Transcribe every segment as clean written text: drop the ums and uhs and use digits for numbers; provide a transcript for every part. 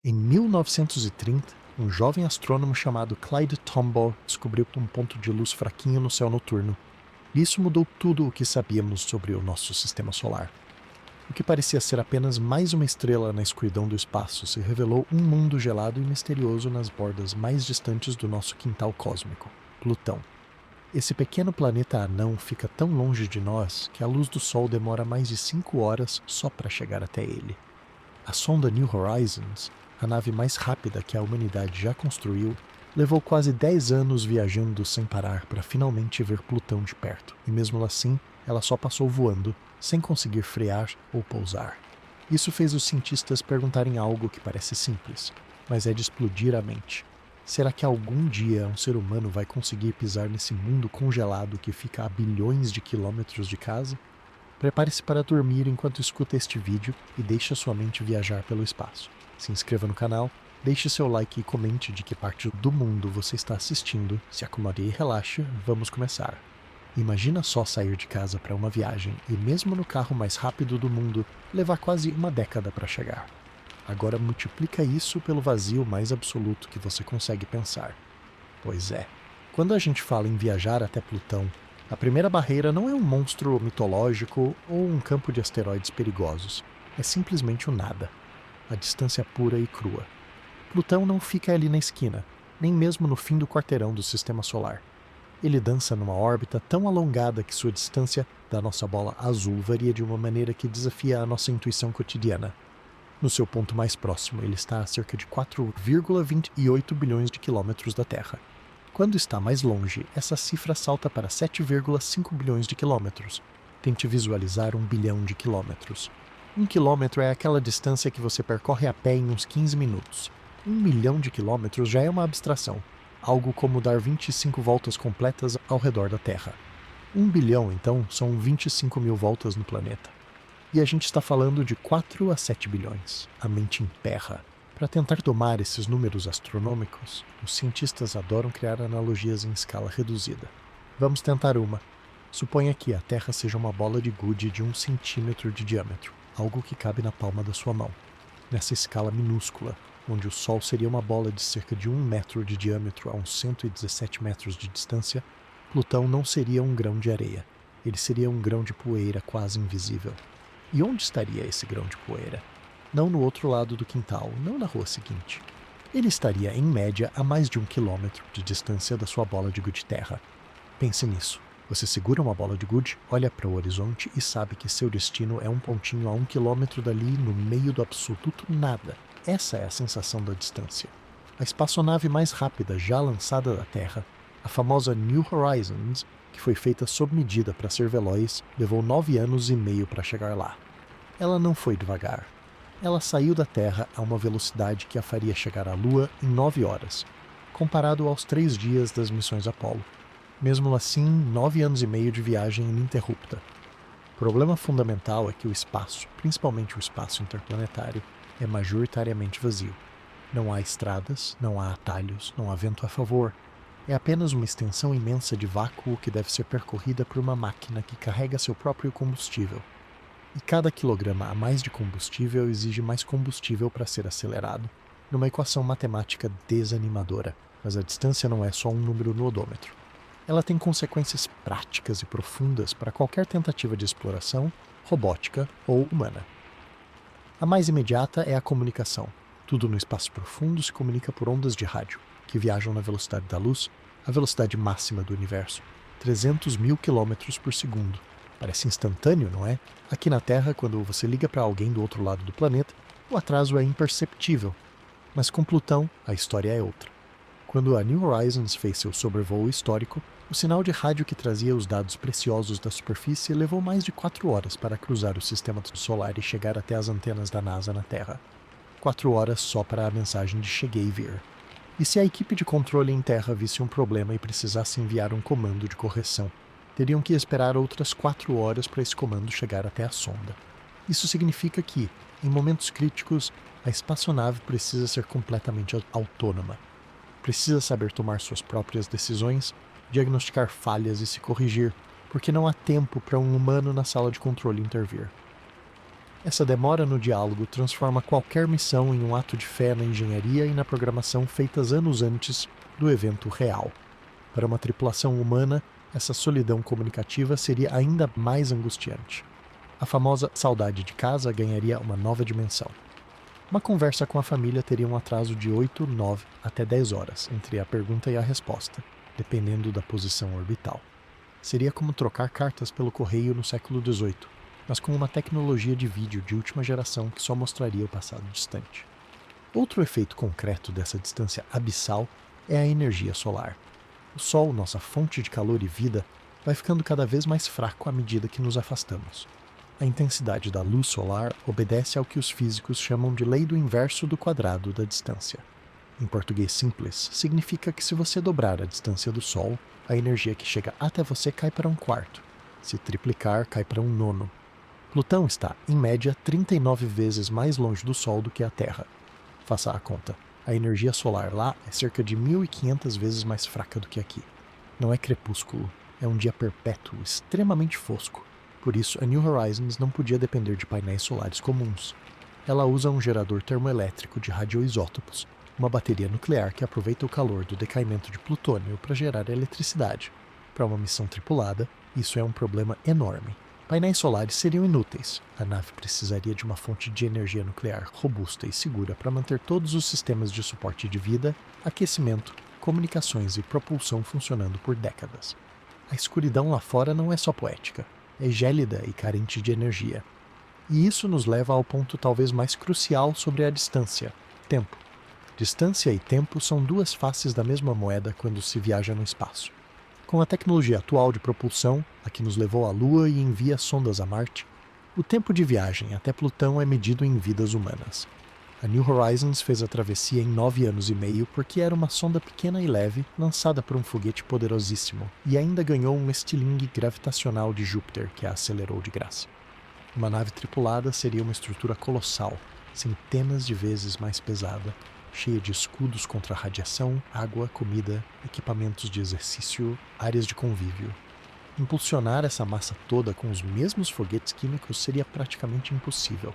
Em 1930, um jovem astrônomo chamado Clyde Tombaugh descobriu um ponto de luz fraquinho no céu noturno. E isso mudou tudo o que sabíamos sobre o nosso sistema solar. O que parecia ser apenas mais uma estrela na escuridão do espaço se revelou um mundo gelado e misterioso nas bordas mais distantes do nosso quintal cósmico, Plutão. Esse pequeno planeta anão fica tão longe de nós que a luz do Sol demora mais de 5 horas só para chegar até ele. A sonda New Horizons, a nave mais rápida que a humanidade já construiu, levou quase 10 anos viajando sem parar para finalmente ver Plutão de perto, e mesmo assim, ela só passou voando, sem conseguir frear ou pousar. Isso fez os cientistas perguntarem algo que parece simples, mas é de explodir a mente. Será que algum dia um ser humano vai conseguir pisar nesse mundo congelado que fica a bilhões de quilômetros de casa? Prepare-se para dormir enquanto escuta este vídeo e deixe a sua mente viajar pelo espaço. Se inscreva no canal, deixe seu like e comente de que parte do mundo você está assistindo. Se acomode e relaxe, vamos começar. Imagina só sair de casa para uma viagem e, mesmo no carro mais rápido do mundo, levar quase uma década para chegar. Agora multiplica isso pelo vazio mais absoluto que você consegue pensar. Pois é, quando a gente fala em viajar até Plutão, a primeira barreira não é um monstro mitológico ou um campo de asteroides perigosos. É simplesmente o nada. A distância pura e crua. Plutão não fica ali na esquina, nem mesmo no fim do quarteirão do Sistema Solar. Ele dança numa órbita tão alongada que sua distância da nossa bola azul varia de uma maneira que desafia a nossa intuição cotidiana. No seu ponto mais próximo, ele está a cerca de 4,28 bilhões de quilômetros da Terra. Quando está mais longe, essa cifra salta para 7,5 bilhões de quilômetros. Tente visualizar 1 bilhão de quilômetros. 1 quilômetro é aquela distância que você percorre a pé em uns 15 minutos. 1 milhão de quilômetros já é uma abstração, algo como dar 25 voltas completas ao redor da Terra. 1 bilhão, então, são 25 mil voltas no planeta. E a gente está falando de 4 a 7 bilhões. A mente emperra. Para tentar domar esses números astronômicos, os cientistas adoram criar analogias em escala reduzida. Vamos tentar uma. Suponha que a Terra seja uma bola de gude de 1 centímetro de diâmetro, algo que cabe na palma da sua mão. Nessa escala minúscula, onde o Sol seria uma bola de cerca de 1 metro de diâmetro a uns 117 metros de distância, Plutão não seria um grão de areia. Ele seria um grão de poeira quase invisível. E onde estaria esse grão de poeira? Não no outro lado do quintal, não na rua seguinte. Ele estaria, em média, a mais de 1 quilômetro de distância da sua bola de gude terra. Pense nisso. Você segura uma bola de gude, olha para o horizonte e sabe que seu destino é um pontinho a 1 quilômetro dali no meio do absoluto nada. Essa é a sensação da distância. A espaçonave mais rápida já lançada da Terra, a famosa New Horizons, que foi feita sob medida para ser veloz, levou 9 anos e meio para chegar lá. Ela não foi devagar. Ela saiu da Terra a uma velocidade que a faria chegar à Lua em 9 horas, comparado aos 3 dias das missões Apollo. Mesmo assim, 9 anos e meio de viagem ininterrupta. O problema fundamental é que o espaço, principalmente o espaço interplanetário, é majoritariamente vazio. Não há estradas, não há atalhos, não há vento a favor. É apenas uma extensão imensa de vácuo que deve ser percorrida por uma máquina que carrega seu próprio combustível. E cada quilograma a mais de combustível exige mais combustível para ser acelerado, numa equação matemática desanimadora, mas a distância não é só um número no odômetro. Ela tem consequências práticas e profundas para qualquer tentativa de exploração, robótica ou humana. A mais imediata é a comunicação. Tudo no espaço profundo se comunica por ondas de rádio, que viajam na velocidade da luz, a velocidade máxima do universo, 300 mil quilômetros por segundo. Parece instantâneo, não é? Aqui na Terra, quando você liga para alguém do outro lado do planeta, o atraso é imperceptível. Mas com Plutão, a história é outra. Quando a New Horizons fez seu sobrevoo histórico, o sinal de rádio que trazia os dados preciosos da superfície levou mais de 4 horas para cruzar o sistema solar e chegar até as antenas da NASA na Terra. 4 horas só para a mensagem de cheguei e vir. E se a equipe de controle em Terra visse um problema e precisasse enviar um comando de correção, teriam que esperar outras 4 horas para esse comando chegar até a sonda. Isso significa que, em momentos críticos, a espaçonave precisa ser completamente autônoma. Precisa saber tomar suas próprias decisões, diagnosticar falhas e se corrigir, porque não há tempo para um humano na sala de controle intervir. Essa demora no diálogo transforma qualquer missão em um ato de fé na engenharia e na programação feitas anos antes do evento real. Para uma tripulação humana, essa solidão comunicativa seria ainda mais angustiante. A famosa saudade de casa ganharia uma nova dimensão. Uma conversa com a família teria um atraso de 8, 9 até 10 horas entre a pergunta e a resposta, dependendo da posição orbital. Seria como trocar cartas pelo correio no século XVIII, mas com uma tecnologia de vídeo de última geração que só mostraria o passado distante. Outro efeito concreto dessa distância abissal é a energia solar. O Sol, nossa fonte de calor e vida, vai ficando cada vez mais fraco à medida que nos afastamos. A intensidade da luz solar obedece ao que os físicos chamam de lei do inverso do quadrado da distância. Em português simples, significa que se você dobrar a distância do Sol, a energia que chega até você cai para 1/4. Se triplicar, cai para 1/9. Plutão está, em média, 39 vezes mais longe do Sol do que a Terra. Faça a conta. A energia solar lá é cerca de 1.500 vezes mais fraca do que aqui. Não é crepúsculo, é um dia perpétuo, extremamente fosco. Por isso, a New Horizons não podia depender de painéis solares comuns. Ela usa um gerador termoelétrico de radioisótopos, uma bateria nuclear que aproveita o calor do decaimento de plutônio para gerar eletricidade. Para uma missão tripulada, isso é um problema enorme. Painéis solares seriam inúteis. A nave precisaria de uma fonte de energia nuclear robusta e segura para manter todos os sistemas de suporte de vida, aquecimento, comunicações e propulsão funcionando por décadas. A escuridão lá fora não é só poética, é gélida e carente de energia. E isso nos leva ao ponto talvez mais crucial sobre a distância: tempo. Distância e tempo são duas faces da mesma moeda quando se viaja no espaço. Com a tecnologia atual de propulsão, a que nos levou à Lua e envia sondas a Marte, o tempo de viagem até Plutão é medido em vidas humanas. A New Horizons fez a travessia em 9 anos e meio porque era uma sonda pequena e leve, lançada por um foguete poderosíssimo, e ainda ganhou um estilingue gravitacional de Júpiter que a acelerou de graça. Uma nave tripulada seria uma estrutura colossal, centenas de vezes mais pesada, cheia de escudos contra radiação, água, comida, equipamentos de exercício, áreas de convívio. Impulsionar essa massa toda com os mesmos foguetes químicos seria praticamente impossível.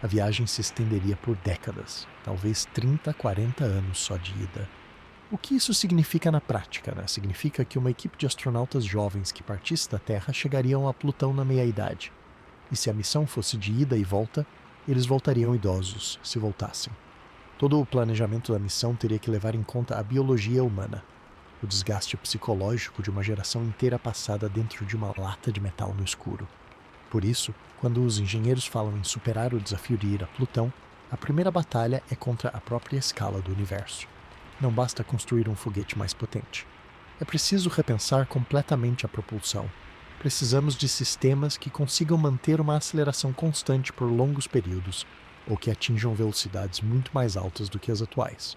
A viagem se estenderia por décadas, talvez 30, 40 anos só de ida. O que isso significa na prática, né? Significa que uma equipe de astronautas jovens que partisse da Terra chegariam a Plutão na meia-idade. E se a missão fosse de ida e volta, eles voltariam idosos, se voltassem. Todo o planejamento da missão teria que levar em conta a biologia humana, o desgaste psicológico de uma geração inteira passada dentro de uma lata de metal no escuro. Por isso, quando os engenheiros falam em superar o desafio de ir a Plutão, a primeira batalha é contra a própria escala do universo. Não basta construir um foguete mais potente. É preciso repensar completamente a propulsão. Precisamos de sistemas que consigam manter uma aceleração constante por longos períodos, ou que atinjam velocidades muito mais altas do que as atuais.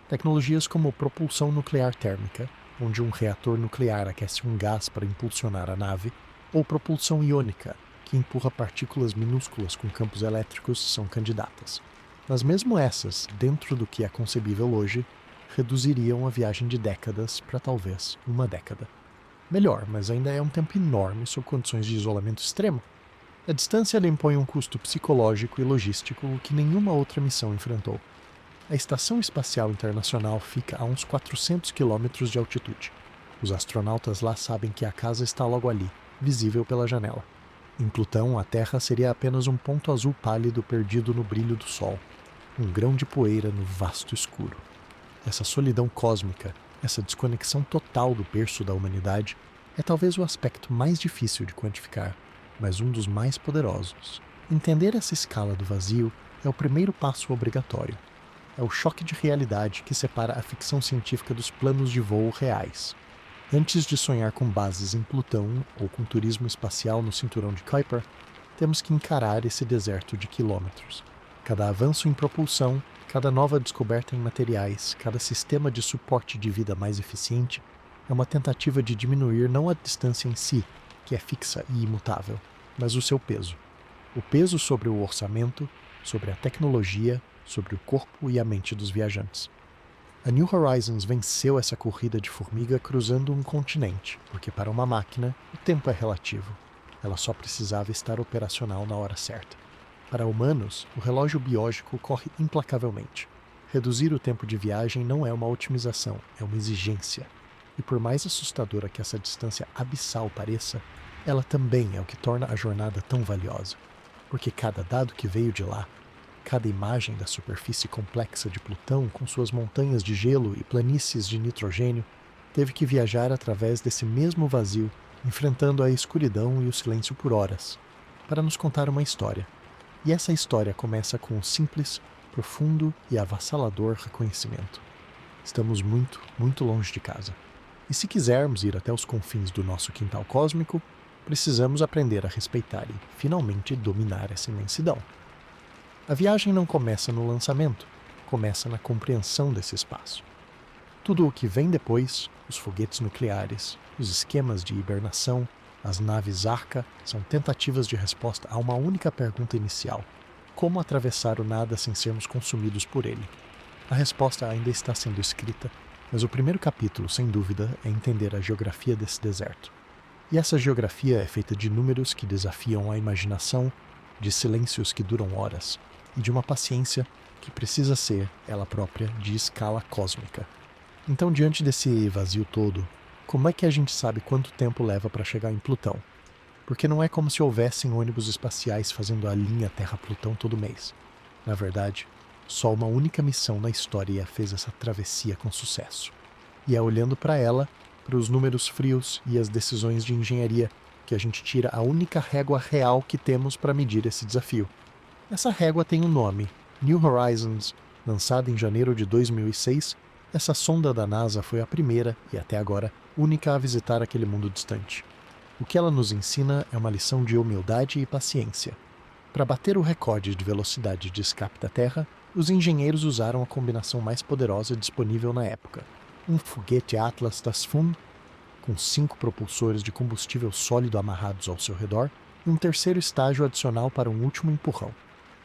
Tecnologias como propulsão nuclear térmica, onde um reator nuclear aquece um gás para impulsionar a nave, ou propulsão iônica, que empurra partículas minúsculas com campos elétricos, são candidatas. Mas mesmo essas, dentro do que é concebível hoje, reduziriam a viagem de décadas para talvez uma década. Melhor, mas ainda é um tempo enorme sob condições de isolamento extremo. A distância lhe impõe um custo psicológico e logístico que nenhuma outra missão enfrentou. A Estação Espacial Internacional fica a uns 400 quilômetros de altitude. Os astronautas lá sabem que a casa está logo ali, visível pela janela. Em Plutão, a Terra seria apenas um ponto azul pálido perdido no brilho do Sol, um grão de poeira no vasto escuro. Essa solidão cósmica, essa desconexão total do berço da humanidade, é talvez o aspecto mais difícil de quantificar, mas um dos mais poderosos. Entender essa escala do vazio é o primeiro passo obrigatório. É o choque de realidade que separa a ficção científica dos planos de voo reais. Antes de sonhar com bases em Plutão ou com turismo espacial no cinturão de Kuiper, temos que encarar esse deserto de quilômetros. Cada avanço em propulsão, cada nova descoberta em materiais, cada sistema de suporte de vida mais eficiente é uma tentativa de diminuir não a distância em si, que é fixa e imutável, mas o seu peso. O peso sobre o orçamento, sobre a tecnologia, sobre o corpo e a mente dos viajantes. A New Horizons venceu essa corrida de formiga cruzando um continente, porque para uma máquina o tempo é relativo. Ela só precisava estar operacional na hora certa. Para humanos, o relógio biológico corre implacavelmente. Reduzir o tempo de viagem não é uma otimização, é uma exigência. E por mais assustadora que essa distância abissal pareça, ela também é o que torna a jornada tão valiosa. Porque cada dado que veio de lá, cada imagem da superfície complexa de Plutão com suas montanhas de gelo e planícies de nitrogênio, teve que viajar através desse mesmo vazio, enfrentando a escuridão e o silêncio por horas, para nos contar uma história. E essa história começa com um simples, profundo e avassalador reconhecimento. Estamos muito, muito longe de casa. E se quisermos ir até os confins do nosso quintal cósmico, precisamos aprender a respeitar e, finalmente, dominar essa imensidão. A viagem não começa no lançamento, começa na compreensão desse espaço. Tudo o que vem depois, os foguetes nucleares, os esquemas de hibernação, as naves Arca, são tentativas de resposta a uma única pergunta inicial: como atravessar o nada sem sermos consumidos por ele? A resposta ainda está sendo escrita, mas o primeiro capítulo, sem dúvida, é entender a geografia desse deserto. E essa geografia é feita de números que desafiam a imaginação, de silêncios que duram horas, e de uma paciência que precisa ser, ela própria, de escala cósmica. Então, diante desse vazio todo, como é que a gente sabe quanto tempo leva para chegar em Plutão? Porque não é como se houvessem ônibus espaciais fazendo a linha Terra-Plutão todo mês. Na verdade, só uma única missão na história fez essa travessia com sucesso. E é olhando para ela, para os números frios e as decisões de engenharia, que a gente tira a única régua real que temos para medir esse desafio. Essa régua tem um nome, New Horizons. Lançada em janeiro de 2006, essa sonda da NASA foi a primeira, e até agora, única a visitar aquele mundo distante. O que ela nos ensina é uma lição de humildade e paciência. Para bater o recorde de velocidade de escape da Terra, os engenheiros usaram a combinação mais poderosa disponível na época. Um foguete Atlas Tasfun, com 5 propulsores de combustível sólido amarrados ao seu redor, e um terceiro estágio adicional para um último empurrão.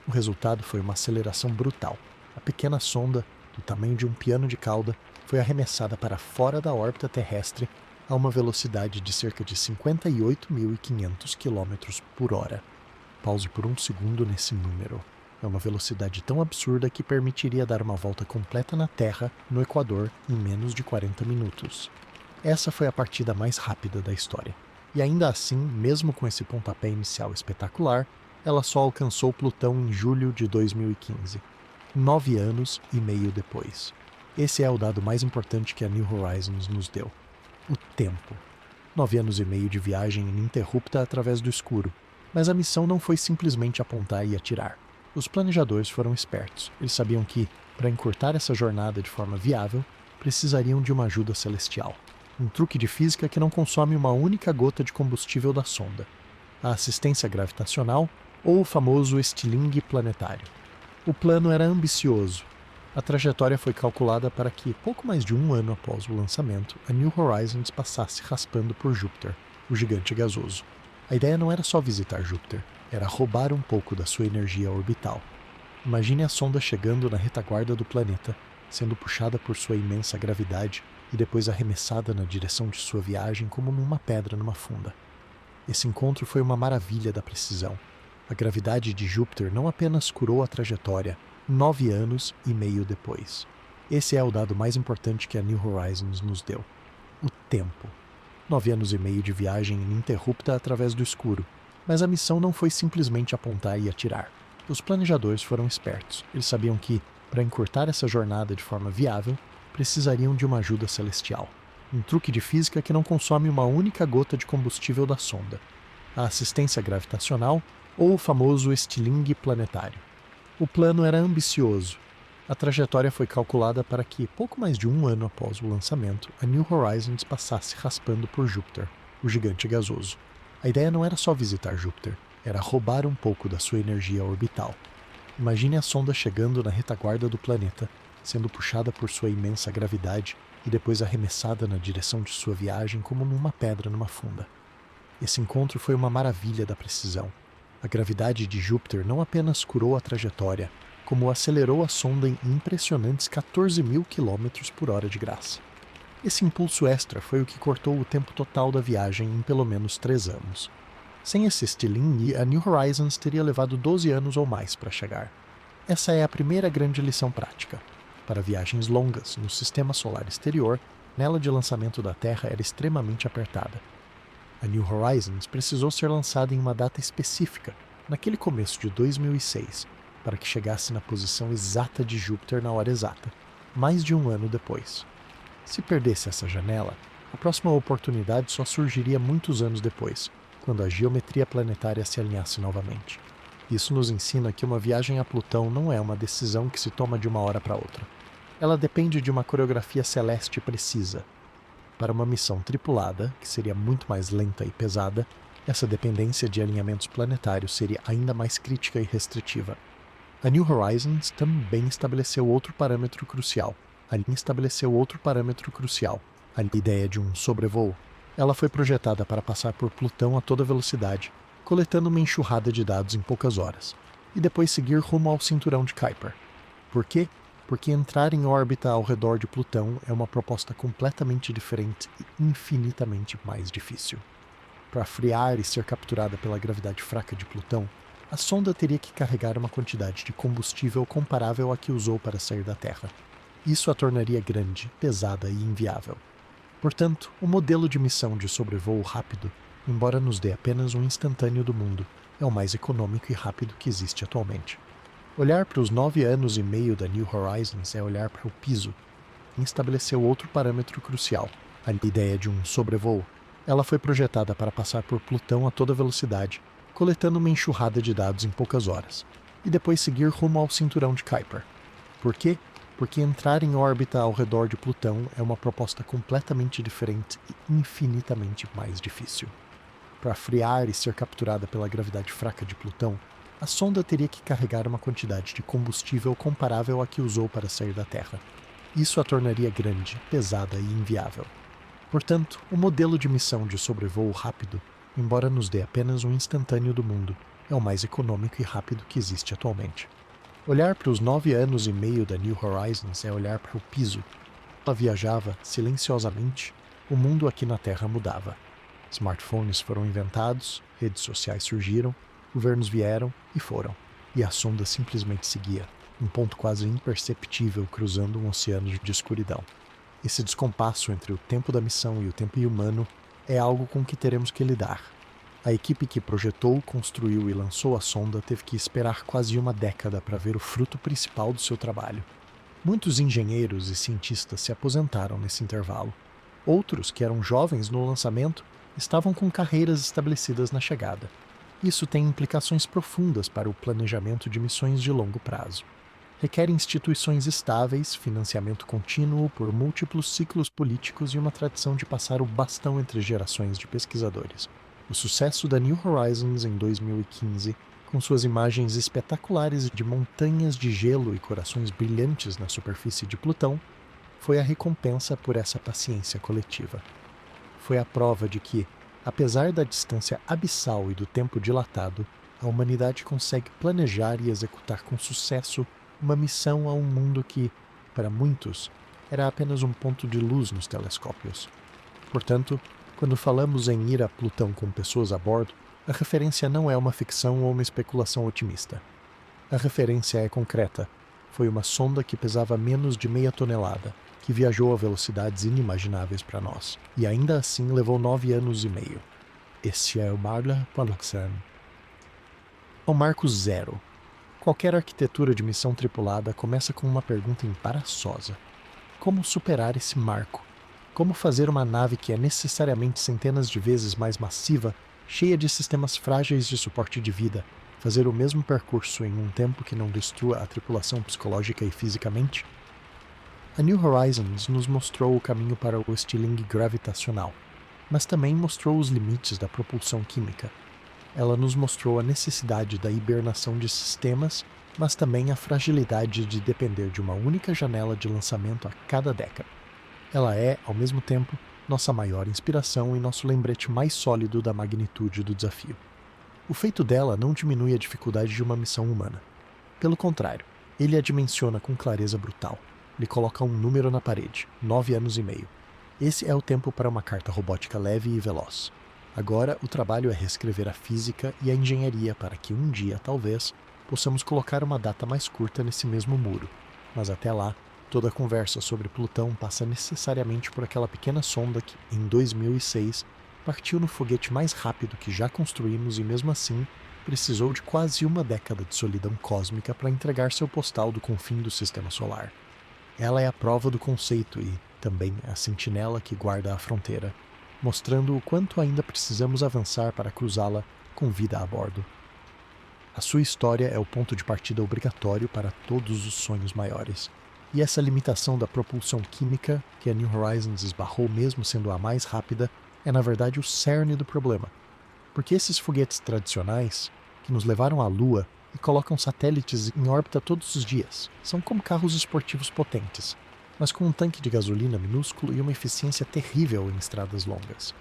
O resultado foi uma aceleração brutal. A pequena sonda, do tamanho de um piano de cauda, foi arremessada para fora da órbita terrestre a uma velocidade de cerca de 58.500 km por hora. Pause por um segundo nesse número. É uma velocidade tão absurda que permitiria dar uma volta completa na Terra, no Equador, em menos de 40 minutos. Essa foi a partida mais rápida da história. E ainda assim, mesmo com esse pontapé inicial espetacular, ela só alcançou Plutão em julho de 2015, 9 anos e meio depois. Esse é o dado mais importante que a New Horizons nos deu. O tempo. 9 anos e meio de viagem ininterrupta através do escuro. Mas a missão não foi simplesmente apontar e atirar. Os planejadores foram espertos. Eles sabiam que, para encurtar essa jornada de forma viável, precisariam de uma ajuda celestial. Um truque de física que não consome uma única gota de combustível da sonda. A assistência gravitacional ou o famoso estilingue planetário. O plano era ambicioso. A trajetória foi calculada para que, pouco mais de um ano após o lançamento, a New Horizons passasse raspando por Júpiter, o gigante gasoso. A ideia não era só visitar Júpiter, era roubar um pouco da sua energia orbital. Imagine a sonda chegando na retaguarda do planeta, sendo puxada por sua imensa gravidade e depois arremessada na direção de sua viagem como numa pedra numa funda. Esse encontro foi uma maravilha da precisão. A gravidade de Júpiter não apenas curou a trajetória, 9 anos e meio depois. Esse é o dado mais importante que a New Horizons nos deu. O tempo. 9 anos e meio de viagem ininterrupta através do escuro. Mas a missão não foi simplesmente apontar e atirar. Os planejadores foram espertos. Eles sabiam que, para encurtar essa jornada de forma viável, precisariam de uma ajuda celestial. Um truque de física que não consome uma única gota de combustível da sonda. A assistência gravitacional ou o famoso estilingue planetário. O plano era ambicioso. A trajetória foi calculada para que, pouco mais de um ano após o lançamento, a New Horizons passasse raspando por Júpiter, o gigante gasoso. A ideia não era só visitar Júpiter, era roubar um pouco da sua energia orbital. Imagine a sonda chegando na retaguarda do planeta, sendo puxada por sua imensa gravidade e depois arremessada na direção de sua viagem como numa pedra numa funda. Esse encontro foi uma maravilha da precisão. A gravidade de Júpiter não apenas curou a trajetória, como acelerou a sonda em impressionantes 14.000 km por hora de graça. Esse impulso extra foi o que cortou o tempo total da viagem em pelo menos 3 anos. Sem esse estilingue, a New Horizons teria levado 12 anos ou mais para chegar. Essa é a primeira grande lição prática. Para viagens longas no sistema solar exterior, a janela de lançamento da Terra era extremamente apertada. A New Horizons precisou ser lançada em uma data específica, naquele começo de 2006, para que chegasse na posição exata de Júpiter na hora exata, mais de um ano depois. Se perdesse essa janela, a próxima oportunidade só surgiria muitos anos depois, quando a geometria planetária se alinhasse novamente. Isso nos ensina que uma viagem a Plutão não é uma decisão que se toma de uma hora para outra. Ela depende de uma coreografia celeste precisa. Para uma missão tripulada, que seria muito mais lenta e pesada, essa dependência de alinhamentos planetários seria ainda mais crítica e restritiva. A New Horizons também estabeleceu outro parâmetro crucial. A ideia de um sobrevoo. Ela foi projetada para passar por Plutão a toda velocidade, coletando uma enxurrada de dados em poucas horas, e depois seguir rumo ao cinturão de Kuiper. Por quê? Porque entrar em órbita ao redor de Plutão é uma proposta completamente diferente e infinitamente mais difícil. Para friar e ser capturada pela gravidade fraca de Plutão, a sonda teria que carregar uma quantidade de combustível comparável à que usou para sair da Terra. Isso a tornaria grande, pesada e inviável. Portanto, o modelo de missão de sobrevoo rápido, embora nos dê apenas um instantâneo do mundo, é o mais econômico e rápido que existe atualmente. Olhar para os 9 anos e meio da New Horizons é olhar para o piso e estabeleceu outro parâmetro crucial, a ideia de um sobrevoo. Ela foi projetada para passar por Plutão a toda velocidade, coletando uma enxurrada de dados em poucas horas, e depois seguir rumo ao cinturão de Kuiper. Por quê? Porque entrar em órbita ao redor de Plutão é uma proposta completamente diferente e infinitamente mais difícil. Para friar e ser capturada pela gravidade fraca de Plutão, a sonda teria que carregar uma quantidade de combustível comparável à que usou para sair da Terra. Isso a tornaria grande, pesada e inviável. Portanto, o modelo de missão de sobrevoo rápido, embora nos dê apenas um instantâneo do mundo, é o mais econômico e rápido que existe atualmente. Olhar para os 9 anos e meio da New Horizons é olhar para o piso. Ela viajava silenciosamente, o mundo aqui na Terra mudava. Smartphones foram inventados, redes sociais surgiram, governos vieram e foram, e a sonda simplesmente seguia, um ponto quase imperceptível cruzando um oceano de escuridão. Esse descompasso entre o tempo da missão e o tempo humano é algo com que teremos que lidar. A equipe que projetou, construiu e lançou a sonda teve que esperar quase uma década para ver o fruto principal do seu trabalho. Muitos engenheiros e cientistas se aposentaram nesse intervalo. Outros, que eram jovens no lançamento, estavam com carreiras estabelecidas na chegada. Isso tem implicações profundas para o planejamento de missões de longo prazo. Requer instituições estáveis, financiamento contínuo por múltiplos ciclos políticos e uma tradição de passar o bastão entre gerações de pesquisadores. O sucesso da New Horizons em 2015, com suas imagens espetaculares de montanhas de gelo e corações brilhantes na superfície de Plutão, foi a recompensa por essa paciência coletiva. Foi a prova de que, apesar da distância abissal e do tempo dilatado, a humanidade consegue planejar e executar com sucesso uma missão a um mundo que, para muitos, era apenas um ponto de luz nos telescópios. Portanto, quando falamos em ir a Plutão com pessoas a bordo, a referência não é uma ficção ou uma especulação otimista. A referência é concreta. Foi uma sonda que pesava menos de meia tonelada, que viajou a velocidades inimagináveis para nós, e ainda assim levou 9 anos e meio. Este é o Marla Paloxan. O marco zero. Qualquer arquitetura de missão tripulada começa com uma pergunta embaraçosa. Como superar esse marco? Como fazer uma nave que é necessariamente centenas de vezes mais massiva, cheia de sistemas frágeis de suporte de vida, fazer o mesmo percurso em um tempo que não destrua a tripulação psicológica e fisicamente? A New Horizons nos mostrou o caminho para o estilingue gravitacional, mas também mostrou os limites da propulsão química. Ela nos mostrou a necessidade da hibernação de sistemas, mas também a fragilidade de depender de uma única janela de lançamento a cada década. Ela é, ao mesmo tempo, nossa maior inspiração e nosso lembrete mais sólido da magnitude do desafio. O feito dela não diminui a dificuldade de uma missão humana. Pelo contrário, ele a dimensiona com clareza brutal. Ele coloca um número na parede, 9 anos e meio. Esse é o tempo para uma carta robótica leve e veloz. Agora o trabalho é reescrever a física e a engenharia para que um dia, talvez, possamos colocar uma data mais curta nesse mesmo muro. Mas até lá, toda a conversa sobre Plutão passa necessariamente por aquela pequena sonda que, em 2006, partiu no foguete mais rápido que já construímos e, mesmo assim, precisou de quase uma década de solidão cósmica para entregar seu postal do confim do Sistema Solar. Ela é a prova do conceito e, também, a sentinela que guarda a fronteira, mostrando o quanto ainda precisamos avançar para cruzá-la com vida a bordo. A sua história é o ponto de partida obrigatório para todos os sonhos maiores. E essa limitação da propulsão química, que a New Horizons esbarrou mesmo sendo a mais rápida, é na verdade o cerne do problema. Porque esses foguetes tradicionais, que nos levaram à Lua e colocam satélites em órbita todos os dias, são como carros esportivos potentes, mas com um tanque de gasolina minúsculo e uma eficiência terrível em estradas longas.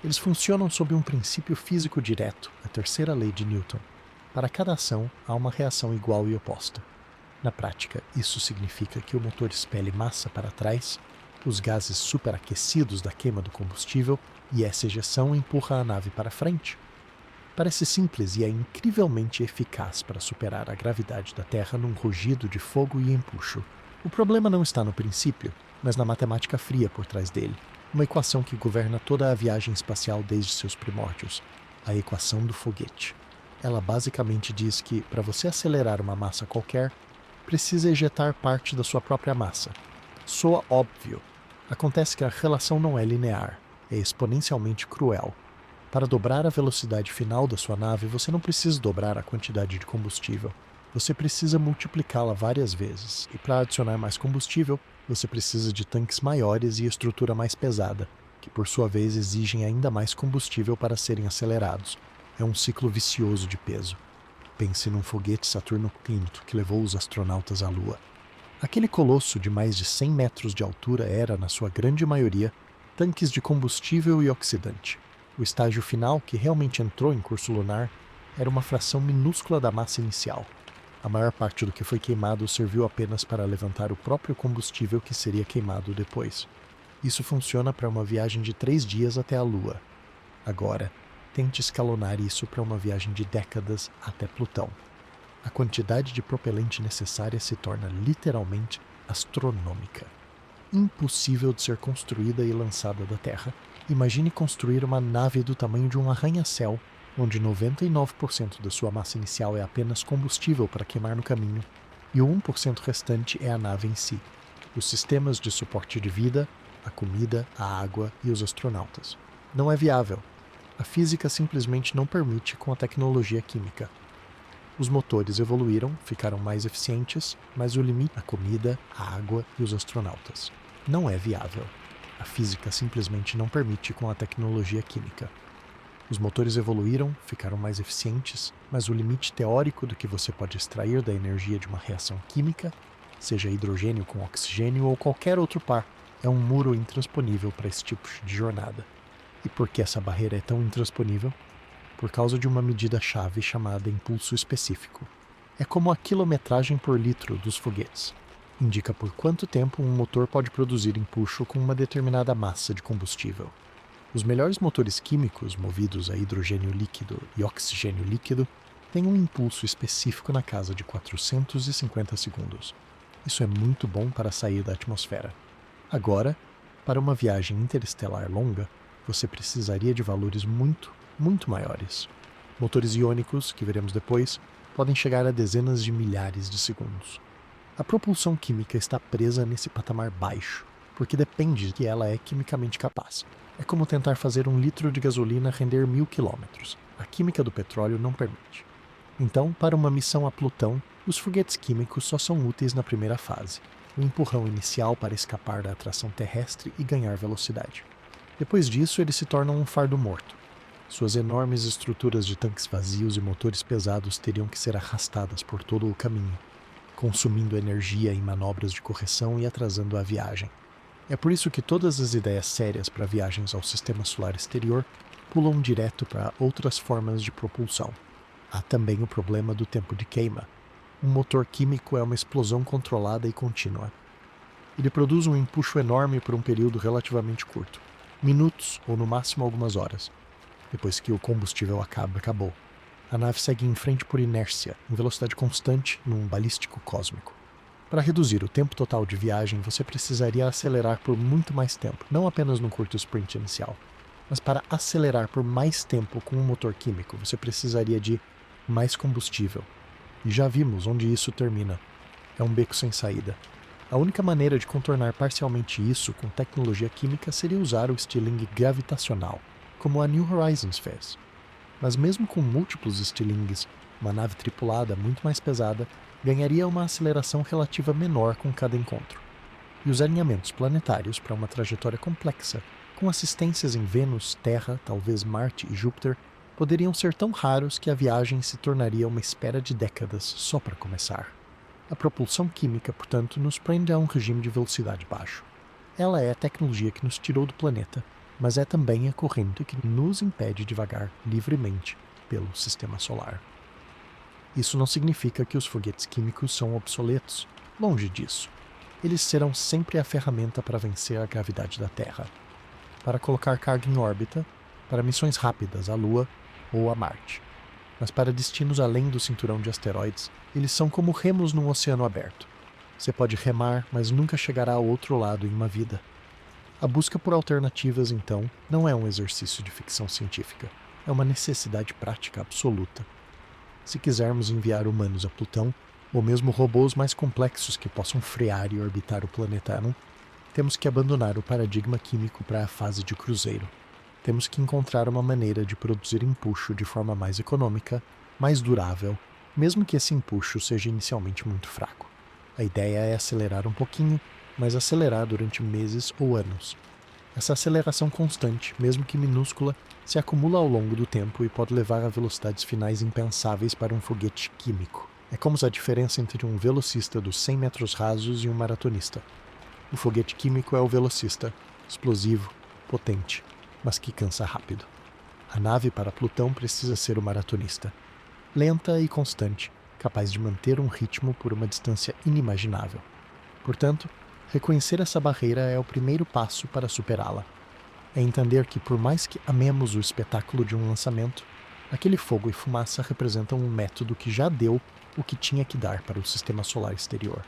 Eles funcionam sob um princípio físico direto, a terceira lei de Newton. Para cada ação, há uma reação igual e oposta. Na prática, isso significa que o motor expele massa para trás, os gases superaquecidos da queima do combustível e essa ejeção empurra a nave para frente. Parece simples e é incrivelmente eficaz para superar a gravidade da Terra num rugido de fogo e empuxo. O problema não está no princípio, mas na matemática fria por trás dele, uma equação que governa toda a viagem espacial desde seus primórdios, a equação do foguete. Ela basicamente diz que, para você acelerar uma massa qualquer, precisa ejetar parte da sua própria massa. Soa óbvio. Acontece que a relação não é linear, é exponencialmente cruel. Para dobrar a velocidade final da sua nave, você não precisa dobrar a quantidade de combustível. Você precisa multiplicá-la várias vezes, e para adicionar mais combustível, você precisa de tanques maiores e estrutura mais pesada, que por sua vez exigem ainda mais combustível para serem acelerados. É um ciclo vicioso de peso. Pense num foguete Saturno V que levou os astronautas à Lua. Aquele colosso de mais de 100 metros de altura era, na sua grande maioria, tanques de combustível e oxidante. O estágio final, que realmente entrou em curso lunar, era uma fração minúscula da massa inicial. A maior parte do que foi queimado serviu apenas para levantar o próprio combustível que seria queimado depois. Isso funciona para uma viagem de 3 dias até a Lua. Agora, tente escalonar isso para uma viagem de décadas até Plutão. A quantidade de propelente necessária se torna literalmente astronômica. Impossível de ser construída e lançada da Terra. Imagine construir uma nave do tamanho de um arranha-céu, onde 99% da sua massa inicial é apenas combustível para queimar no caminho, e o 1% restante é a nave em si, os sistemas de suporte de vida, a comida, a água e os astronautas. Não é viável. A física simplesmente não permite com a tecnologia química. Os motores evoluíram, ficaram mais eficientes, mas o limite é a comida, a água e os astronautas. Não é viável. A física simplesmente não permite com a tecnologia química. Os motores evoluíram, ficaram mais eficientes, mas o limite teórico do que você pode extrair da energia de uma reação química, seja hidrogênio com oxigênio ou qualquer outro par, é um muro intransponível para esse tipo de jornada. E por que essa barreira é tão intransponível? Por causa de uma medida-chave chamada impulso específico. É como a quilometragem por litro dos foguetes. Indica por quanto tempo um motor pode produzir empuxo com uma determinada massa de combustível. Os melhores motores químicos, movidos a hidrogênio líquido e oxigênio líquido, têm um impulso específico na casa de 450 segundos. Isso é muito bom para sair da atmosfera. Agora, para uma viagem interestelar longa, você precisaria de valores muito maiores. Motores iônicos, que veremos depois, podem chegar a dezenas de milhares de segundos. A propulsão química está presa nesse patamar baixo, porque depende de que ela é quimicamente capaz. É como tentar fazer 1 litro de gasolina render 1000 quilômetros. A química do petróleo não permite. Então, para uma missão a Plutão, os foguetes químicos só são úteis na primeira fase, o empurrão inicial para escapar da atração terrestre e ganhar velocidade. Depois disso, eles se tornam um fardo morto. Suas enormes estruturas de tanques vazios e motores pesados teriam que ser arrastadas por todo o caminho, consumindo energia em manobras de correção e atrasando a viagem. É por isso que todas as ideias sérias para viagens ao sistema solar exterior pulam direto para outras formas de propulsão. Há também o problema do tempo de queima. Um motor químico é uma explosão controlada e contínua. Ele produz um empuxo enorme por um período relativamente curto, minutos ou no máximo algumas horas. Depois que o combustível acaba, acabou. A nave segue em frente por inércia, em velocidade constante, num balístico cósmico. Para reduzir o tempo total de viagem, você precisaria acelerar por muito mais tempo, não apenas num curto sprint inicial. Mas para acelerar por mais tempo com um motor químico, você precisaria de mais combustível. E já vimos onde isso termina. É um beco sem saída. A única maneira de contornar parcialmente isso com tecnologia química seria usar o estilingue gravitacional, como a New Horizons fez. Mas mesmo com múltiplos estilingues, uma nave tripulada muito mais pesada ganharia uma aceleração relativa menor com cada encontro. E os alinhamentos planetários para uma trajetória complexa, com assistências em Vênus, Terra, talvez Marte e Júpiter, poderiam ser tão raros que a viagem se tornaria uma espera de décadas só para começar. A propulsão química, portanto, nos prende a um regime de velocidade baixo. Ela é a tecnologia que nos tirou do planeta, mas é também a corrente que nos impede de vagar livremente pelo sistema solar. Isso não significa que os foguetes químicos são obsoletos. Longe disso. Eles serão sempre a ferramenta para vencer a gravidade da Terra, para colocar carga em órbita, para missões rápidas à Lua ou a Marte. Mas para destinos além do cinturão de asteroides, eles são como remos num oceano aberto. Você pode remar, mas nunca chegará ao outro lado em uma vida. A busca por alternativas, então, não é um exercício de ficção científica. É uma necessidade prática absoluta. Se quisermos enviar humanos a Plutão, ou mesmo robôs mais complexos que possam frear e orbitar o planeta Anã, temos que abandonar o paradigma químico para a fase de cruzeiro. Temos que encontrar uma maneira de produzir empuxo de forma mais econômica, mais durável, mesmo que esse empuxo seja inicialmente muito fraco. A ideia é acelerar um pouquinho, mas acelerar durante meses ou anos. Essa aceleração constante, mesmo que minúscula, se acumula ao longo do tempo e pode levar a velocidades finais impensáveis para um foguete químico. É como a diferença entre um velocista dos 100 metros rasos e um maratonista. O foguete químico é o velocista, explosivo, potente, mas que cansa rápido. A nave para Plutão precisa ser o maratonista, lenta e constante, capaz de manter um ritmo por uma distância inimaginável. Portanto, reconhecer essa barreira é o primeiro passo para superá-la. É entender que, por mais que amemos o espetáculo de um lançamento, aquele fogo e fumaça representam um método que já deu o que tinha que dar para o sistema solar exterior.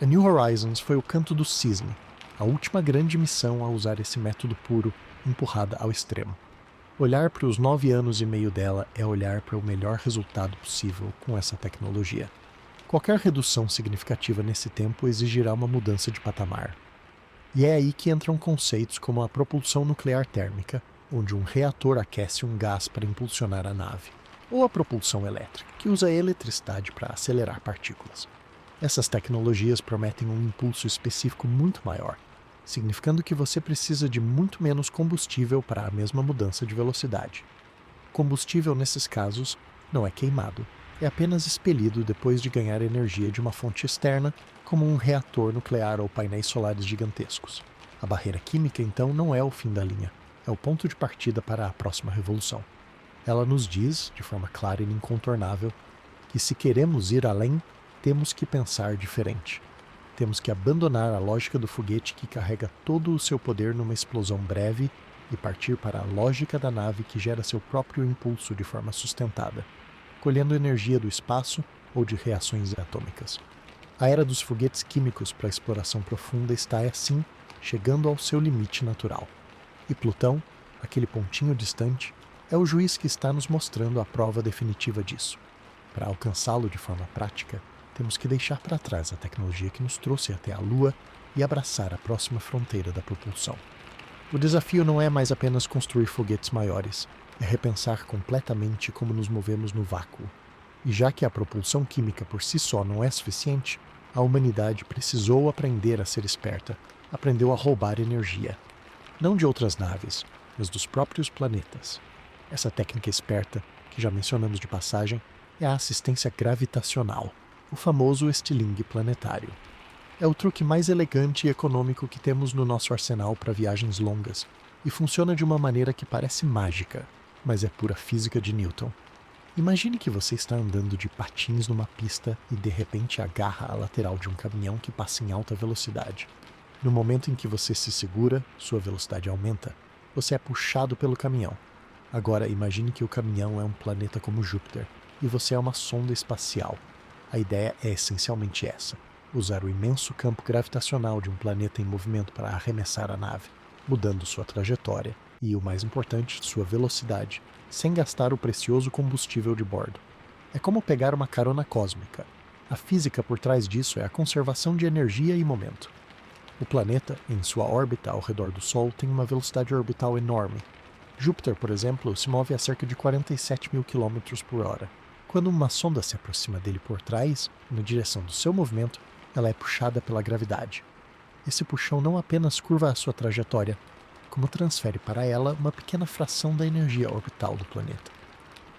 A New Horizons foi o canto do cisne, a última grande missão a usar esse método puro, empurrada ao extremo. Olhar para os 9 anos e meio dela é olhar para o melhor resultado possível com essa tecnologia. Qualquer redução significativa nesse tempo exigirá uma mudança de patamar. E é aí que entram conceitos como a propulsão nuclear térmica, onde um reator aquece um gás para impulsionar a nave, ou a propulsão elétrica, que usa a eletricidade para acelerar partículas. Essas tecnologias prometem um impulso específico muito maior, significando que você precisa de muito menos combustível para a mesma mudança de velocidade. Combustível, nesses casos, não é queimado, é apenas expelido depois de ganhar energia de uma fonte externa, como um reator nuclear ou painéis solares gigantescos. A barreira química, então, não é o fim da linha, é o ponto de partida para a próxima revolução. Ela nos diz, de forma clara e incontornável, que se queremos ir além, temos que pensar diferente. Temos que abandonar a lógica do foguete que carrega todo o seu poder numa explosão breve e partir para a lógica da nave que gera seu próprio impulso de forma sustentada, colhendo energia do espaço ou de reações atômicas. A era dos foguetes químicos para a exploração profunda está, assim, chegando ao seu limite natural. E Plutão, aquele pontinho distante, é o juiz que está nos mostrando a prova definitiva disso. Para alcançá-lo de forma prática, temos que deixar para trás a tecnologia que nos trouxe até a Lua e abraçar a próxima fronteira da propulsão. O desafio não é mais apenas construir foguetes maiores, é repensar completamente como nos movemos no vácuo. E já que a propulsão química por si só não é suficiente, a humanidade precisou aprender a ser esperta, aprendeu a roubar energia. Não de outras naves, mas dos próprios planetas. Essa técnica esperta, que já mencionamos de passagem, é a assistência gravitacional, o famoso estilingue planetário. É o truque mais elegante e econômico que temos no nosso arsenal para viagens longas, e funciona de uma maneira que parece mágica, mas é pura física de Newton. Imagine que você está andando de patins numa pista e de repente agarra a lateral de um caminhão que passa em alta velocidade. No momento em que você se segura, sua velocidade aumenta. Você é puxado pelo caminhão. Agora imagine que o caminhão é um planeta como Júpiter e você é uma sonda espacial. A ideia é essencialmente essa: usar o imenso campo gravitacional de um planeta em movimento para arremessar a nave, mudando sua trajetória e, o mais importante, sua velocidade, sem gastar o precioso combustível de bordo. É como pegar uma carona cósmica. A física por trás disso é a conservação de energia e momento. O planeta, em sua órbita ao redor do Sol, tem uma velocidade orbital enorme. Júpiter, por exemplo, se move a cerca de 47 mil quilômetros por hora. Quando uma sonda se aproxima dele por trás, na direção do seu movimento, ela é puxada pela gravidade. Esse puxão não apenas curva a sua trajetória, como transfere para ela uma pequena fração da energia orbital do planeta.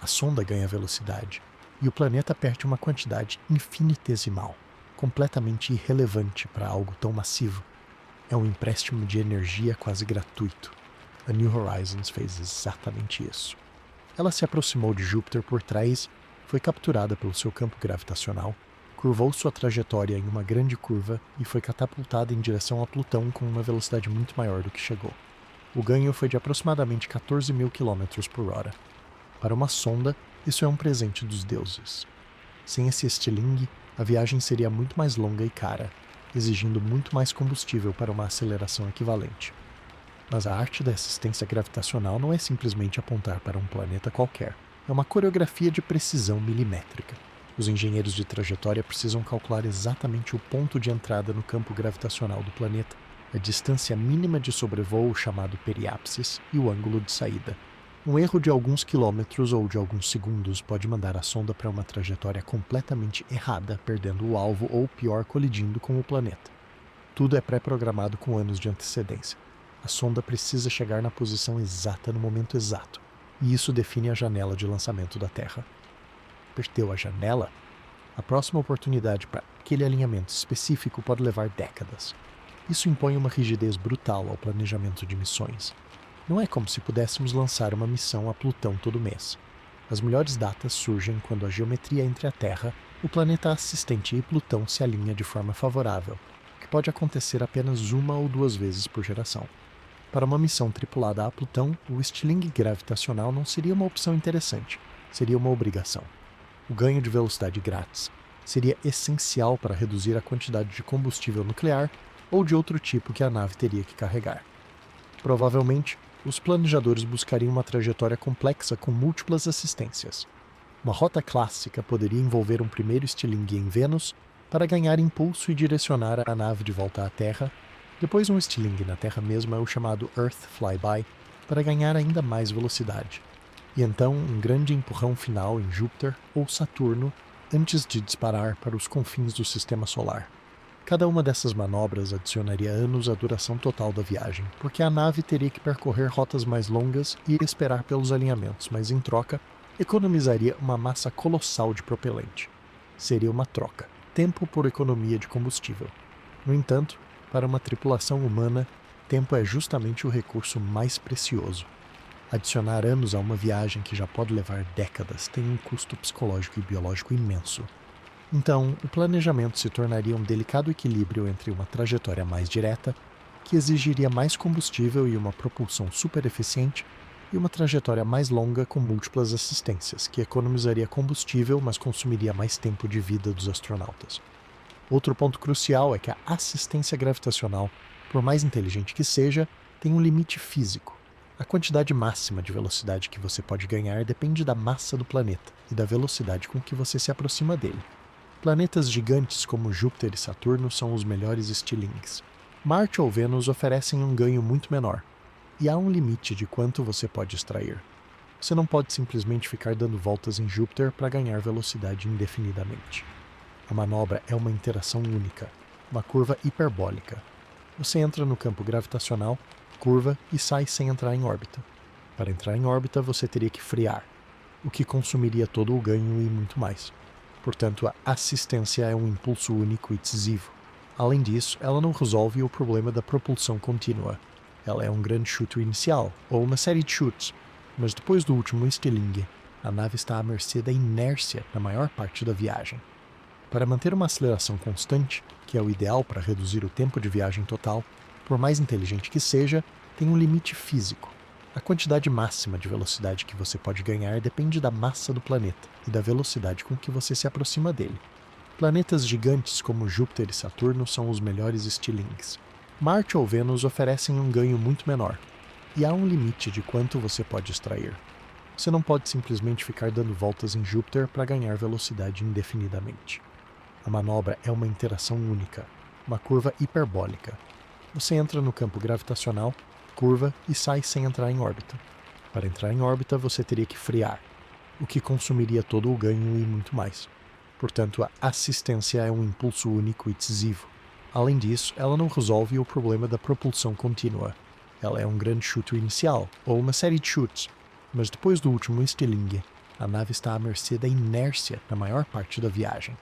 A sonda ganha velocidade, e o planeta perde uma quantidade infinitesimal, completamente irrelevante para algo tão massivo. É um empréstimo de energia quase gratuito. A New Horizons fez exatamente isso. Ela se aproximou de Júpiter por trás, foi capturada pelo seu campo gravitacional, curvou sua trajetória em uma grande curva e foi catapultada em direção a Plutão com uma velocidade muito maior do que chegou. O ganho foi de aproximadamente 14 mil quilômetros por hora. Para uma sonda, isso é um presente dos deuses. Sem esse estilingue, a viagem seria muito mais longa e cara, exigindo muito mais combustível para uma aceleração equivalente. Mas a arte da assistência gravitacional não é simplesmente apontar para um planeta qualquer. É uma coreografia de precisão milimétrica. Os engenheiros de trajetória precisam calcular exatamente o ponto de entrada no campo gravitacional do planeta, a distância mínima de sobrevoo chamado periapsis e o ângulo de saída. Um erro de alguns quilômetros ou de alguns segundos pode mandar a sonda para uma trajetória completamente errada, perdendo o alvo ou, pior, colidindo com o planeta. Tudo é pré-programado com anos de antecedência. A sonda precisa chegar na posição exata no momento exato, e isso define a janela de lançamento da Terra. Perdeu a janela? A próxima oportunidade para aquele alinhamento específico pode levar décadas. Isso impõe uma rigidez brutal ao planejamento de missões. Não é como se pudéssemos lançar uma missão a Plutão todo mês. As melhores datas surgem quando a geometria entre a Terra, o planeta assistente e Plutão se alinha de forma favorável, que pode acontecer apenas uma ou duas vezes por geração. Para uma missão tripulada a Plutão, o estilingue gravitacional não seria uma opção interessante, seria uma obrigação. O ganho de velocidade grátis seria essencial para reduzir a quantidade de combustível nuclear ou de outro tipo que a nave teria que carregar. Provavelmente, os planejadores buscariam uma trajetória complexa com múltiplas assistências. Uma rota clássica poderia envolver um primeiro estilingue em Vênus para ganhar impulso e direcionar a nave de volta à Terra, depois um estilingue na Terra mesma, o chamado Earth Flyby, para ganhar ainda mais velocidade, e então um grande empurrão final em Júpiter ou Saturno antes de disparar para os confins do Sistema Solar. Cada uma dessas manobras adicionaria anos à duração total da viagem, porque a nave teria que percorrer rotas mais longas e esperar pelos alinhamentos, mas em troca, economizaria uma massa colossal de propelente. Seria uma troca, tempo por economia de combustível. No entanto, para uma tripulação humana, tempo é justamente o recurso mais precioso. Adicionar anos a uma viagem que já pode levar décadas tem um custo psicológico e biológico imenso. Então, o planejamento se tornaria um delicado equilíbrio entre uma trajetória mais direta, que exigiria mais combustível e uma propulsão super eficiente, e uma trajetória mais longa com múltiplas assistências, que economizaria combustível, mas consumiria mais tempo de vida dos astronautas. Outro ponto crucial é que a assistência gravitacional, por mais inteligente que seja, tem um limite físico. A quantidade máxima de velocidade que você pode ganhar depende da massa do planeta e da velocidade com que você se aproxima dele. Planetas gigantes como Júpiter e Saturno são os melhores estilingues. Marte ou Vênus oferecem um ganho muito menor, e há um limite de quanto você pode extrair. Você não pode simplesmente ficar dando voltas em Júpiter para ganhar velocidade indefinidamente. A manobra é uma interação única, uma curva hiperbólica. Você entra no campo gravitacional, curva e sai sem entrar em órbita. Para entrar em órbita, você teria que frear, o que consumiria todo o ganho e muito mais. Portanto, a assistência é um impulso único e decisivo. Além disso, ela não resolve o problema da propulsão contínua. Ela é um grande chute inicial, ou uma série de chutes, mas depois do último estilingue, a nave está à mercê da inércia na maior parte da viagem. Para manter uma aceleração constante, que é o ideal para reduzir o tempo de viagem total, por mais inteligente que seja, tem um limite físico. A quantidade máxima de velocidade que você pode ganhar depende da massa do planeta e da velocidade com que você se aproxima dele. Planetas gigantes como Júpiter e Saturno são os melhores estilingues. Marte ou Vênus oferecem um ganho muito menor, e há um limite de quanto você pode extrair. Você não pode simplesmente ficar dando voltas em Júpiter para ganhar velocidade indefinidamente. A manobra é uma interação única, uma curva hiperbólica. Você entra no campo gravitacional, curva e sai sem entrar em órbita. Para entrar em órbita, você teria que frear, o que consumiria todo o ganho e muito mais. Portanto, a assistência é um impulso único e decisivo. Além disso, ela não resolve o problema da propulsão contínua. Ela é um grande chute inicial, ou uma série de chutes, mas depois do último estilingue, a nave está à mercê da inércia na maior parte da viagem.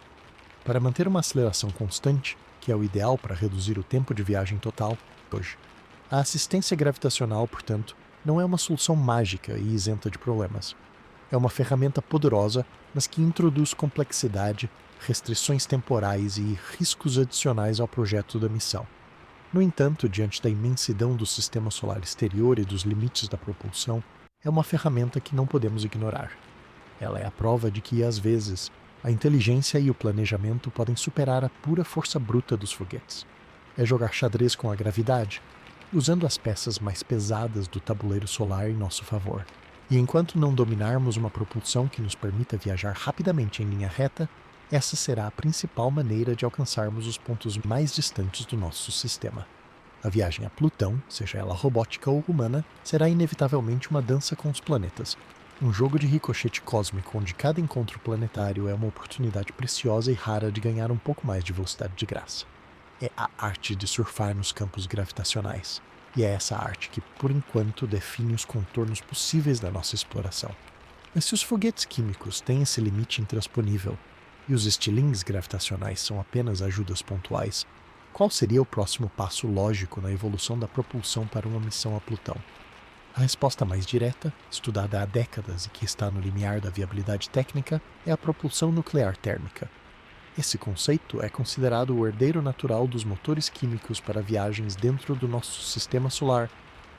Para manter uma aceleração constante, que é o ideal para reduzir o tempo de viagem total, hoje, a assistência gravitacional, portanto, não é uma solução mágica e isenta de problemas. É uma ferramenta poderosa, mas que introduz complexidade, restrições temporais e riscos adicionais ao projeto da missão. No entanto, diante da imensidão do sistema solar exterior e dos limites da propulsão, é uma ferramenta que não podemos ignorar. Ela é a prova de que, às vezes, a inteligência e o planejamento podem superar a pura força bruta dos foguetes. É jogar xadrez com a gravidade, usando as peças mais pesadas do tabuleiro solar em nosso favor. E enquanto não dominarmos uma propulsão que nos permita viajar rapidamente em linha reta, essa será a principal maneira de alcançarmos os pontos mais distantes do nosso sistema. A viagem a Plutão, seja ela robótica ou humana, será inevitavelmente uma dança com os planetas, um jogo de ricochete cósmico onde cada encontro planetário é uma oportunidade preciosa e rara de ganhar um pouco mais de velocidade de graça. É a arte de surfar nos campos gravitacionais. E é essa arte que, por enquanto, define os contornos possíveis da nossa exploração. Mas se os foguetes químicos têm esse limite intransponível e os estilingues gravitacionais são apenas ajudas pontuais, qual seria o próximo passo lógico na evolução da propulsão para uma missão a Plutão? A resposta mais direta, estudada há décadas e que está no limiar da viabilidade técnica, é a propulsão nuclear térmica. Esse conceito é considerado o herdeiro natural dos motores químicos para viagens dentro do nosso sistema solar,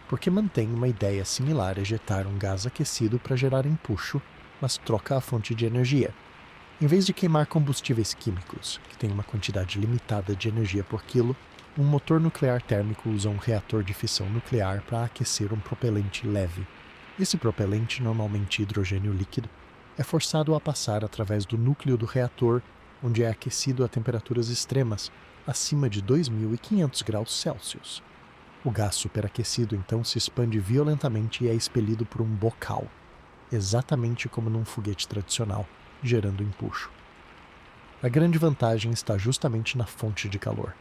porque mantém uma ideia similar a ejetar um gás aquecido para gerar empuxo, mas troca a fonte de energia. Em vez de queimar combustíveis químicos, que têm uma quantidade limitada de energia por quilo, um motor nuclear térmico usa um reator de fissão nuclear para aquecer um propelente leve. Esse propelente, normalmente hidrogênio líquido, é forçado a passar através do núcleo do reator, onde é aquecido a temperaturas extremas, acima de 2.500 graus Celsius. O gás superaquecido então se expande violentamente e é expelido por um bocal, exatamente como num foguete tradicional, gerando empuxo. A grande vantagem está justamente na fonte de calor.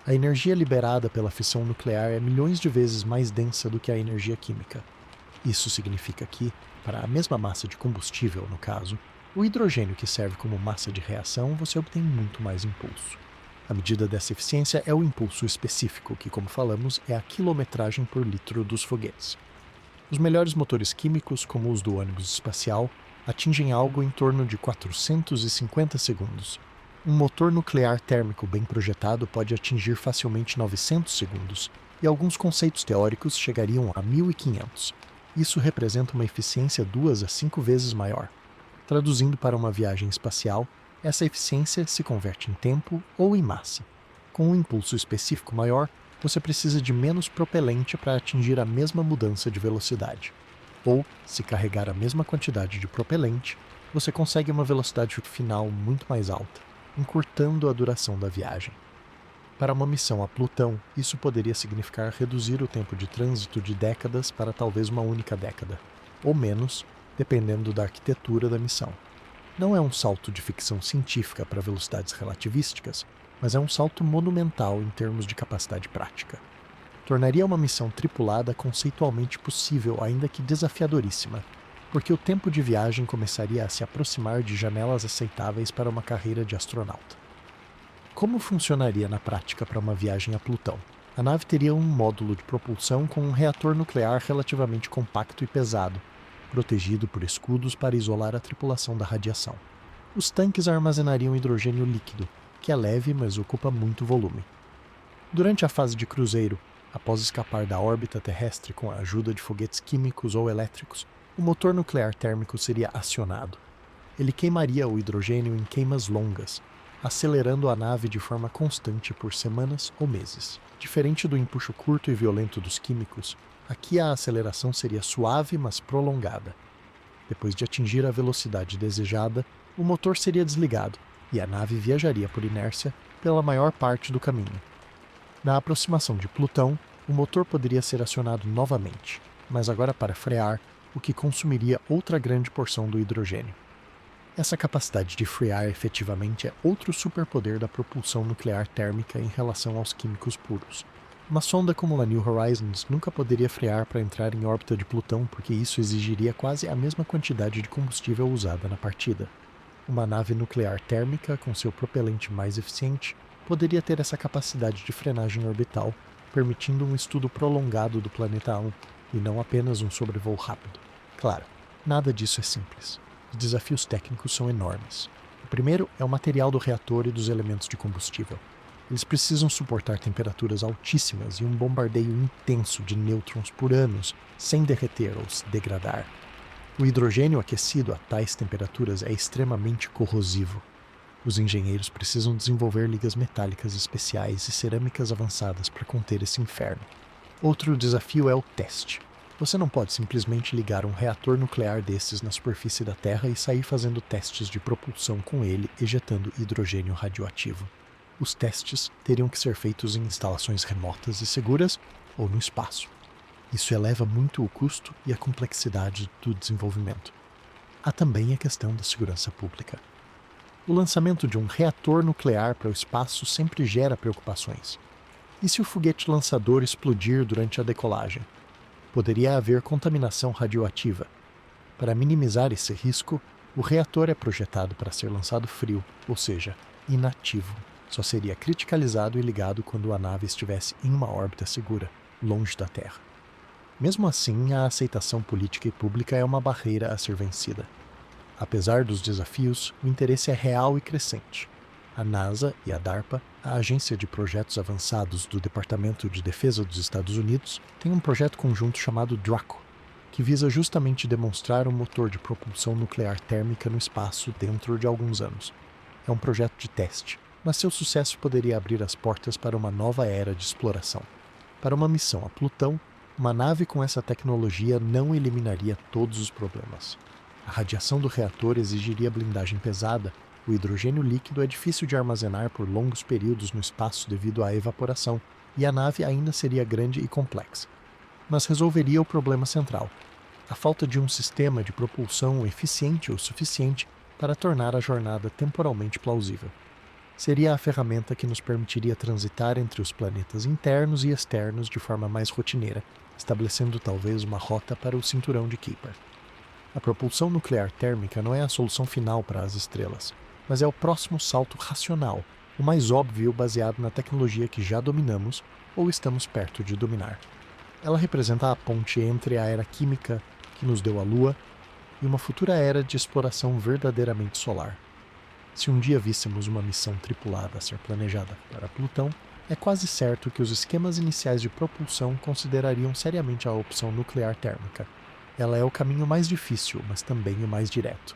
A energia liberada pela fissão nuclear é milhões de vezes mais densa do que a energia química. Isso significa que, para a mesma massa de combustível, no caso, o hidrogênio que serve como massa de reação, você obtém muito mais impulso. A medida dessa eficiência é o impulso específico, que, como falamos, é a quilometragem por litro dos foguetes. Os melhores motores químicos, como os do ônibus espacial, atingem algo em torno de 450 segundos. Um motor nuclear térmico bem projetado pode atingir facilmente 900 segundos, e alguns conceitos teóricos chegariam a 1500. Isso representa uma eficiência 2 a 5 vezes maior. Traduzindo para uma viagem espacial, essa eficiência se converte em tempo ou em massa. Com um impulso específico maior, você precisa de menos propelente para atingir a mesma mudança de velocidade. Ou, se carregar a mesma quantidade de propelente, você consegue uma velocidade final muito mais alta, encurtando a duração da viagem. Para uma missão a Plutão, isso poderia significar reduzir o tempo de trânsito de décadas para talvez uma única década, ou menos, dependendo da arquitetura da missão. Não é um salto de ficção científica para velocidades relativísticas, mas é um salto monumental em termos de capacidade prática. Tornaria uma missão tripulada conceitualmente possível, ainda que desafiadoríssima, porque o tempo de viagem começaria a se aproximar de janelas aceitáveis para uma carreira de astronauta. Como funcionaria na prática para uma viagem a Plutão? A nave teria um módulo de propulsão com um reator nuclear relativamente compacto e pesado, protegido por escudos para isolar a tripulação da radiação. Os tanques armazenariam hidrogênio líquido, que é leve, mas ocupa muito volume. Durante a fase de cruzeiro, Após escapar da órbita terrestre com a ajuda de foguetes químicos ou elétricos, o motor nuclear térmico seria acionado. Ele queimaria o hidrogênio em queimas longas, acelerando a nave de forma constante por semanas ou meses. Diferente do empuxo curto e violento dos químicos, aqui a aceleração seria suave, mas prolongada. Depois de atingir a velocidade desejada, o motor seria desligado e a nave viajaria por inércia pela maior parte do caminho. Na aproximação de Plutão, o motor poderia ser acionado novamente, mas agora para frear, o que consumiria outra grande porção do hidrogênio. Essa capacidade de frear efetivamente é outro superpoder da propulsão nuclear térmica em relação aos químicos puros. Uma sonda como a New Horizons nunca poderia frear para entrar em órbita de Plutão porque isso exigiria quase a mesma quantidade de combustível usada na partida. Uma nave nuclear térmica, com seu propelente mais eficiente, poderia ter essa capacidade de frenagem orbital, permitindo um estudo prolongado do planeta 1 e não apenas um sobrevoo rápido. Claro, nada disso é simples. Os desafios técnicos são enormes. O primeiro é o material do reator e dos elementos de combustível. Eles precisam suportar temperaturas altíssimas e um bombardeio intenso de nêutrons por anos, sem derreter ou se degradar. O hidrogênio aquecido a tais temperaturas é extremamente corrosivo. Os engenheiros precisam desenvolver ligas metálicas especiais e cerâmicas avançadas para conter esse inferno. Outro desafio é o teste. Você não pode simplesmente ligar um reator nuclear desses na superfície da Terra e sair fazendo testes de propulsão com ele, ejetando hidrogênio radioativo. Os testes teriam que ser feitos em instalações remotas e seguras ou no espaço. Isso eleva muito o custo e a complexidade do desenvolvimento. Há também a questão da segurança pública. O lançamento de um reator nuclear para o espaço sempre gera preocupações. E se o foguete lançador explodir durante a decolagem? Poderia haver contaminação radioativa. Para minimizar esse risco, o reator é projetado para ser lançado frio, ou seja, inativo. Só seria criticalizado e ligado quando a nave estivesse em uma órbita segura, longe da Terra. Mesmo assim, a aceitação política e pública é uma barreira a ser vencida. Apesar dos desafios, o interesse é real e crescente. A NASA e a DARPA, a Agência de Projetos Avançados do Departamento de Defesa dos Estados Unidos, têm um projeto conjunto chamado DRACO, que visa justamente demonstrar um motor de propulsão nuclear térmica no espaço dentro de alguns anos. É um projeto de teste, mas seu sucesso poderia abrir as portas para uma nova era de exploração. Para uma missão a Plutão, uma nave com essa tecnologia não eliminaria todos os problemas. A radiação do reator exigiria blindagem pesada, o hidrogênio líquido é difícil de armazenar por longos períodos no espaço devido à evaporação, e a nave ainda seria grande e complexa. Mas resolveria o problema central: a falta de um sistema de propulsão eficiente o suficiente para tornar a jornada temporalmente plausível. Seria a ferramenta que nos permitiria transitar entre os planetas internos e externos de forma mais rotineira, estabelecendo talvez uma rota para o cinturão de Kuiper. A propulsão nuclear térmica não é a solução final para as estrelas, mas é o próximo salto racional, o mais óbvio baseado na tecnologia que já dominamos ou estamos perto de dominar. Ela representa a ponte entre a era química, que nos deu a Lua, e uma futura era de exploração verdadeiramente solar. Se um dia víssemos uma missão tripulada a ser planejada para Plutão, é quase certo que os esquemas iniciais de propulsão considerariam seriamente a opção nuclear térmica. Ela é o caminho mais difícil, mas também o mais direto,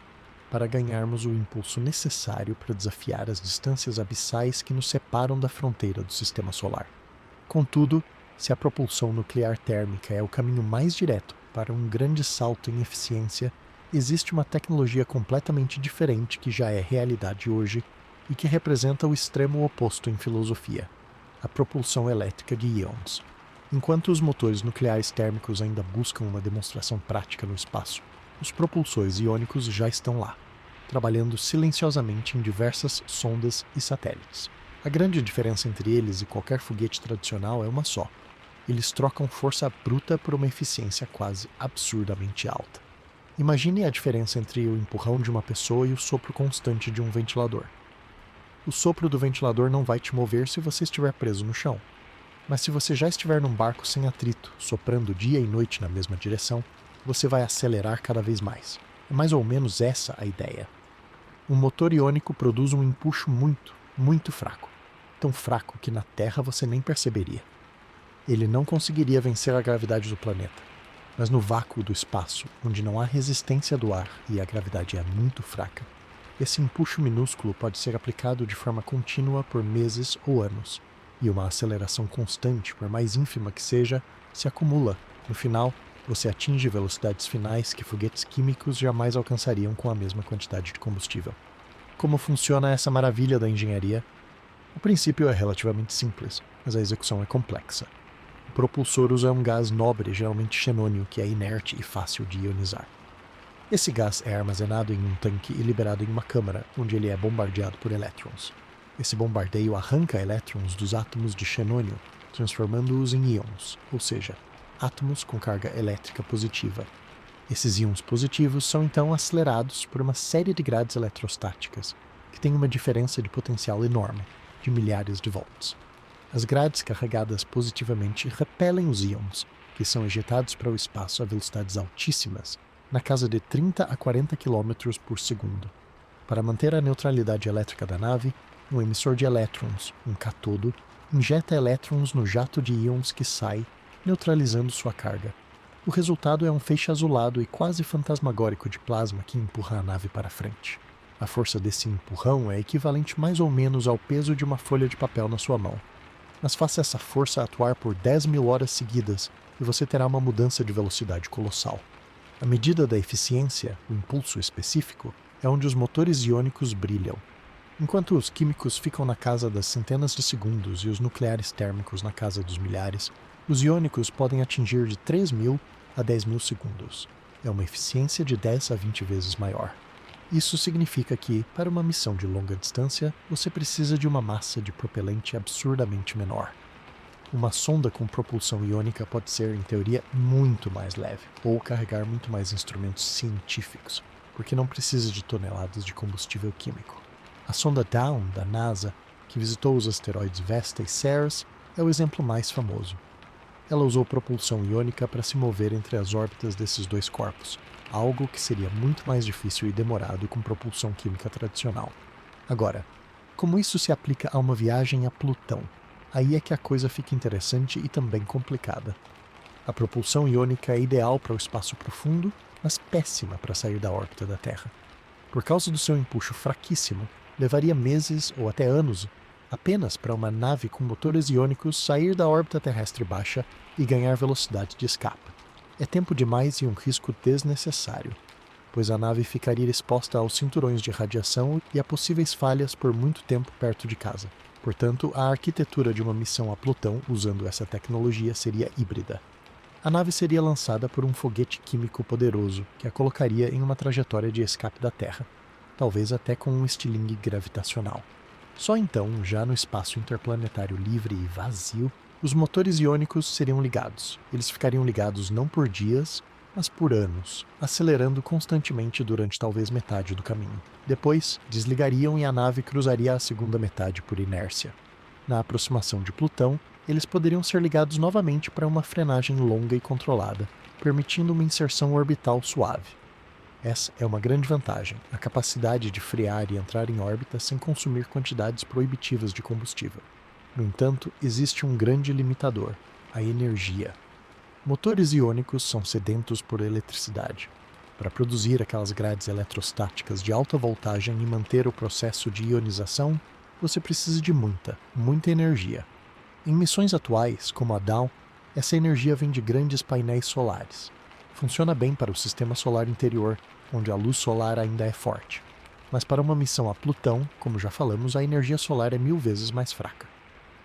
para ganharmos o impulso necessário para desafiar as distâncias abissais que nos separam da fronteira do sistema solar. Contudo, se a propulsão nuclear térmica é o caminho mais direto para um grande salto em eficiência, existe uma tecnologia completamente diferente que já é realidade hoje e que representa o extremo oposto em filosofia: a propulsão elétrica de íons. Enquanto os motores nucleares térmicos ainda buscam uma demonstração prática no espaço, os propulsores iônicos já estão lá, trabalhando silenciosamente em diversas sondas e satélites. A grande diferença entre eles e qualquer foguete tradicional é uma só: eles trocam força bruta por uma eficiência quase absurdamente alta. Imagine a diferença entre o empurrão de uma pessoa e o sopro constante de um ventilador. O sopro do ventilador não vai te mover se você estiver preso no chão. Mas se você já estiver num barco sem atrito, soprando dia e noite na mesma direção, você vai acelerar cada vez mais. É mais ou menos essa a ideia. Um motor iônico produz um empuxo muito, muito fraco. Tão fraco que na Terra você nem perceberia. Ele não conseguiria vencer a gravidade do planeta. Mas no vácuo do espaço, onde não há resistência do ar e a gravidade é muito fraca, esse empuxo minúsculo pode ser aplicado de forma contínua por meses ou anos, e uma aceleração constante, por mais ínfima que seja, se acumula. No final, você atinge velocidades finais que foguetes químicos jamais alcançariam com a mesma quantidade de combustível. Como funciona essa maravilha da engenharia? O princípio é relativamente simples, mas a execução é complexa. O propulsor usa um gás nobre, geralmente xenônio, que é inerte e fácil de ionizar. Esse gás é armazenado em um tanque e liberado em uma câmara, onde ele é bombardeado por elétrons. Esse bombardeio arranca elétrons dos átomos de xenônio, transformando-os em íons, ou seja, átomos com carga elétrica positiva. Esses íons positivos são então acelerados por uma série de grades eletrostáticas, que têm uma diferença de potencial enorme, de milhares de volts. As grades carregadas positivamente repelem os íons, que são ejetados para o espaço a velocidades altíssimas, na casa de 30 a 40 km por segundo. Para manter a neutralidade elétrica da nave, um emissor de elétrons, um catodo, injeta elétrons no jato de íons que sai, neutralizando sua carga. O resultado é um feixe azulado e quase fantasmagórico de plasma que empurra a nave para frente. A força desse empurrão é equivalente mais ou menos ao peso de uma folha de papel na sua mão. Mas faça essa força atuar por 10.000 horas seguidas e você terá uma mudança de velocidade colossal. A medida da eficiência, o impulso específico, é onde os motores iônicos brilham. Enquanto os químicos ficam na casa das centenas de segundos e os nucleares térmicos na casa dos milhares, os iônicos podem atingir de 3.000 a 10.000 segundos. É uma eficiência de 10 a 20 vezes maior. Isso significa que, para uma missão de longa distância, você precisa de uma massa de propelente absurdamente menor. Uma sonda com propulsão iônica pode ser, em teoria, muito mais leve, ou carregar muito mais instrumentos científicos, porque não precisa de toneladas de combustível químico. A sonda Dawn, da NASA, que visitou os asteroides Vesta e Ceres, é o exemplo mais famoso. Ela usou propulsão iônica para se mover entre as órbitas desses dois corpos, algo que seria muito mais difícil e demorado com propulsão química tradicional. Agora, como isso se aplica a uma viagem a Plutão? Aí é que a coisa fica interessante e também complicada. A propulsão iônica é ideal para o espaço profundo, mas péssima para sair da órbita da Terra. Por causa do seu empuxo fraquíssimo, levaria meses ou até anos apenas para uma nave com motores iônicos sair da órbita terrestre baixa e ganhar velocidade de escape. É tempo demais e um risco desnecessário, pois a nave ficaria exposta aos cinturões de radiação e a possíveis falhas por muito tempo perto de casa. Portanto, a arquitetura de uma missão a Plutão usando essa tecnologia seria híbrida. A nave seria lançada por um foguete químico poderoso que a colocaria em uma trajetória de escape da Terra, talvez até com um estilingue gravitacional. Só então, já no espaço interplanetário livre e vazio, os motores iônicos seriam ligados. Eles ficariam ligados não por dias, mas por anos, acelerando constantemente durante talvez metade do caminho. Depois, desligariam e a nave cruzaria a segunda metade por inércia. Na aproximação de Plutão, eles poderiam ser ligados novamente para uma frenagem longa e controlada, permitindo uma inserção orbital suave. Essa é uma grande vantagem, a capacidade de frear e entrar em órbita sem consumir quantidades proibitivas de combustível. No entanto, existe um grande limitador: a energia. Motores iônicos são sedentos por eletricidade. Para produzir aquelas grades eletrostáticas de alta voltagem e manter o processo de ionização, você precisa de muita energia. Em missões atuais, como a Dawn, essa energia vem de grandes painéis solares. Funciona bem para o sistema solar interior, onde a luz solar ainda é forte. Mas para uma missão a Plutão, como já falamos, a energia solar é 1000 vezes mais fraca.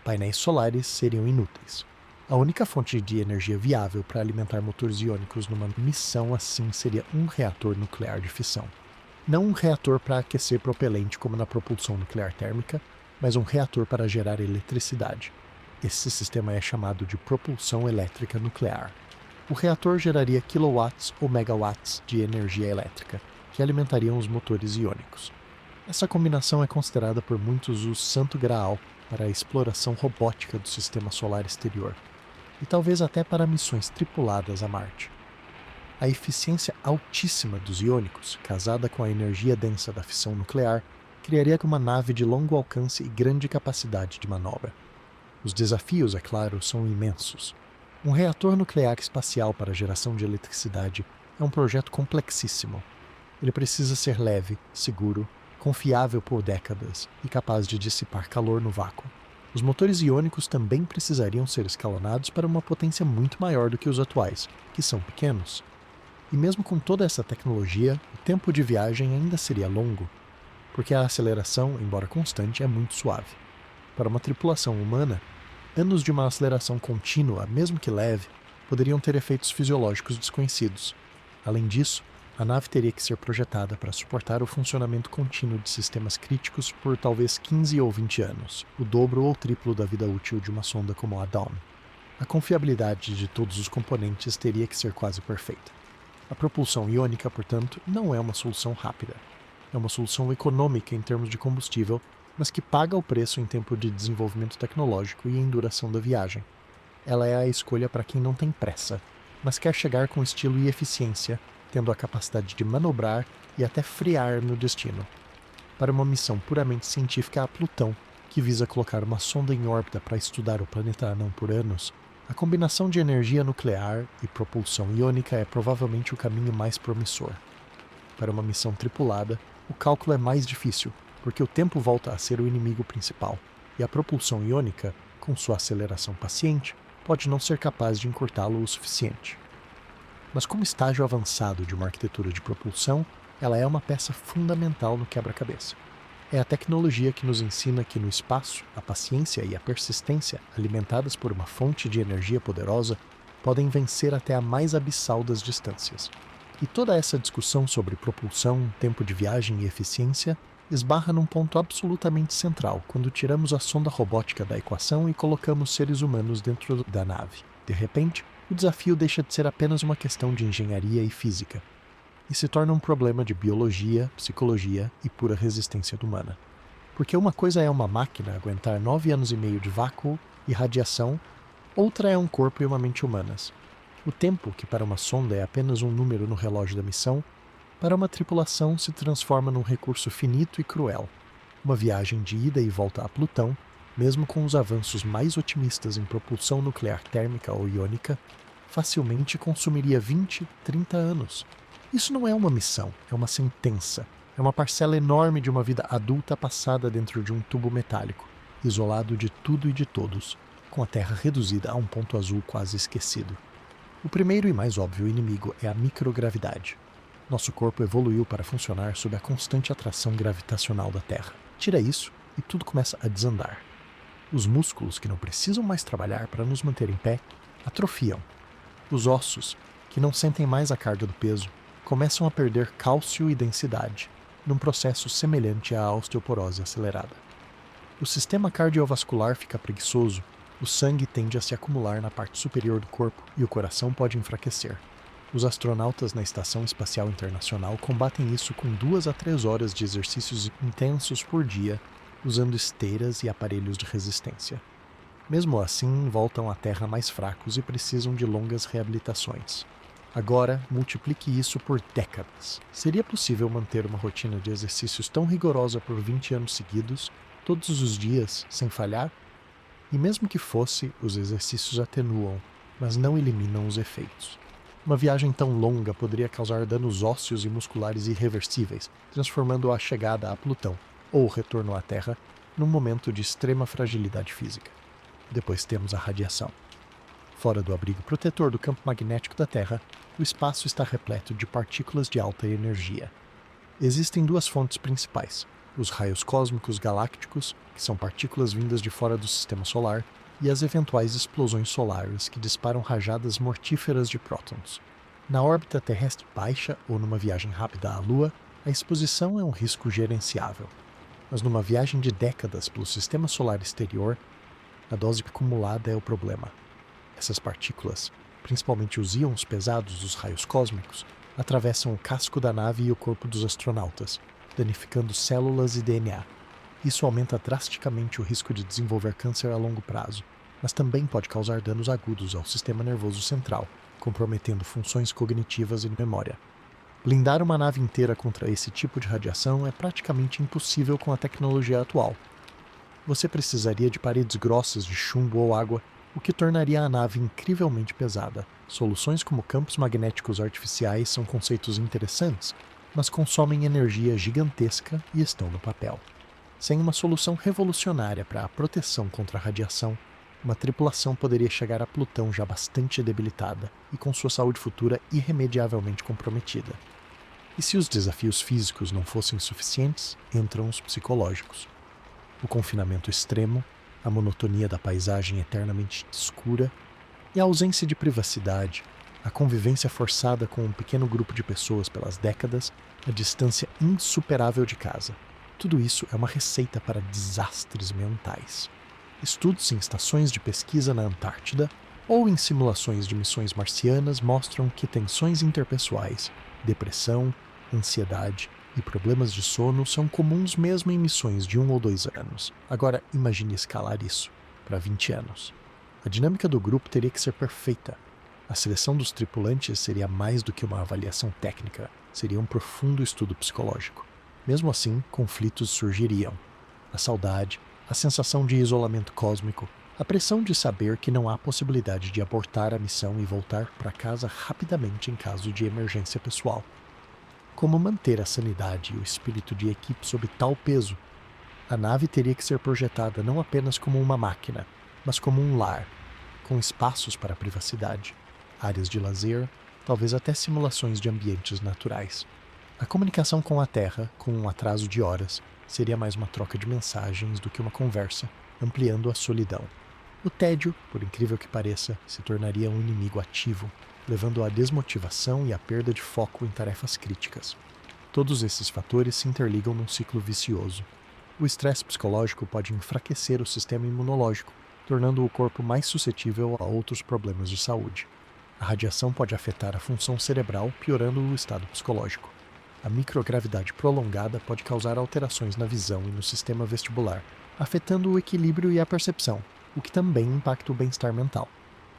Painéis solares seriam inúteis. A única fonte de energia viável para alimentar motores iônicos numa missão assim seria um reator nuclear de fissão. Não um reator para aquecer propelente como na propulsão nuclear térmica, mas um reator para gerar eletricidade. Esse sistema é chamado de propulsão elétrica nuclear. O reator geraria quilowatts ou megawatts de energia elétrica, que alimentariam os motores iônicos. Essa combinação é considerada por muitos o santo graal para a exploração robótica do sistema solar exterior, e talvez até para missões tripuladas a Marte. A eficiência altíssima dos iônicos, casada com a energia densa da fissão nuclear, criaria uma nave de longo alcance e grande capacidade de manobra. Os desafios, é claro, são imensos. Um reator nuclear espacial para a geração de eletricidade é um projeto complexíssimo. Ele precisa ser leve, seguro, confiável por décadas e capaz de dissipar calor no vácuo. Os motores iônicos também precisariam ser escalonados para uma potência muito maior do que os atuais, que são pequenos. E mesmo com toda essa tecnologia, o tempo de viagem ainda seria longo, porque a aceleração, embora constante, é muito suave. Para uma tripulação humana, anos de uma aceleração contínua, mesmo que leve, poderiam ter efeitos fisiológicos desconhecidos. Além disso, a nave teria que ser projetada para suportar o funcionamento contínuo de sistemas críticos por talvez 15 ou 20 anos, o dobro ou triplo da vida útil de uma sonda como a Dawn. A confiabilidade de todos os componentes teria que ser quase perfeita. A propulsão iônica, portanto, não é uma solução rápida. É uma solução econômica em termos de combustível, mas que paga o preço em tempo de desenvolvimento tecnológico e em duração da viagem. Ela é a escolha para quem não tem pressa, mas quer chegar com estilo e eficiência, tendo a capacidade de manobrar e até frear no destino. Para uma missão puramente científica a Plutão, que visa colocar uma sonda em órbita para estudar o planeta anão por anos, a combinação de energia nuclear e propulsão iônica é provavelmente o caminho mais promissor. Para uma missão tripulada, o cálculo é mais difícil, porque o tempo volta a ser o inimigo principal, e a propulsão iônica, com sua aceleração paciente, pode não ser capaz de encurtá-lo o suficiente. Mas como estágio avançado de uma arquitetura de propulsão, ela é uma peça fundamental no quebra-cabeça. É a tecnologia que nos ensina que no espaço, a paciência e a persistência, alimentadas por uma fonte de energia poderosa, podem vencer até a mais abissal das distâncias. E toda essa discussão sobre propulsão, tempo de viagem e eficiência esbarra num ponto absolutamente central quando tiramos a sonda robótica da equação e colocamos seres humanos dentro da nave. De repente, o desafio deixa de ser apenas uma questão de engenharia e física, e se torna um problema de biologia, psicologia e pura resistência humana. Porque uma coisa é uma máquina aguentar 9 anos e meio de vácuo e radiação, outra é um corpo e uma mente humanas. O tempo, que para uma sonda é apenas um número no relógio da missão, para uma tripulação se transforma num recurso finito e cruel. Uma viagem de ida e volta a Plutão, mesmo com os avanços mais otimistas em propulsão nuclear térmica ou iônica, facilmente consumiria 20, 30 anos. Isso não é uma missão, é uma sentença. É uma parcela enorme de uma vida adulta passada dentro de um tubo metálico, isolado de tudo e de todos, com a Terra reduzida a um ponto azul quase esquecido. O primeiro e mais óbvio inimigo é a microgravidade. Nosso corpo evoluiu para funcionar sob a constante atração gravitacional da Terra. Tira isso e tudo começa a desandar. Os músculos, que não precisam mais trabalhar para nos manter em pé, atrofiam. Os ossos, que não sentem mais a carga do peso, começam a perder cálcio e densidade, num processo semelhante à osteoporose acelerada. O sistema cardiovascular fica preguiçoso, o sangue tende a se acumular na parte superior do corpo e o coração pode enfraquecer. Os astronautas na Estação Espacial Internacional combatem isso com 2 a 3 horas de exercícios intensos por dia, usando esteiras e aparelhos de resistência. Mesmo assim, voltam à Terra mais fracos e precisam de longas reabilitações. Agora, multiplique isso por décadas. Seria possível manter uma rotina de exercícios tão rigorosa por 20 anos seguidos, todos os dias, sem falhar? E mesmo que fosse, os exercícios atenuam, mas não eliminam os efeitos. Uma viagem tão longa poderia causar danos ósseos e musculares irreversíveis, transformando a chegada a Plutão, ou o retorno à Terra, num momento de extrema fragilidade física. Depois temos a radiação. Fora do abrigo protetor do campo magnético da Terra, o espaço está repleto de partículas de alta energia. Existem 2 fontes principais: os raios cósmicos galácticos, que são partículas vindas de fora do sistema solar, e as eventuais explosões solares, que disparam rajadas mortíferas de prótons. Na órbita terrestre baixa ou numa viagem rápida à Lua, a exposição é um risco gerenciável. Mas numa viagem de décadas pelo sistema solar exterior, a dose acumulada é o problema. Essas partículas, principalmente os íons pesados dos raios cósmicos, atravessam o casco da nave e o corpo dos astronautas, danificando células e DNA. Isso aumenta drasticamente o risco de desenvolver câncer a longo prazo, mas também pode causar danos agudos ao sistema nervoso central, comprometendo funções cognitivas e memória. Blindar uma nave inteira contra esse tipo de radiação é praticamente impossível com a tecnologia atual. Você precisaria de paredes grossas de chumbo ou água, o que tornaria a nave incrivelmente pesada. Soluções como campos magnéticos artificiais são conceitos interessantes, mas consomem energia gigantesca e estão no papel. Sem uma solução revolucionária para a proteção contra a radiação, uma tripulação poderia chegar a Plutão já bastante debilitada e com sua saúde futura irremediavelmente comprometida. E se os desafios físicos não fossem suficientes, entram os psicológicos. O confinamento extremo, a monotonia da paisagem eternamente escura e a ausência de privacidade, a convivência forçada com um pequeno grupo de pessoas pelas décadas, a distância insuperável de casa. Tudo isso é uma receita para desastres mentais. Estudos em estações de pesquisa na Antártida ou em simulações de missões marcianas mostram que tensões interpessoais, depressão, ansiedade e problemas de sono são comuns mesmo em missões de 1 ou 2 anos. Agora, imagine escalar isso para 20 anos. A dinâmica do grupo teria que ser perfeita. A seleção dos tripulantes seria mais do que uma avaliação técnica, seria um profundo estudo psicológico. Mesmo assim, conflitos surgiriam. A saudade, a sensação de isolamento cósmico, a pressão de saber que não há possibilidade de abortar a missão e voltar para casa rapidamente em caso de emergência pessoal. Como manter a sanidade e o espírito de equipe sob tal peso? A nave teria que ser projetada não apenas como uma máquina, mas como um lar, com espaços para privacidade, áreas de lazer, talvez até simulações de ambientes naturais. A comunicação com a Terra, com um atraso de horas, seria mais uma troca de mensagens do que uma conversa, ampliando a solidão. O tédio, por incrível que pareça, se tornaria um inimigo ativo, levando à desmotivação e à perda de foco em tarefas críticas. Todos esses fatores se interligam num ciclo vicioso. O estresse psicológico pode enfraquecer o sistema imunológico, tornando o corpo mais suscetível a outros problemas de saúde. A radiação pode afetar a função cerebral, piorando o estado psicológico. A microgravidade prolongada pode causar alterações na visão e no sistema vestibular, afetando o equilíbrio e a percepção, o que também impacta o bem-estar mental.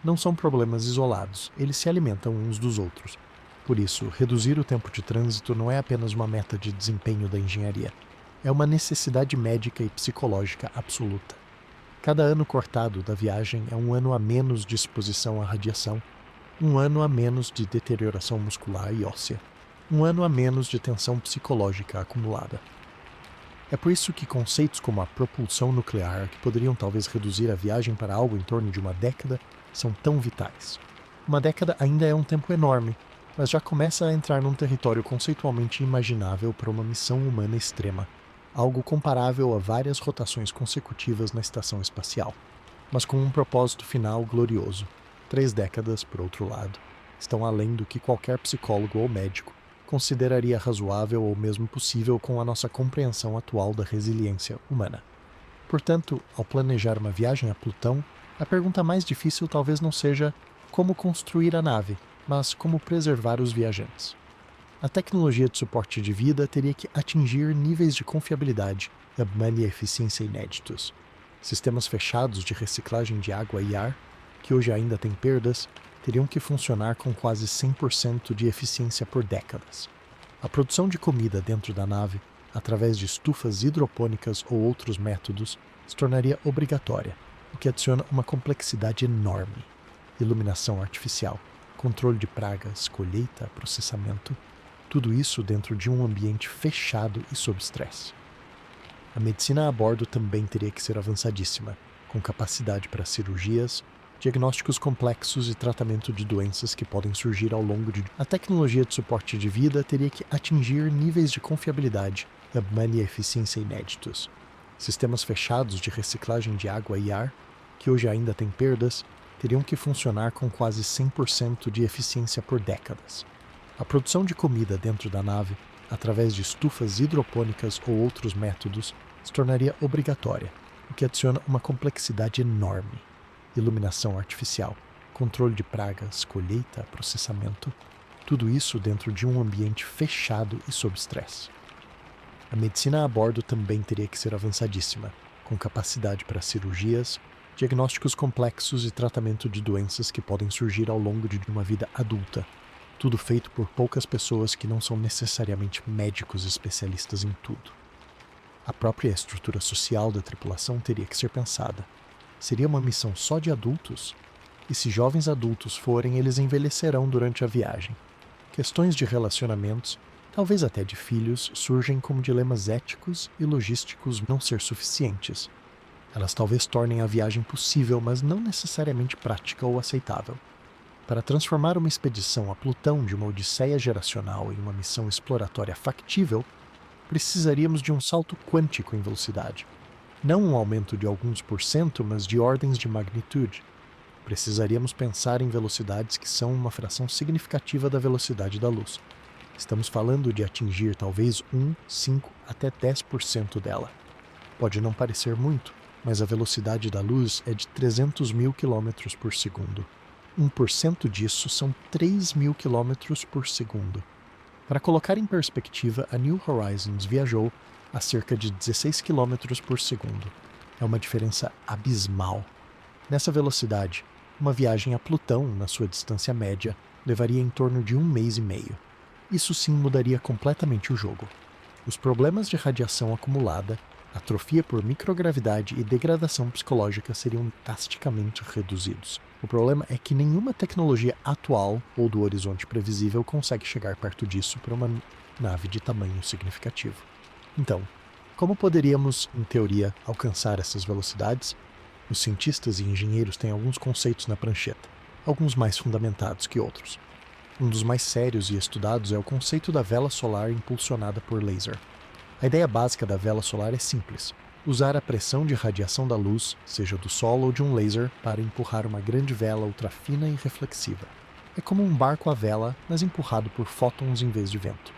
Não são problemas isolados, eles se alimentam uns dos outros. Por isso, reduzir o tempo de trânsito não é apenas uma meta de desempenho da engenharia. É uma necessidade médica e psicológica absoluta. Cada ano cortado da viagem é um ano a menos de exposição à radiação, um ano a menos de deterioração muscular e óssea, um ano a menos de tensão psicológica acumulada. É por isso que conceitos como a propulsão nuclear, que poderiam talvez reduzir a viagem para algo em torno de uma década, são tão vitais. Uma década ainda é um tempo enorme, mas já começa a entrar num território conceitualmente imaginável para uma missão humana extrema, algo comparável a várias rotações consecutivas na estação espacial, mas com um propósito final glorioso. 3 décadas, por outro lado, estão além do que qualquer psicólogo ou médico consideraria razoável ou mesmo possível com a nossa compreensão atual da resiliência humana. Portanto, ao planejar uma viagem a Plutão, a pergunta mais difícil talvez não seja como construir a nave, mas como preservar os viajantes. A tecnologia de suporte de vida teria que atingir níveis de confiabilidade e eficiência inéditos. Sistemas fechados de reciclagem de água e ar, que hoje ainda têm perdas, teriam que funcionar com quase 100% de eficiência por décadas. A produção de comida dentro da nave, através de estufas hidropônicas ou outros métodos, se tornaria obrigatória, o que adiciona uma complexidade enorme. Iluminação artificial, controle de pragas, colheita, processamento, tudo isso dentro de um ambiente fechado e sob estresse. A medicina a bordo também teria que ser avançadíssima, com capacidade para cirurgias, diagnósticos complexos e tratamento de doenças que podem surgir ao longo de... A tecnologia de suporte de vida teria que atingir níveis de confiabilidade e eficiência inéditos. Sistemas fechados de reciclagem de água e ar, que hoje ainda têm perdas, teriam que funcionar com quase 100% de eficiência por décadas. A produção de comida dentro da nave, através de estufas hidropônicas ou outros métodos, se tornaria obrigatória, o que adiciona uma complexidade enorme. Iluminação artificial, controle de pragas, colheita, processamento, tudo isso dentro de um ambiente fechado e sob estresse. A medicina a bordo também teria que ser avançadíssima, com capacidade para cirurgias, diagnósticos complexos e tratamento de doenças que podem surgir ao longo de uma vida adulta, tudo feito por poucas pessoas que não são necessariamente médicos especialistas em tudo. A própria estrutura social da tripulação teria que ser pensada. Seria uma missão só de adultos? E se jovens adultos forem, eles envelhecerão durante a viagem. Questões de relacionamentos, talvez até de filhos, surgem como dilemas éticos e logísticos não ser suficientes. Elas talvez tornem a viagem possível, mas não necessariamente prática ou aceitável. Para transformar uma expedição a Plutão de uma odisseia geracional em uma missão exploratória factível, precisaríamos de um salto quântico em velocidade. Não um aumento de alguns por cento, mas de ordens de magnitude. Precisaríamos pensar em velocidades que são uma fração significativa da velocidade da luz. Estamos falando de atingir talvez 1, 5 até 10% dela. Pode não parecer muito, mas a velocidade da luz é de 300 mil km por segundo. 1% disso são 3 mil km por segundo. Para colocar em perspectiva, a New Horizons viajou a cerca de 16 km por segundo. É uma diferença abismal. Nessa velocidade, uma viagem a Plutão, na sua distância média, levaria em torno de 1 mês e meio. Isso sim mudaria completamente o jogo. Os problemas de radiação acumulada, atrofia por microgravidade e degradação psicológica seriam drasticamente reduzidos. O problema é que nenhuma tecnologia atual ou do horizonte previsível consegue chegar perto disso para uma nave de tamanho significativo. Então, como poderíamos, em teoria, alcançar essas velocidades? Os cientistas e engenheiros têm alguns conceitos na prancheta, alguns mais fundamentados que outros. Um dos mais sérios e estudados é o conceito da vela solar impulsionada por laser. A ideia básica da vela solar é simples: usar a pressão de radiação da luz, seja do Sol ou de um laser, para empurrar uma grande vela ultrafina e reflexiva. É como um barco à vela, mas empurrado por fótons em vez de vento.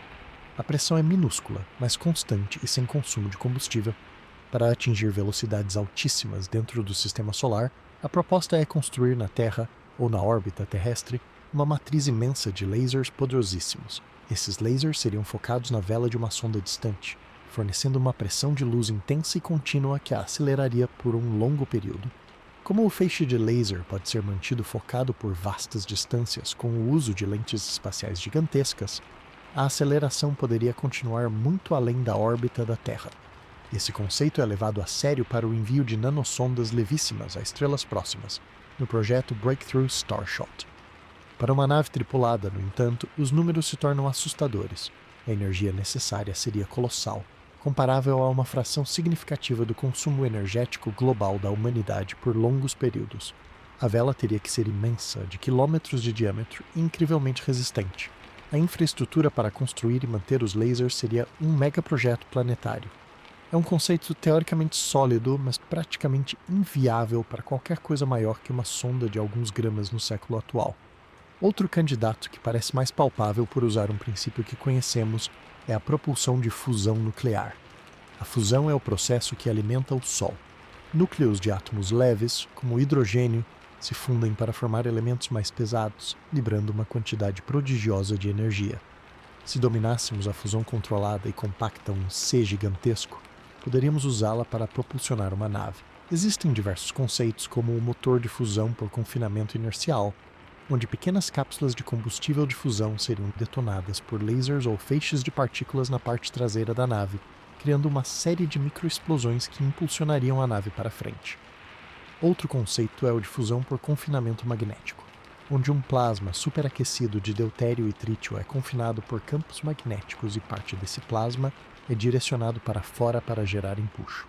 A pressão é minúscula, mas constante e sem consumo de combustível. Para atingir velocidades altíssimas dentro do sistema solar, a proposta é construir na Terra, ou na órbita terrestre, uma matriz imensa de lasers poderosíssimos. Esses lasers seriam focados na vela de uma sonda distante, fornecendo uma pressão de luz intensa e contínua que a aceleraria por um longo período. Como o feixe de laser pode ser mantido focado por vastas distâncias com o uso de lentes espaciais gigantescas, a aceleração poderia continuar muito além da órbita da Terra. Esse conceito é levado a sério para o envio de nanosondas levíssimas a estrelas próximas, no projeto Breakthrough Starshot. Para uma nave tripulada, no entanto, os números se tornam assustadores. A energia necessária seria colossal, comparável a uma fração significativa do consumo energético global da humanidade por longos períodos. A vela teria que ser imensa, de quilômetros de diâmetro e incrivelmente resistente. A infraestrutura para construir e manter os lasers seria um megaprojeto planetário. É um conceito teoricamente sólido, mas praticamente inviável para qualquer coisa maior que uma sonda de alguns gramas no século atual. Outro candidato que parece mais palpável por usar um princípio que conhecemos é a propulsão de fusão nuclear. A fusão é o processo que alimenta o Sol. Núcleos de átomos leves, como o hidrogênio, se fundem para formar elementos mais pesados, liberando uma quantidade prodigiosa de energia. Se dominássemos a fusão controlada e compacta um C gigantesco, poderíamos usá-la para propulsionar uma nave. Existem diversos conceitos, como o motor de fusão por confinamento inercial, onde pequenas cápsulas de combustível de fusão seriam detonadas por lasers ou feixes de partículas na parte traseira da nave, criando uma série de microexplosões que impulsionariam a nave para frente. Outro conceito é o de fusão por confinamento magnético, onde um plasma superaquecido de deutério e trítio é confinado por campos magnéticos e parte desse plasma é direcionado para fora para gerar empuxo.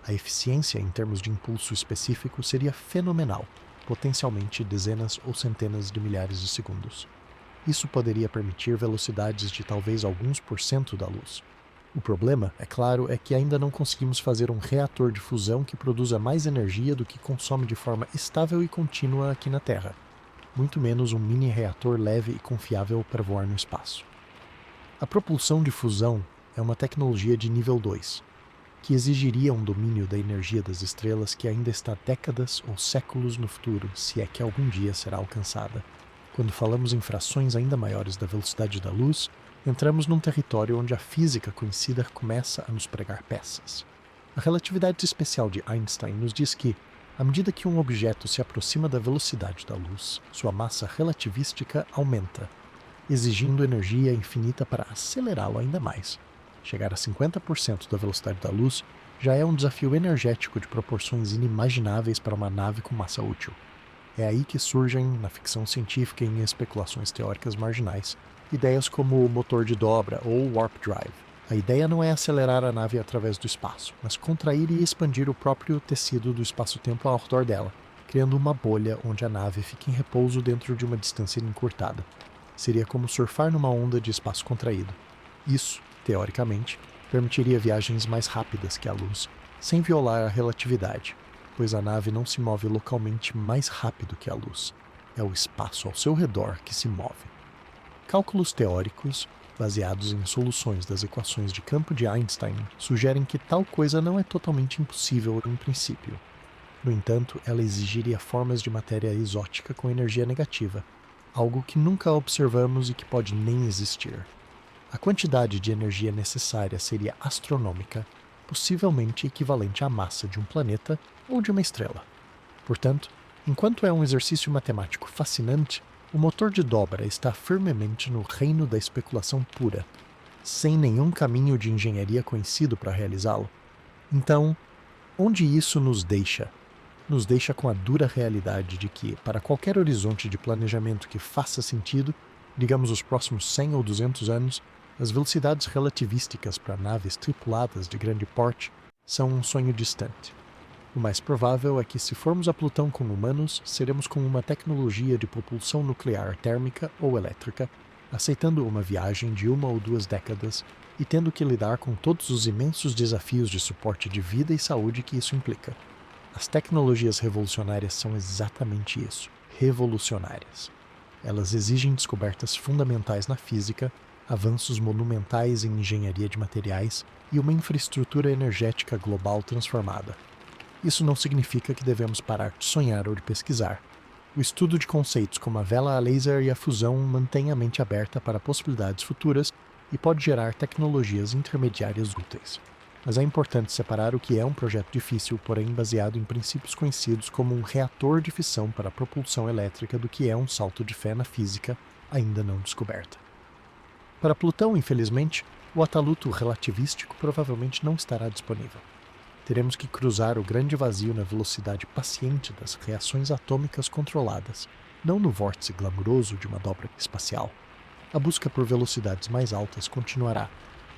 A eficiência em termos de impulso específico seria fenomenal, potencialmente dezenas ou centenas de milhares de segundos. Isso poderia permitir velocidades de talvez alguns por cento da luz. O problema, é claro, é que ainda não conseguimos fazer um reator de fusão que produza mais energia do que consome de forma estável e contínua aqui na Terra, muito menos um mini-reator leve e confiável para voar no espaço. A propulsão de fusão é uma tecnologia de nível 2, que exigiria um domínio da energia das estrelas que ainda está décadas ou séculos no futuro, se é que algum dia será alcançada. Quando falamos em frações ainda maiores da velocidade da luz, entramos num território onde a física conhecida começa a nos pregar peças. A relatividade especial de Einstein nos diz que, à medida que um objeto se aproxima da velocidade da luz, sua massa relativística aumenta, exigindo energia infinita para acelerá-lo ainda mais. Chegar a 50% da velocidade da luz já é um desafio energético de proporções inimagináveis para uma nave com massa útil. É aí que surgem, na ficção científica e em especulações teóricas marginais, ideias como o motor de dobra ou warp drive. A ideia não é acelerar a nave através do espaço, mas contrair e expandir o próprio tecido do espaço-tempo ao redor dela, criando uma bolha onde a nave fica em repouso dentro de uma distância encurtada. Seria como surfar numa onda de espaço contraído. Isso, teoricamente, permitiria viagens mais rápidas que a luz, sem violar a relatividade, pois a nave não se move localmente mais rápido que a luz. É o espaço ao seu redor que se move. Cálculos teóricos, baseados em soluções das equações de campo de Einstein, sugerem que tal coisa não é totalmente impossível em princípio. No entanto, ela exigiria formas de matéria exótica com energia negativa, algo que nunca observamos e que pode nem existir. A quantidade de energia necessária seria astronômica, possivelmente equivalente à massa de um planeta ou de uma estrela. Portanto, enquanto é um exercício matemático fascinante, o motor de dobra está firmemente no reino da especulação pura, sem nenhum caminho de engenharia conhecido para realizá-lo. Então, onde isso nos deixa? Nos deixa com a dura realidade de que, para qualquer horizonte de planejamento que faça sentido, digamos os próximos 100 ou 200 anos, as velocidades relativísticas para naves tripuladas de grande porte são um sonho distante. O mais provável é que, se formos a Plutão com humanos, seremos com uma tecnologia de propulsão nuclear térmica ou elétrica, aceitando uma viagem de 1 ou 2 décadas e tendo que lidar com todos os imensos desafios de suporte de vida e saúde que isso implica. As tecnologias revolucionárias são exatamente isso, revolucionárias. Elas exigem descobertas fundamentais na física, avanços monumentais em engenharia de materiais e uma infraestrutura energética global transformada. Isso não significa que devemos parar de sonhar ou de pesquisar. O estudo de conceitos como a vela a laser e a fusão mantém a mente aberta para possibilidades futuras e pode gerar tecnologias intermediárias úteis. Mas é importante separar o que é um projeto difícil, porém baseado em princípios conhecidos como um reator de fissão para propulsão elétrica, do que é um salto de fé na física ainda não descoberta. Para Plutão, infelizmente, o ataluto relativístico provavelmente não estará disponível. Teremos que cruzar o grande vazio na velocidade paciente das reações atômicas controladas, não no vórtice glamuroso de uma dobra espacial. A busca por velocidades mais altas continuará,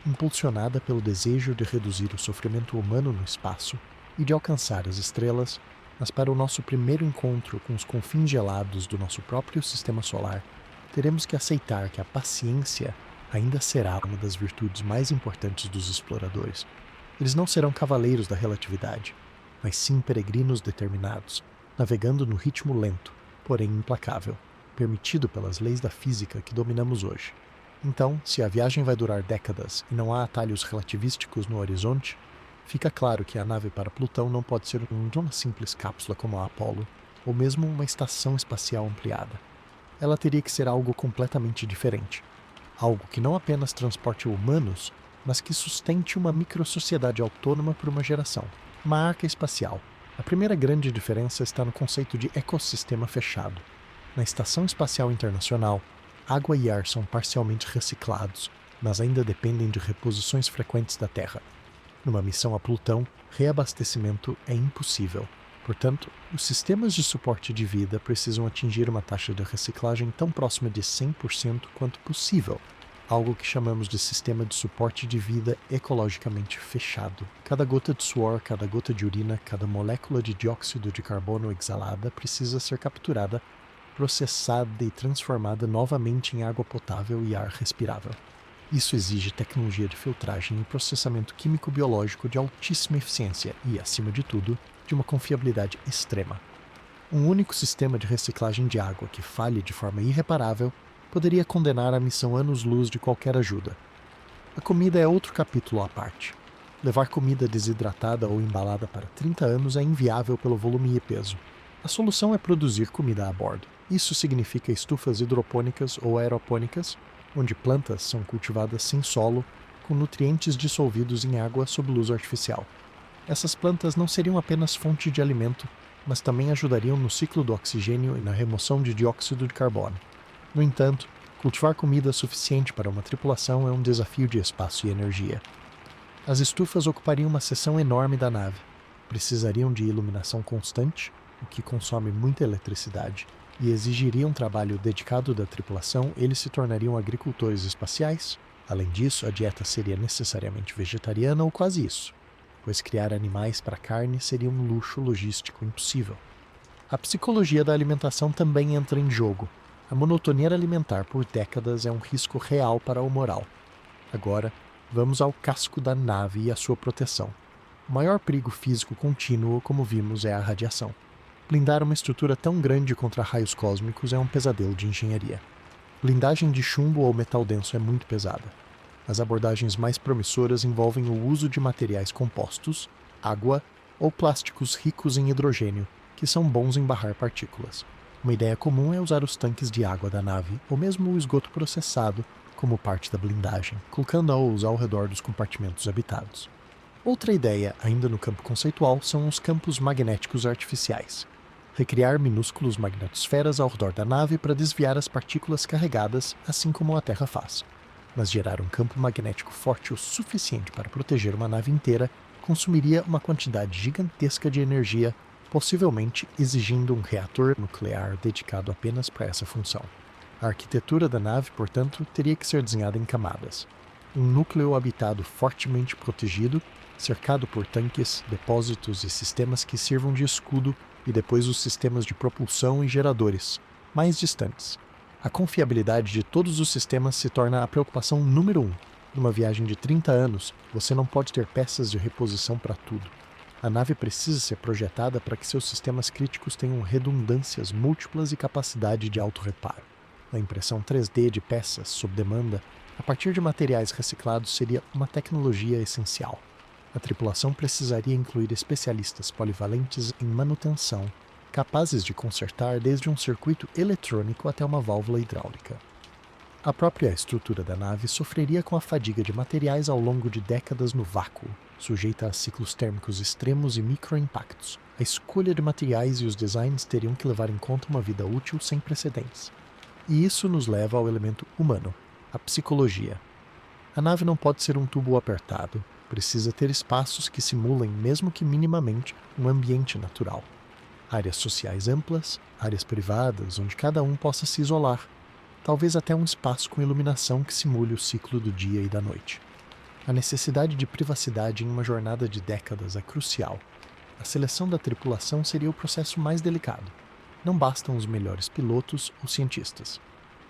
impulsionada pelo desejo de reduzir o sofrimento humano no espaço e de alcançar as estrelas, mas para o nosso primeiro encontro com os confins gelados do nosso próprio sistema solar, teremos que aceitar que a paciência ainda será uma das virtudes mais importantes dos exploradores. Eles não serão cavaleiros da relatividade, mas sim peregrinos determinados, navegando no ritmo lento, porém implacável, permitido pelas leis da física que dominamos hoje. Então, se a viagem vai durar décadas e não há atalhos relativísticos no horizonte, fica claro que a nave para Plutão não pode ser uma simples cápsula como a Apollo, ou mesmo uma estação espacial ampliada. Ela teria que ser algo completamente diferente. Algo que não apenas transporte humanos, mas que sustente uma microsociedade autônoma por uma geração. Uma arca espacial. A primeira grande diferença está no conceito de ecossistema fechado. Na Estação Espacial Internacional, água e ar são parcialmente reciclados, mas ainda dependem de reposições frequentes da Terra. Numa missão a Plutão, reabastecimento é impossível. Portanto, os sistemas de suporte de vida precisam atingir uma taxa de reciclagem tão próxima de 100% quanto possível, algo que chamamos de sistema de suporte de vida ecologicamente fechado. Cada gota de suor, cada gota de urina, cada molécula de dióxido de carbono exalada precisa ser capturada, processada e transformada novamente em água potável e ar respirável. Isso exige tecnologia de filtragem e processamento químico-biológico de altíssima eficiência e, acima de tudo, de uma confiabilidade extrema. Um único sistema de reciclagem de água que falhe de forma irreparável poderia condenar a missão anos-luz de qualquer ajuda. A comida é outro capítulo à parte. Levar comida desidratada ou embalada para 30 anos é inviável pelo volume e peso. A solução é produzir comida a bordo. Isso significa estufas hidropônicas ou aeropônicas, onde plantas são cultivadas sem solo, com nutrientes dissolvidos em água sob luz artificial. Essas plantas não seriam apenas fonte de alimento, mas também ajudariam no ciclo do oxigênio e na remoção de dióxido de carbono. No entanto, cultivar comida suficiente para uma tripulação é um desafio de espaço e energia. As estufas ocupariam uma seção enorme da nave. Precisariam de iluminação constante, o que consome muita eletricidade, e exigiria um trabalho dedicado da tripulação. Eles se tornariam agricultores espaciais. Além disso, a dieta seria necessariamente vegetariana ou quase isso, pois criar animais para carne seria um luxo logístico impossível. A psicologia da alimentação também entra em jogo. A monotonia alimentar por décadas é um risco real para o moral. Agora, vamos ao casco da nave e a sua proteção. O maior perigo físico contínuo, como vimos, é a radiação. Blindar uma estrutura tão grande contra raios cósmicos é um pesadelo de engenharia. Blindagem de chumbo ou metal denso é muito pesada. As abordagens mais promissoras envolvem o uso de materiais compostos, água ou plásticos ricos em hidrogênio, que são bons em barrar partículas. Uma ideia comum é usar os tanques de água da nave, ou mesmo o esgoto processado, como parte da blindagem, colocando-os ao redor dos compartimentos habitados. Outra ideia, ainda no campo conceitual, são os campos magnéticos artificiais. Recriar minúsculos magnetosferas ao redor da nave para desviar as partículas carregadas, assim como a Terra faz. Mas gerar um campo magnético forte o suficiente para proteger uma nave inteira consumiria uma quantidade gigantesca de energia, possivelmente exigindo um reator nuclear dedicado apenas para essa função. A arquitetura da nave, portanto, teria que ser desenhada em camadas. Um núcleo habitado fortemente protegido, cercado por tanques, depósitos e sistemas que sirvam de escudo, e depois os sistemas de propulsão e geradores, mais distantes. A confiabilidade de todos os sistemas se torna a preocupação número 1. Numa viagem de 30 anos, você não pode ter peças de reposição para tudo. A nave precisa ser projetada para que seus sistemas críticos tenham redundâncias múltiplas e capacidade de autorreparo. A impressão 3D de peças, sob demanda, a partir de materiais reciclados seria uma tecnologia essencial. A tripulação precisaria incluir especialistas polivalentes em manutenção, capazes de consertar desde um circuito eletrônico até uma válvula hidráulica. A própria estrutura da nave sofreria com a fadiga de materiais ao longo de décadas no vácuo, sujeita a ciclos térmicos extremos e microimpactos. A escolha de materiais e os designs teriam que levar em conta uma vida útil sem precedentes. E isso nos leva ao elemento humano, a psicologia. A nave não pode ser um tubo apertado, precisa ter espaços que simulem, mesmo que minimamente, um ambiente natural. Áreas sociais amplas, áreas privadas, onde cada um possa se isolar, talvez até um espaço com iluminação que simule o ciclo do dia e da noite. A necessidade de privacidade em uma jornada de décadas é crucial. A seleção da tripulação seria o processo mais delicado. Não bastam os melhores pilotos ou cientistas.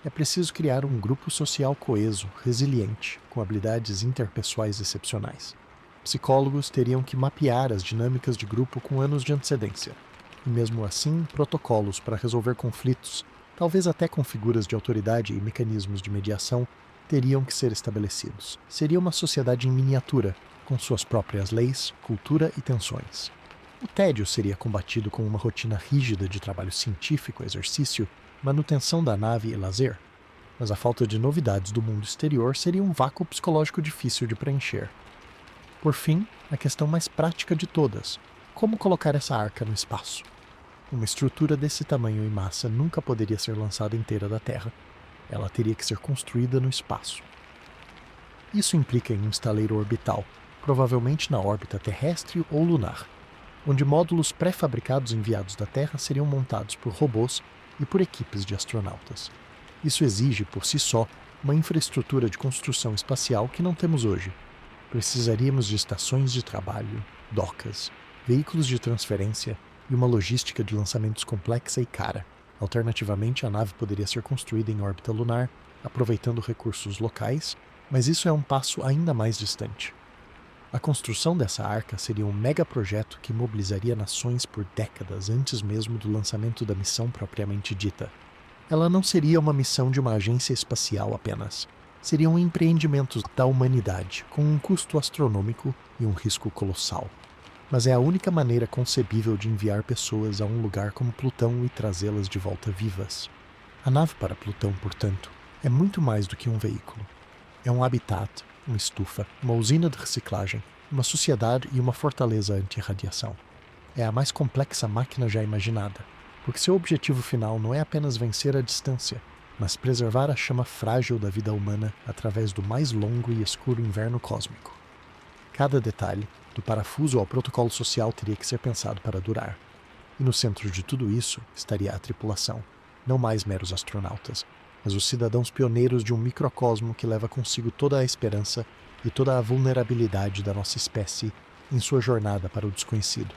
É preciso criar um grupo social coeso, resiliente, com habilidades interpessoais excepcionais. Psicólogos teriam que mapear as dinâmicas de grupo com anos de antecedência. E mesmo assim, protocolos para resolver conflitos, talvez até com figuras de autoridade e mecanismos de mediação, teriam que ser estabelecidos. Seria uma sociedade em miniatura, com suas próprias leis, cultura e tensões. O tédio seria combatido com uma rotina rígida de trabalho científico, exercício, manutenção da nave e lazer. Mas a falta de novidades do mundo exterior seria um vácuo psicológico difícil de preencher. Por fim, a questão mais prática de todas: como colocar essa arca no espaço? Uma estrutura desse tamanho e massa nunca poderia ser lançada inteira da Terra. Ela teria que ser construída no espaço. Isso implica em um estaleiro orbital, provavelmente na órbita terrestre ou lunar, onde módulos pré-fabricados enviados da Terra seriam montados por robôs e por equipes de astronautas. Isso exige, por si só, uma infraestrutura de construção espacial que não temos hoje. Precisaríamos de estações de trabalho, docas, veículos de transferência e uma logística de lançamentos complexa e cara. Alternativamente, a nave poderia ser construída em órbita lunar, aproveitando recursos locais, mas isso é um passo ainda mais distante. A construção dessa arca seria um megaprojeto que mobilizaria nações por décadas antes mesmo do lançamento da missão propriamente dita. Ela não seria uma missão de uma agência espacial apenas. Seria um empreendimento da humanidade, com um custo astronômico e um risco colossal. Mas é a única maneira concebível de enviar pessoas a um lugar como Plutão e trazê-las de volta vivas. A nave para Plutão, portanto, é muito mais do que um veículo. É um habitat, uma estufa, uma usina de reciclagem, uma sociedade e uma fortaleza anti-radiação. É a mais complexa máquina já imaginada, porque seu objetivo final não é apenas vencer a distância, mas preservar a chama frágil da vida humana através do mais longo e escuro inverno cósmico. Cada detalhe, do parafuso ao protocolo social, teria que ser pensado para durar. E no centro de tudo isso estaria a tripulação, não mais meros astronautas, mas os cidadãos pioneiros de um microcosmo que leva consigo toda a esperança e toda a vulnerabilidade da nossa espécie em sua jornada para o desconhecido.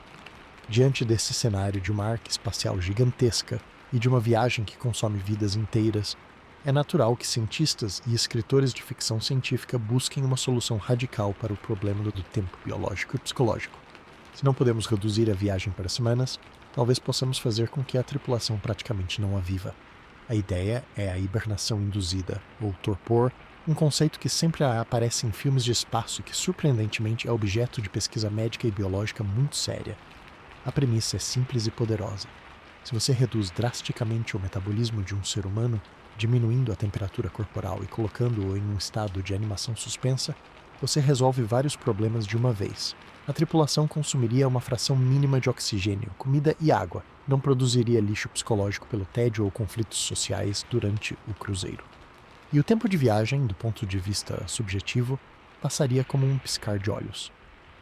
Diante desse cenário de uma arca espacial gigantesca e de uma viagem que consome vidas inteiras, é natural que cientistas e escritores de ficção científica busquem uma solução radical para o problema do tempo biológico e psicológico. Se não podemos reduzir a viagem para semanas, talvez possamos fazer com que a tripulação praticamente não a viva. A ideia é a hibernação induzida, ou torpor, um conceito que sempre aparece em filmes de espaço e que, surpreendentemente, é objeto de pesquisa médica e biológica muito séria. A premissa é simples e poderosa. Se você reduz drasticamente o metabolismo de um ser humano, diminuindo a temperatura corporal e colocando-o em um estado de animação suspensa, você resolve vários problemas de uma vez. A tripulação consumiria uma fração mínima de oxigênio, comida e água, não produziria lixo psicológico pelo tédio ou conflitos sociais durante o cruzeiro. E o tempo de viagem, do ponto de vista subjetivo, passaria como um piscar de olhos.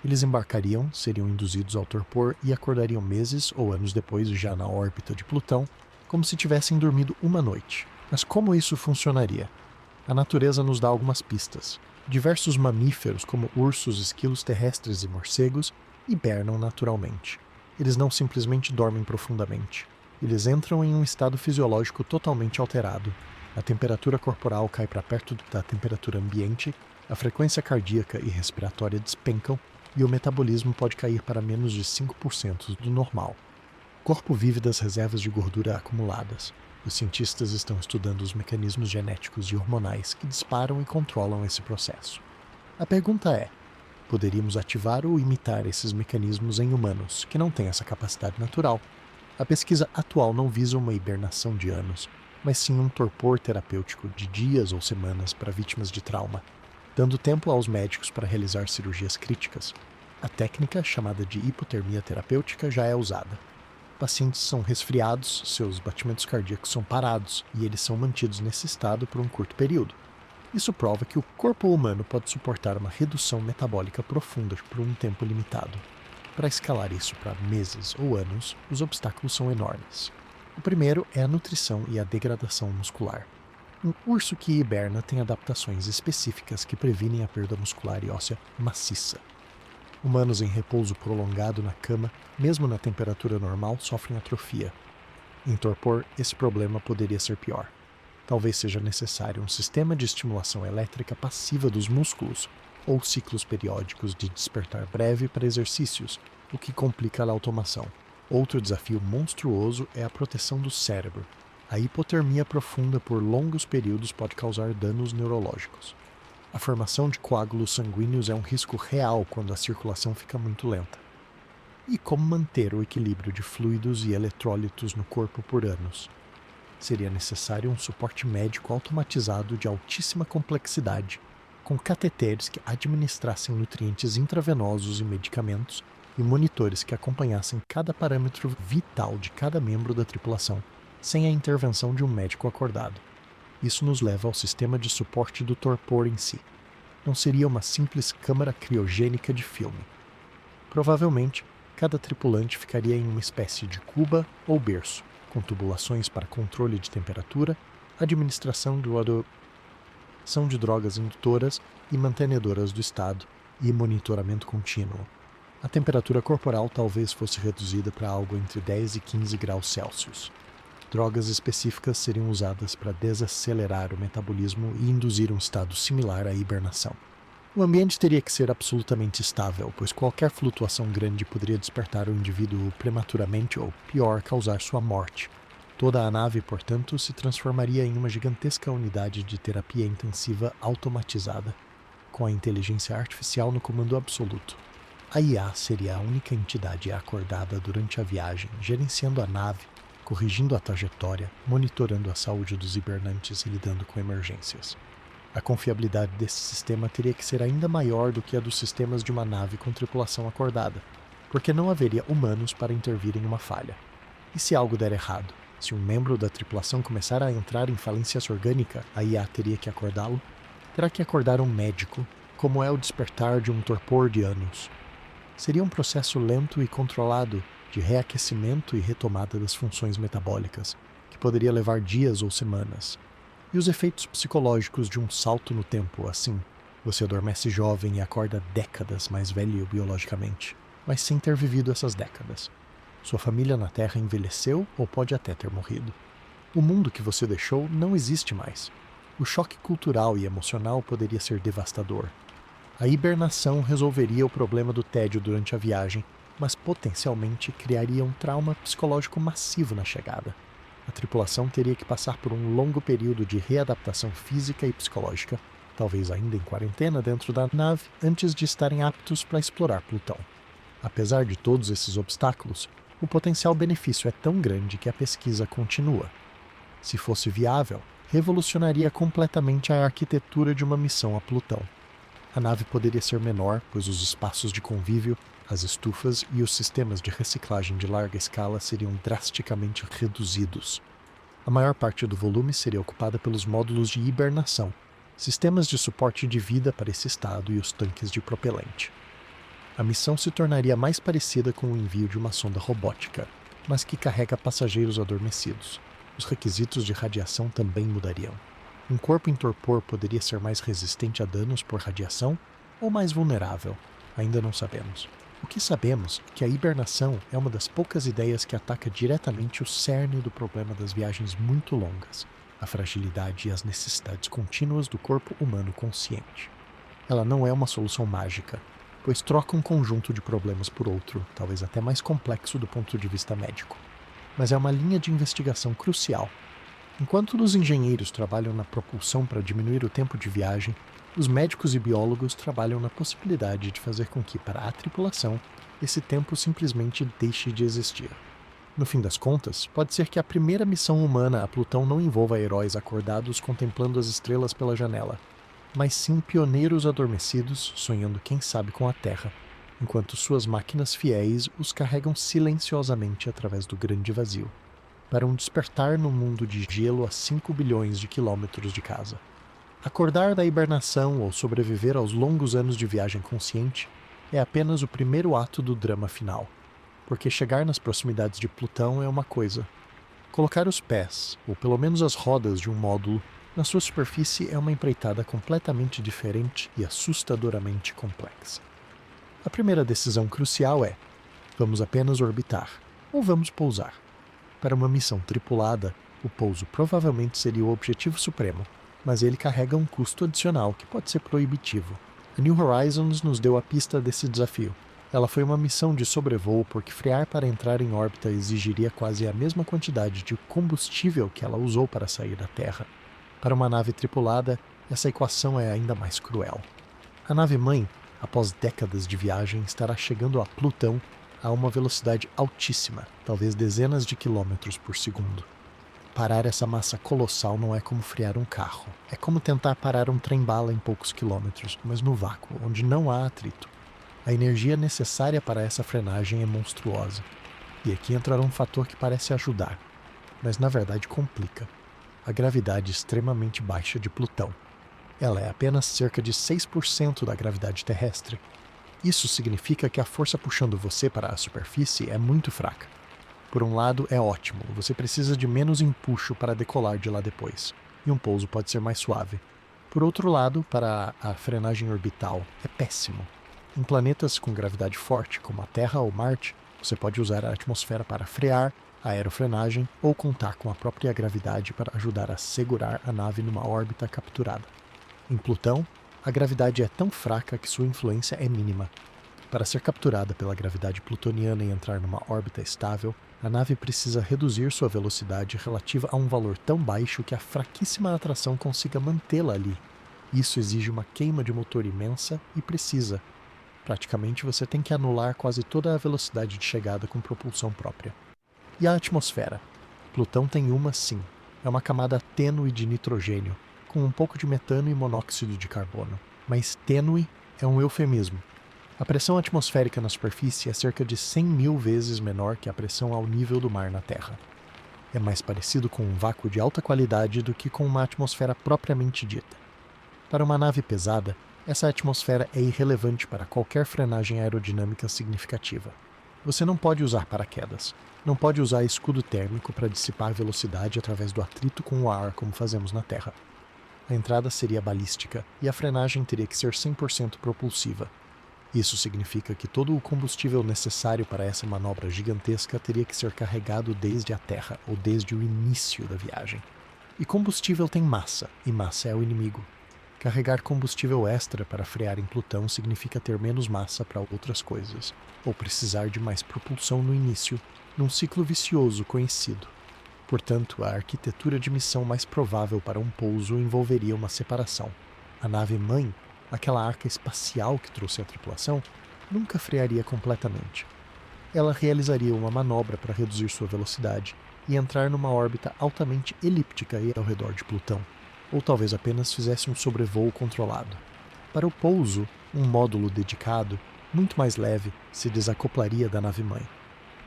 Eles embarcariam, seriam induzidos ao torpor e acordariam meses ou anos depois, já na órbita de Plutão, como se tivessem dormido uma noite. Mas como isso funcionaria? A natureza nos dá algumas pistas. Diversos mamíferos, como ursos, esquilos terrestres e morcegos, hibernam naturalmente. Eles não simplesmente dormem profundamente. Eles entram em um estado fisiológico totalmente alterado. A temperatura corporal cai para perto da temperatura ambiente, a frequência cardíaca e respiratória despencam e o metabolismo pode cair para menos de 5% do normal. O corpo vive das reservas de gordura acumuladas. Os cientistas estão estudando os mecanismos genéticos e hormonais que disparam e controlam esse processo. A pergunta é: poderíamos ativar ou imitar esses mecanismos em humanos que não têm essa capacidade natural? A pesquisa atual não visa uma hibernação de anos, mas sim um torpor terapêutico de dias ou semanas para vítimas de trauma, dando tempo aos médicos para realizar cirurgias críticas. A técnica, chamada de hipotermia terapêutica, já é usada. Pacientes são resfriados, seus batimentos cardíacos são parados e eles são mantidos nesse estado por um curto período. Isso prova que o corpo humano pode suportar uma redução metabólica profunda por um tempo limitado. Para escalar isso para meses ou anos, os obstáculos são enormes. O primeiro é a nutrição e a degradação muscular. Um urso que hiberna tem adaptações específicas que previnem a perda muscular e óssea maciça. Humanos em repouso prolongado na cama, mesmo na temperatura normal, sofrem atrofia. Em torpor, esse problema poderia ser pior. Talvez seja necessário um sistema de estimulação elétrica passiva dos músculos ou ciclos periódicos de despertar breve para exercícios, o que complica a automação. Outro desafio monstruoso é a proteção do cérebro. A hipotermia profunda por longos períodos pode causar danos neurológicos. A formação de coágulos sanguíneos é um risco real quando a circulação fica muito lenta. E como manter o equilíbrio de fluidos e eletrólitos no corpo por anos? Seria necessário um suporte médico automatizado de altíssima complexidade, com cateteres que administrassem nutrientes intravenosos e medicamentos e monitores que acompanhassem cada parâmetro vital de cada membro da tripulação, sem a intervenção de um médico acordado. Isso nos leva ao sistema de suporte do torpor em si. Não seria uma simples câmara criogênica de filme. Provavelmente, cada tripulante ficaria em uma espécie de cuba ou berço, com tubulações para controle de temperatura, administração de drogas indutoras e mantenedoras do estado e monitoramento contínuo. A temperatura corporal talvez fosse reduzida para algo entre 10 e 15 graus Celsius. Drogas específicas seriam usadas para desacelerar o metabolismo e induzir um estado similar à hibernação. O ambiente teria que ser absolutamente estável, pois qualquer flutuação grande poderia despertar o indivíduo prematuramente ou, pior, causar sua morte. Toda a nave, portanto, se transformaria em uma gigantesca unidade de terapia intensiva automatizada, com a inteligência artificial no comando absoluto. A IA seria a única entidade acordada durante a viagem, gerenciando a nave, corrigindo a trajetória, monitorando a saúde dos hibernantes e lidando com emergências. A confiabilidade desse sistema teria que ser ainda maior do que a dos sistemas de uma nave com tripulação acordada, porque não haveria humanos para intervir em uma falha. E se algo der errado? Se um membro da tripulação começar a entrar em falência orgânica, a IA teria que acordá-lo? Terá que acordar um médico, como é o despertar de um torpor de anos. Seria um processo lento e controlado de reaquecimento e retomada das funções metabólicas, que poderia levar dias ou semanas. E os efeitos psicológicos de um salto no tempo, assim. Você adormece jovem e acorda décadas mais velho biologicamente, mas sem ter vivido essas décadas. Sua família na Terra envelheceu ou pode até ter morrido. O mundo que você deixou não existe mais. O choque cultural e emocional poderia ser devastador. A hibernação resolveria o problema do tédio durante a viagem, mas potencialmente criaria um trauma psicológico massivo na chegada. A tripulação teria que passar por um longo período de readaptação física e psicológica, talvez ainda em quarentena dentro da nave, antes de estarem aptos para explorar Plutão. Apesar de todos esses obstáculos, o potencial benefício é tão grande que a pesquisa continua. Se fosse viável, revolucionaria completamente a arquitetura de uma missão a Plutão. A nave poderia ser menor, pois os espaços de convívio, as estufas e os sistemas de reciclagem de larga escala seriam drasticamente reduzidos. A maior parte do volume seria ocupada pelos módulos de hibernação, sistemas de suporte de vida para esse estado e os tanques de propelente. A missão se tornaria mais parecida com o envio de uma sonda robótica, mas que carrega passageiros adormecidos. Os requisitos de radiação também mudariam. Um corpo em torpor poderia ser mais resistente a danos por radiação ou mais vulnerável? Ainda não sabemos. O que sabemos é que a hibernação é uma das poucas ideias que ataca diretamente o cerne do problema das viagens muito longas, a fragilidade e as necessidades contínuas do corpo humano consciente. Ela não é uma solução mágica, pois troca um conjunto de problemas por outro, talvez até mais complexo do ponto de vista médico. Mas é uma linha de investigação crucial. Enquanto os engenheiros trabalham na propulsão para diminuir o tempo de viagem, os médicos e biólogos trabalham na possibilidade de fazer com que, para a tripulação, esse tempo simplesmente deixe de existir. No fim das contas, pode ser que a primeira missão humana a Plutão não envolva heróis acordados contemplando as estrelas pela janela, mas sim pioneiros adormecidos sonhando quem sabe com a Terra, enquanto suas máquinas fiéis os carregam silenciosamente através do grande vazio, para um despertar no mundo de gelo a 5 bilhões de quilômetros de casa. Acordar da hibernação ou sobreviver aos longos anos de viagem consciente é apenas o primeiro ato do drama final, porque chegar nas proximidades de Plutão é uma coisa. Colocar os pés, ou pelo menos as rodas de um módulo, na sua superfície é uma empreitada completamente diferente e assustadoramente complexa. A primeira decisão crucial é: vamos apenas orbitar, ou vamos pousar? Para uma missão tripulada, o pouso provavelmente seria o objetivo supremo, mas ele carrega um custo adicional que pode ser proibitivo. A New Horizons nos deu a pista desse desafio. Ela foi uma missão de sobrevoo porque frear para entrar em órbita exigiria quase a mesma quantidade de combustível que ela usou para sair da Terra. Para uma nave tripulada, essa equação é ainda mais cruel. A nave-mãe, após décadas de viagem, estará chegando a Plutão a uma velocidade altíssima, talvez dezenas de quilômetros por segundo. Parar essa massa colossal não é como frear um carro. É como tentar parar um trem-bala em poucos quilômetros, mas no vácuo, onde não há atrito. A energia necessária para essa frenagem é monstruosa. E aqui entrará um fator que parece ajudar, mas na verdade complica. A gravidade extremamente baixa de Plutão. Ela é apenas cerca de 6% da gravidade terrestre. Isso significa que a força puxando você para a superfície é muito fraca. Por um lado, é ótimo, você precisa de menos empuxo para decolar de lá depois, e um pouso pode ser mais suave. Por outro lado, para a frenagem orbital, é péssimo. Em planetas com gravidade forte, como a Terra ou Marte, você pode usar a atmosfera para frear, a aerofrenagem, ou contar com a própria gravidade para ajudar a segurar a nave numa órbita capturada. Em Plutão, a gravidade é tão fraca que sua influência é mínima. Para ser capturada pela gravidade plutoniana e entrar numa órbita estável, a nave precisa reduzir sua velocidade relativa a um valor tão baixo que a fraquíssima atração consiga mantê-la ali. Isso exige uma queima de motor imensa e precisa. Praticamente você tem que anular quase toda a velocidade de chegada com propulsão própria. E a atmosfera? Plutão tem uma, sim. É uma camada tênue de nitrogênio, com um pouco de metano e monóxido de carbono. Mas tênue é um eufemismo. A pressão atmosférica na superfície é cerca de 100.000 vezes menor que a pressão ao nível do mar na Terra. É mais parecido com um vácuo de alta qualidade do que com uma atmosfera propriamente dita. Para uma nave pesada, Essa atmosfera é irrelevante para qualquer frenagem aerodinâmica significativa. Você não pode usar paraquedas. Não pode usar escudo térmico para dissipar velocidade através do atrito com o ar, como fazemos na Terra. A entrada seria balística e a frenagem teria que ser 100% propulsiva. Isso significa que todo o combustível necessário para essa manobra gigantesca teria que ser carregado desde a Terra ou desde o início da viagem. E combustível tem massa, e massa é o inimigo. Carregar combustível extra para frear em Plutão significa ter menos massa para outras coisas, ou precisar de mais propulsão no início, num ciclo vicioso conhecido. Portanto, a arquitetura de missão mais provável para um pouso envolveria uma separação. A nave-mãe, aquela arca espacial que trouxe a tripulação, nunca frearia completamente. Ela realizaria uma manobra para reduzir sua velocidade e entrar numa órbita altamente elíptica ao redor de Plutão, ou talvez apenas fizesse um sobrevoo controlado. Para o pouso, um módulo dedicado, muito mais leve, se desacoplaria da nave-mãe.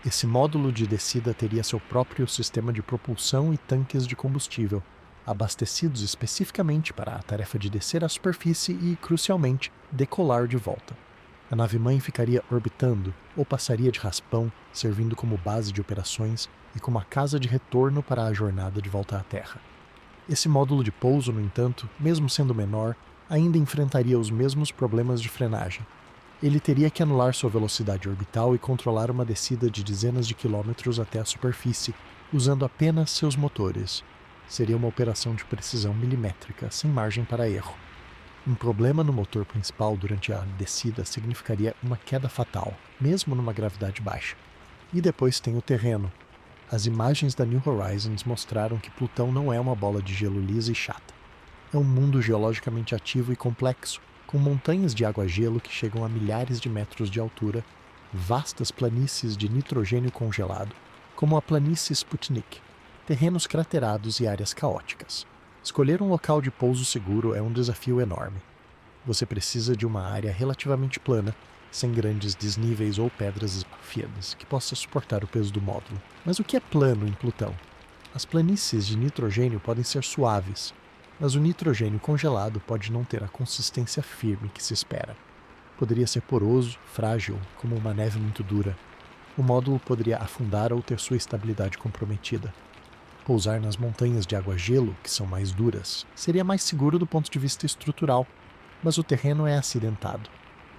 Esse módulo de descida teria seu próprio sistema de propulsão e tanques de combustível, abastecidos especificamente para a tarefa de descer à superfície e, crucialmente, decolar de volta. A nave-mãe ficaria orbitando, ou passaria de raspão, servindo como base de operações e como a casa de retorno para a jornada de volta à Terra. Esse módulo de pouso, no entanto, mesmo sendo menor, ainda enfrentaria os mesmos problemas de frenagem. Ele teria que anular sua velocidade orbital e controlar uma descida de dezenas de quilômetros até a superfície, usando apenas seus motores. Seria uma operação de precisão milimétrica, sem margem para erro. Um problema no motor principal durante a descida significaria uma queda fatal, mesmo numa gravidade baixa. E depois tem o terreno. As imagens da New Horizons mostraram que Plutão não é uma bola de gelo lisa e chata. É um mundo geologicamente ativo e complexo, com montanhas de água-gelo que chegam a milhares de metros de altura, vastas planícies de nitrogênio congelado, como a planície Sputnik, terrenos craterados e áreas caóticas. Escolher um local de pouso seguro é um desafio enorme. Você precisa de uma área relativamente plana, sem grandes desníveis ou pedras esparfiadas, que possa suportar o peso do módulo. Mas o que é plano em Plutão? As planícies de nitrogênio podem ser suaves, mas o nitrogênio congelado pode não ter a consistência firme que se espera. Poderia ser poroso, frágil, como uma neve muito dura. O módulo poderia afundar ou ter sua estabilidade comprometida. Pousar nas montanhas de água-gelo, que são mais duras, seria mais seguro do ponto de vista estrutural, mas o terreno é acidentado.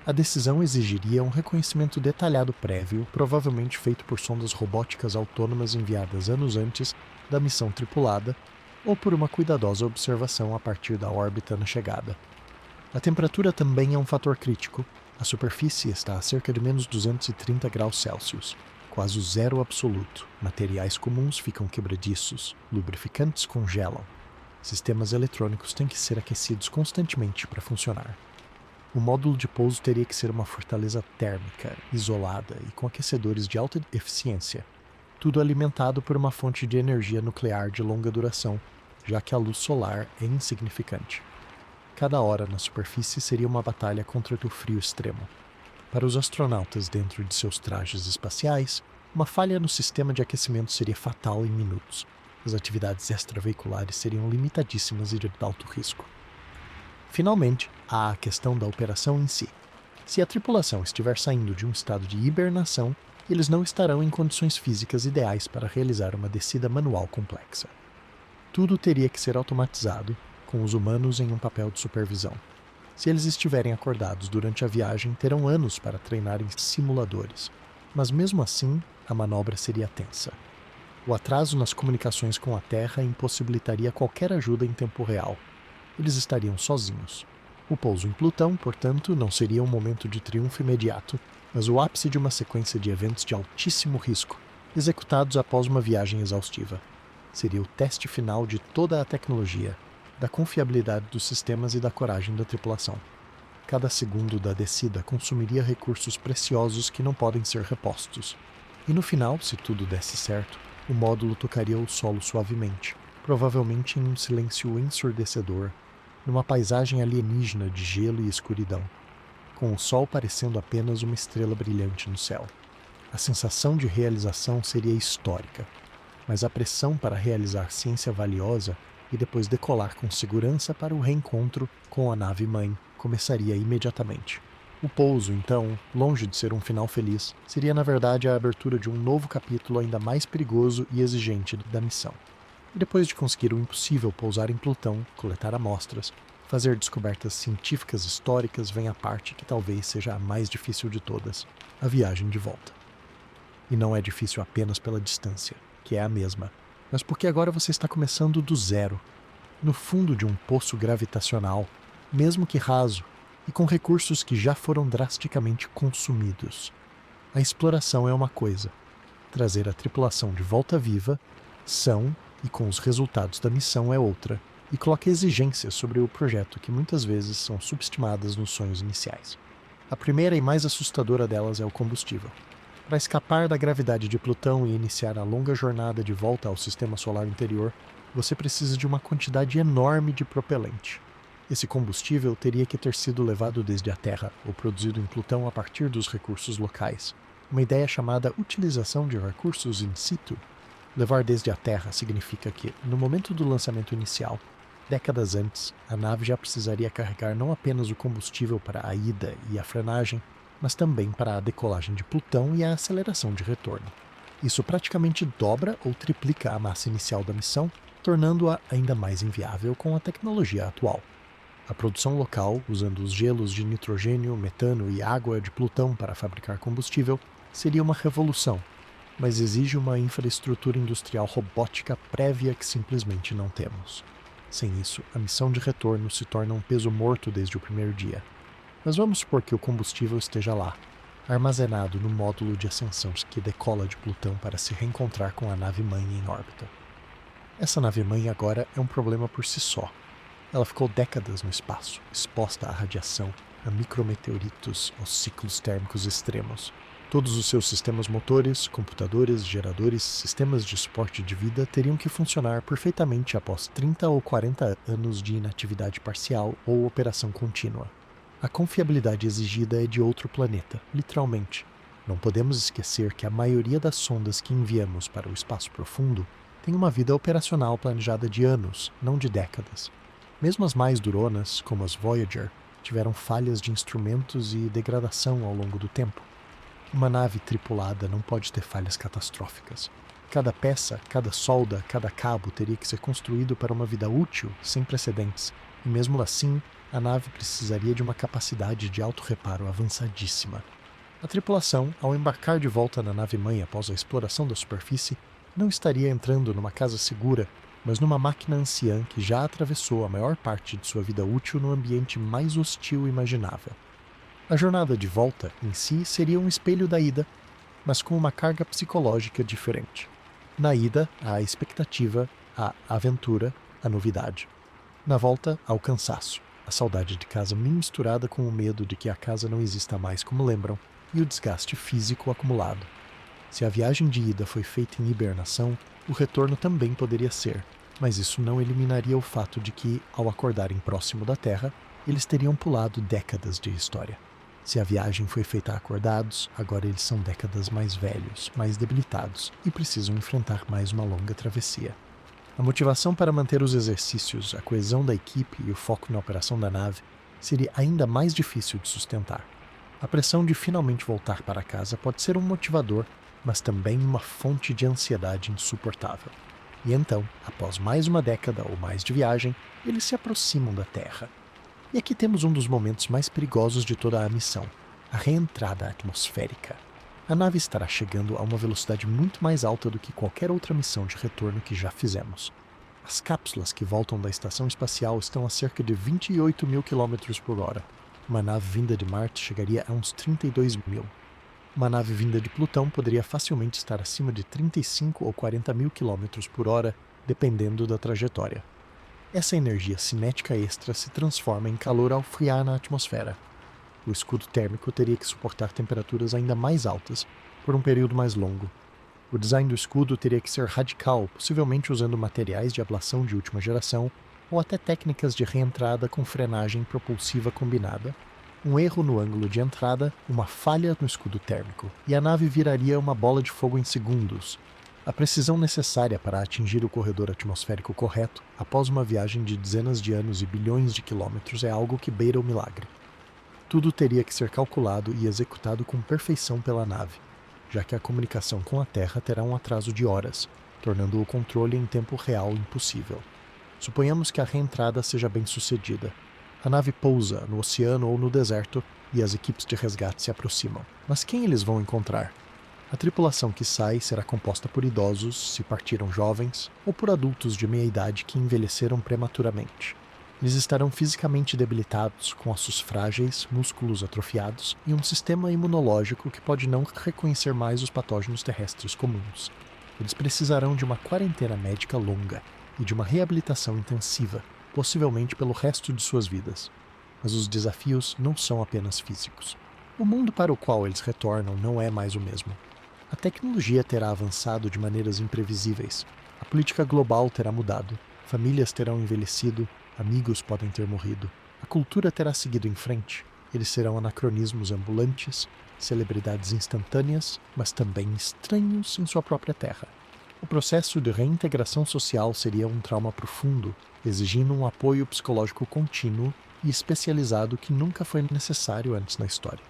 A decisão exigiria um reconhecimento detalhado prévio, provavelmente feito por sondas robóticas autônomas enviadas anos antes da missão tripulada, ou por uma cuidadosa observação a partir da órbita na chegada. A temperatura também é um fator crítico. A superfície está a cerca de menos 230 graus Celsius, quase o zero absoluto. Materiais comuns ficam quebradiços, lubrificantes congelam. Sistemas eletrônicos têm que ser aquecidos constantemente para funcionar. O módulo de pouso teria que ser uma fortaleza térmica, isolada e com aquecedores de alta eficiência, tudo alimentado por uma fonte de energia nuclear de longa duração, já que a luz solar é insignificante. Cada hora na superfície seria uma batalha contra o frio extremo. Para os astronautas dentro de seus trajes espaciais, uma falha no sistema de aquecimento seria fatal em minutos. As atividades extraveiculares seriam limitadíssimas e de alto risco. Finalmente, há a questão da operação em si. Se a tripulação estiver saindo de um estado de hibernação, eles não estarão em condições físicas ideais para realizar uma descida manual complexa. Tudo teria que ser automatizado, com os humanos em um papel de supervisão. Se eles estiverem acordados durante a viagem, terão anos para treinar em simuladores, mas mesmo assim, a manobra seria tensa. O atraso nas comunicações com a Terra impossibilitaria qualquer ajuda em tempo real. Eles estariam sozinhos. O pouso em Plutão, portanto, não seria um momento de triunfo imediato, mas o ápice de uma sequência de eventos de altíssimo risco, executados após uma viagem exaustiva. Seria o teste final de toda a tecnologia, da confiabilidade dos sistemas e da coragem da tripulação. Cada segundo da descida consumiria recursos preciosos que não podem ser repostos. E no final, se tudo desse certo, o módulo tocaria o solo suavemente, provavelmente em um silêncio ensurdecedor, numa paisagem alienígena de gelo e escuridão, com o sol parecendo apenas uma estrela brilhante no céu. A sensação de realização seria histórica, mas a pressão para realizar ciência valiosa e depois decolar com segurança para o reencontro com a nave-mãe começaria imediatamente. O pouso, então, longe de ser um final feliz, seria na verdade a abertura de um novo capítulo ainda mais perigoso e exigente da missão. E depois de conseguir o impossível pousar em Plutão, coletar amostras, fazer descobertas científicas históricas, vem a parte que talvez seja a mais difícil de todas, a viagem de volta. E não é difícil apenas pela distância, que é a mesma, mas porque agora você está começando do zero, no fundo de um poço gravitacional, mesmo que raso, e com recursos que já foram drasticamente consumidos. A exploração é uma coisa, trazer a tripulação de volta viva, são e com os resultados da missão é outra, e coloca exigências sobre o projeto que muitas vezes são subestimadas nos sonhos iniciais. A primeira e mais assustadora delas é o combustível. Para escapar da gravidade de Plutão e iniciar a longa jornada de volta ao sistema solar interior, você precisa de uma quantidade enorme de propelente. Esse combustível teria que ter sido levado desde a Terra ou produzido em Plutão a partir dos recursos locais. Uma ideia chamada utilização de recursos in situ. Levar desde a Terra significa que, no momento do lançamento inicial, décadas antes, a nave já precisaria carregar não apenas o combustível para a ida e a frenagem, mas também para a decolagem de Plutão e a aceleração de retorno. Isso praticamente dobra ou triplica a massa inicial da missão, tornando-a ainda mais inviável com a tecnologia atual. A produção local, usando os gelos de nitrogênio, metano e água de Plutão para fabricar combustível, seria uma revolução, mas exige uma infraestrutura industrial robótica prévia que simplesmente não temos. Sem isso, a missão de retorno se torna um peso morto desde o primeiro dia. Mas vamos supor que o combustível esteja lá, armazenado no módulo de ascensão que decola de Plutão para se reencontrar com a nave-mãe em órbita. Essa nave-mãe agora é um problema por si só. Ela ficou décadas no espaço, exposta à radiação, a micrometeoritos, aos ciclos térmicos extremos. Todos os seus sistemas motores, computadores, geradores, sistemas de suporte de vida teriam que funcionar perfeitamente após 30 ou 40 anos de inatividade parcial ou operação contínua. A confiabilidade exigida é de outro planeta, literalmente. Não podemos esquecer que a maioria das sondas que enviamos para o espaço profundo tem uma vida operacional planejada de anos, não de décadas. Mesmo as mais duronas, como as Voyager, tiveram falhas de instrumentos e degradação ao longo do tempo. Uma nave tripulada não pode ter falhas catastróficas. Cada peça, cada solda, cada cabo teria que ser construído para uma vida útil, sem precedentes, e mesmo assim, a nave precisaria de uma capacidade de autorreparo avançadíssima. A tripulação, ao embarcar de volta na nave-mãe após a exploração da superfície, não estaria entrando numa casa segura, mas numa máquina anciã que já atravessou a maior parte de sua vida útil no ambiente mais hostil imaginável. A jornada de volta, em si, seria um espelho da ida, mas com uma carga psicológica diferente. Na ida, há a expectativa, a aventura, a novidade. Na volta, há o cansaço, a saudade de casa misturada com o medo de que a casa não exista mais como lembram, e o desgaste físico acumulado. Se a viagem de ida foi feita em hibernação, o retorno também poderia ser, mas isso não eliminaria o fato de que, ao acordarem próximo da Terra, eles teriam pulado décadas de história. Se a viagem foi feita acordados, agora eles são décadas mais velhos, mais debilitados e precisam enfrentar mais uma longa travessia. A motivação para manter os exercícios, a coesão da equipe e o foco na operação da nave seria ainda mais difícil de sustentar. A pressão de finalmente voltar para casa pode ser um motivador, mas também uma fonte de ansiedade insuportável. E então, após mais uma década ou mais de viagem, eles se aproximam da Terra. E aqui temos um dos momentos mais perigosos de toda a missão, a reentrada atmosférica. A nave estará chegando a uma velocidade muito mais alta do que qualquer outra missão de retorno que já fizemos. As cápsulas que voltam da estação espacial estão a cerca de 28 mil km por hora. Uma nave vinda de Marte chegaria a uns 32 mil. Uma nave vinda de Plutão poderia facilmente estar acima de 35 ou 40 mil km por hora, dependendo da trajetória. Essa energia cinética extra se transforma em calor ao friar na atmosfera. O escudo térmico teria que suportar temperaturas ainda mais altas, por um período mais longo. O design do escudo teria que ser radical, possivelmente usando materiais de ablação de última geração, ou até técnicas de reentrada com frenagem propulsiva combinada. Um erro no ângulo de entrada, uma falha no escudo térmico, e a nave viraria uma bola de fogo em segundos. A precisão necessária para atingir o corredor atmosférico correto após uma viagem de dezenas de anos e bilhões de quilômetros é algo que beira o milagre. Tudo teria que ser calculado e executado com perfeição pela nave, já que a comunicação com a Terra terá um atraso de horas, tornando o controle em tempo real impossível. Suponhamos que a reentrada seja bem sucedida. A nave pousa no oceano ou no deserto e as equipes de resgate se aproximam. Mas quem eles vão encontrar? A tripulação que sai será composta por idosos, se partiram jovens, ou por adultos de meia-idade que envelheceram prematuramente. Eles estarão fisicamente debilitados, com ossos frágeis, músculos atrofiados e um sistema imunológico que pode não reconhecer mais os patógenos terrestres comuns. Eles precisarão de uma quarentena médica longa e de uma reabilitação intensiva, possivelmente pelo resto de suas vidas. Mas os desafios não são apenas físicos. O mundo para o qual eles retornam não é mais o mesmo. A tecnologia terá avançado de maneiras imprevisíveis. A política global terá mudado. Famílias terão envelhecido. Amigos podem ter morrido. A cultura terá seguido em frente. Eles serão anacronismos ambulantes, celebridades instantâneas, mas também estranhos em sua própria terra. O processo de reintegração social seria um trauma profundo, exigindo um apoio psicológico contínuo e especializado que nunca foi necessário antes na história.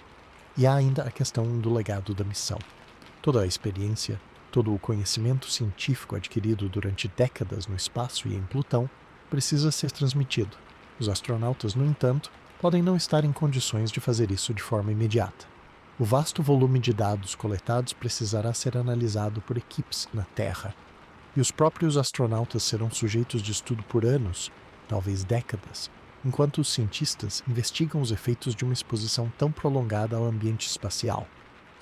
E há ainda a questão do legado da missão. Toda a experiência, todo o conhecimento científico adquirido durante décadas no espaço e em Plutão precisa ser transmitido. Os astronautas, no entanto, podem não estar em condições de fazer isso de forma imediata. O vasto volume de dados coletados precisará ser analisado por equipes na Terra, e os próprios astronautas serão sujeitos de estudo por anos, talvez décadas, enquanto os cientistas investigam os efeitos de uma exposição tão prolongada ao ambiente espacial.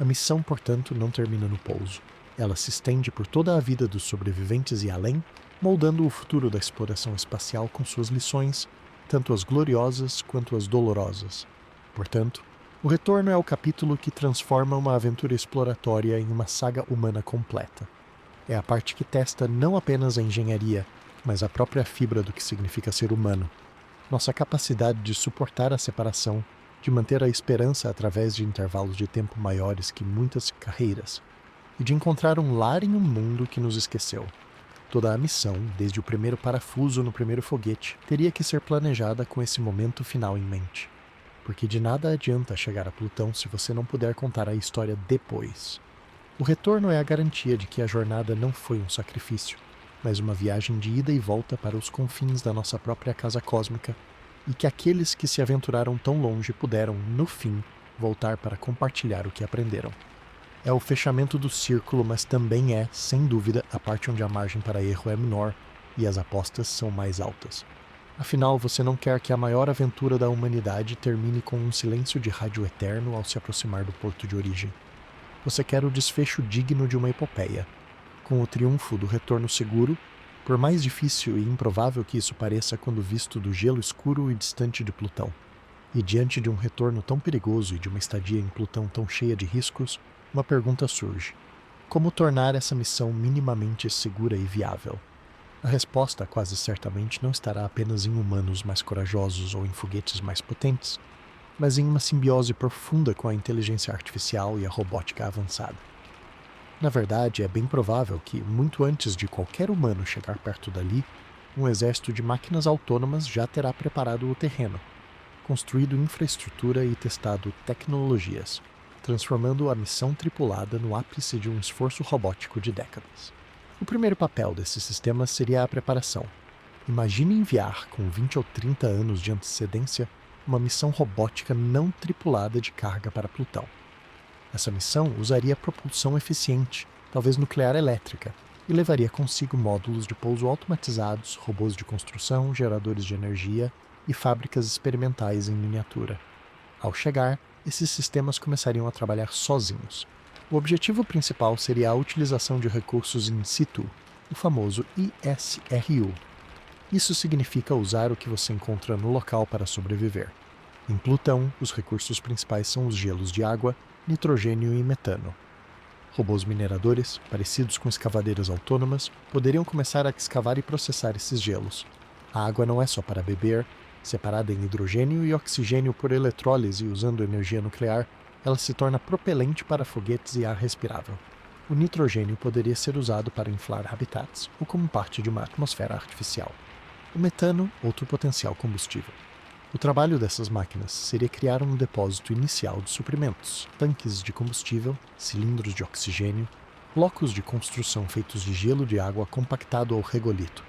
A missão, portanto, não termina no pouso. Ela se estende por toda a vida dos sobreviventes e além, moldando o futuro da exploração espacial com suas lições, tanto as gloriosas quanto as dolorosas. Portanto, o retorno é o capítulo que transforma uma aventura exploratória em uma saga humana completa. É a parte que testa não apenas a engenharia, mas a própria fibra do que significa ser humano. Nossa capacidade de suportar a separação, de manter a esperança através de intervalos de tempo maiores que muitas carreiras, e de encontrar um lar em um mundo que nos esqueceu. Toda a missão, desde o primeiro parafuso no primeiro foguete, teria que ser planejada com esse momento final em mente. Porque de nada adianta chegar a Plutão se você não puder contar a história depois. O retorno é a garantia de que a jornada não foi um sacrifício, mas uma viagem de ida e volta para os confins da nossa própria casa cósmica, e que aqueles que se aventuraram tão longe puderam, no fim, voltar para compartilhar o que aprenderam. É o fechamento do círculo, mas também é, sem dúvida, a parte onde a margem para erro é menor e as apostas são mais altas. Afinal, você não quer que a maior aventura da humanidade termine com um silêncio de rádio eterno ao se aproximar do porto de origem. Você quer o desfecho digno de uma epopeia, com o triunfo do retorno seguro, por mais difícil e improvável que isso pareça quando visto do gelo escuro e distante de Plutão. E diante de um retorno tão perigoso e de uma estadia em Plutão tão cheia de riscos, uma pergunta surge: como tornar essa missão minimamente segura e viável? A resposta, quase certamente, não estará apenas em humanos mais corajosos ou em foguetes mais potentes, mas em uma simbiose profunda com a inteligência artificial e a robótica avançada. Na verdade, é bem provável que, muito antes de qualquer humano chegar perto dali, um exército de máquinas autônomas já terá preparado o terreno, construído infraestrutura e testado tecnologias, transformando a missão tripulada no ápice de um esforço robótico de décadas. O primeiro papel desses sistemas seria a preparação. Imagine enviar, com 20 ou 30 anos de antecedência, uma missão robótica não tripulada de carga para Plutão. Essa missão usaria propulsão eficiente, talvez nuclear elétrica, e levaria consigo módulos de pouso automatizados, robôs de construção, geradores de energia e fábricas experimentais em miniatura. Ao chegar, esses sistemas começariam a trabalhar sozinhos. O objetivo principal seria a utilização de recursos in situ, o famoso ISRU. Isso significa usar o que você encontra no local para sobreviver. Em Plutão, os recursos principais são os gelos de água, nitrogênio e metano. Robôs mineradores, parecidos com escavadeiras autônomas, poderiam começar a escavar e processar esses gelos. A água não é só para beber. Separada em hidrogênio e oxigênio por eletrólise usando energia nuclear, ela se torna propelente para foguetes e ar respirável. O nitrogênio poderia ser usado para inflar habitats ou como parte de uma atmosfera artificial. O metano, outro potencial combustível. O trabalho dessas máquinas seria criar um depósito inicial de suprimentos, tanques de combustível, cilindros de oxigênio, blocos de construção feitos de gelo de água compactado ou regolito.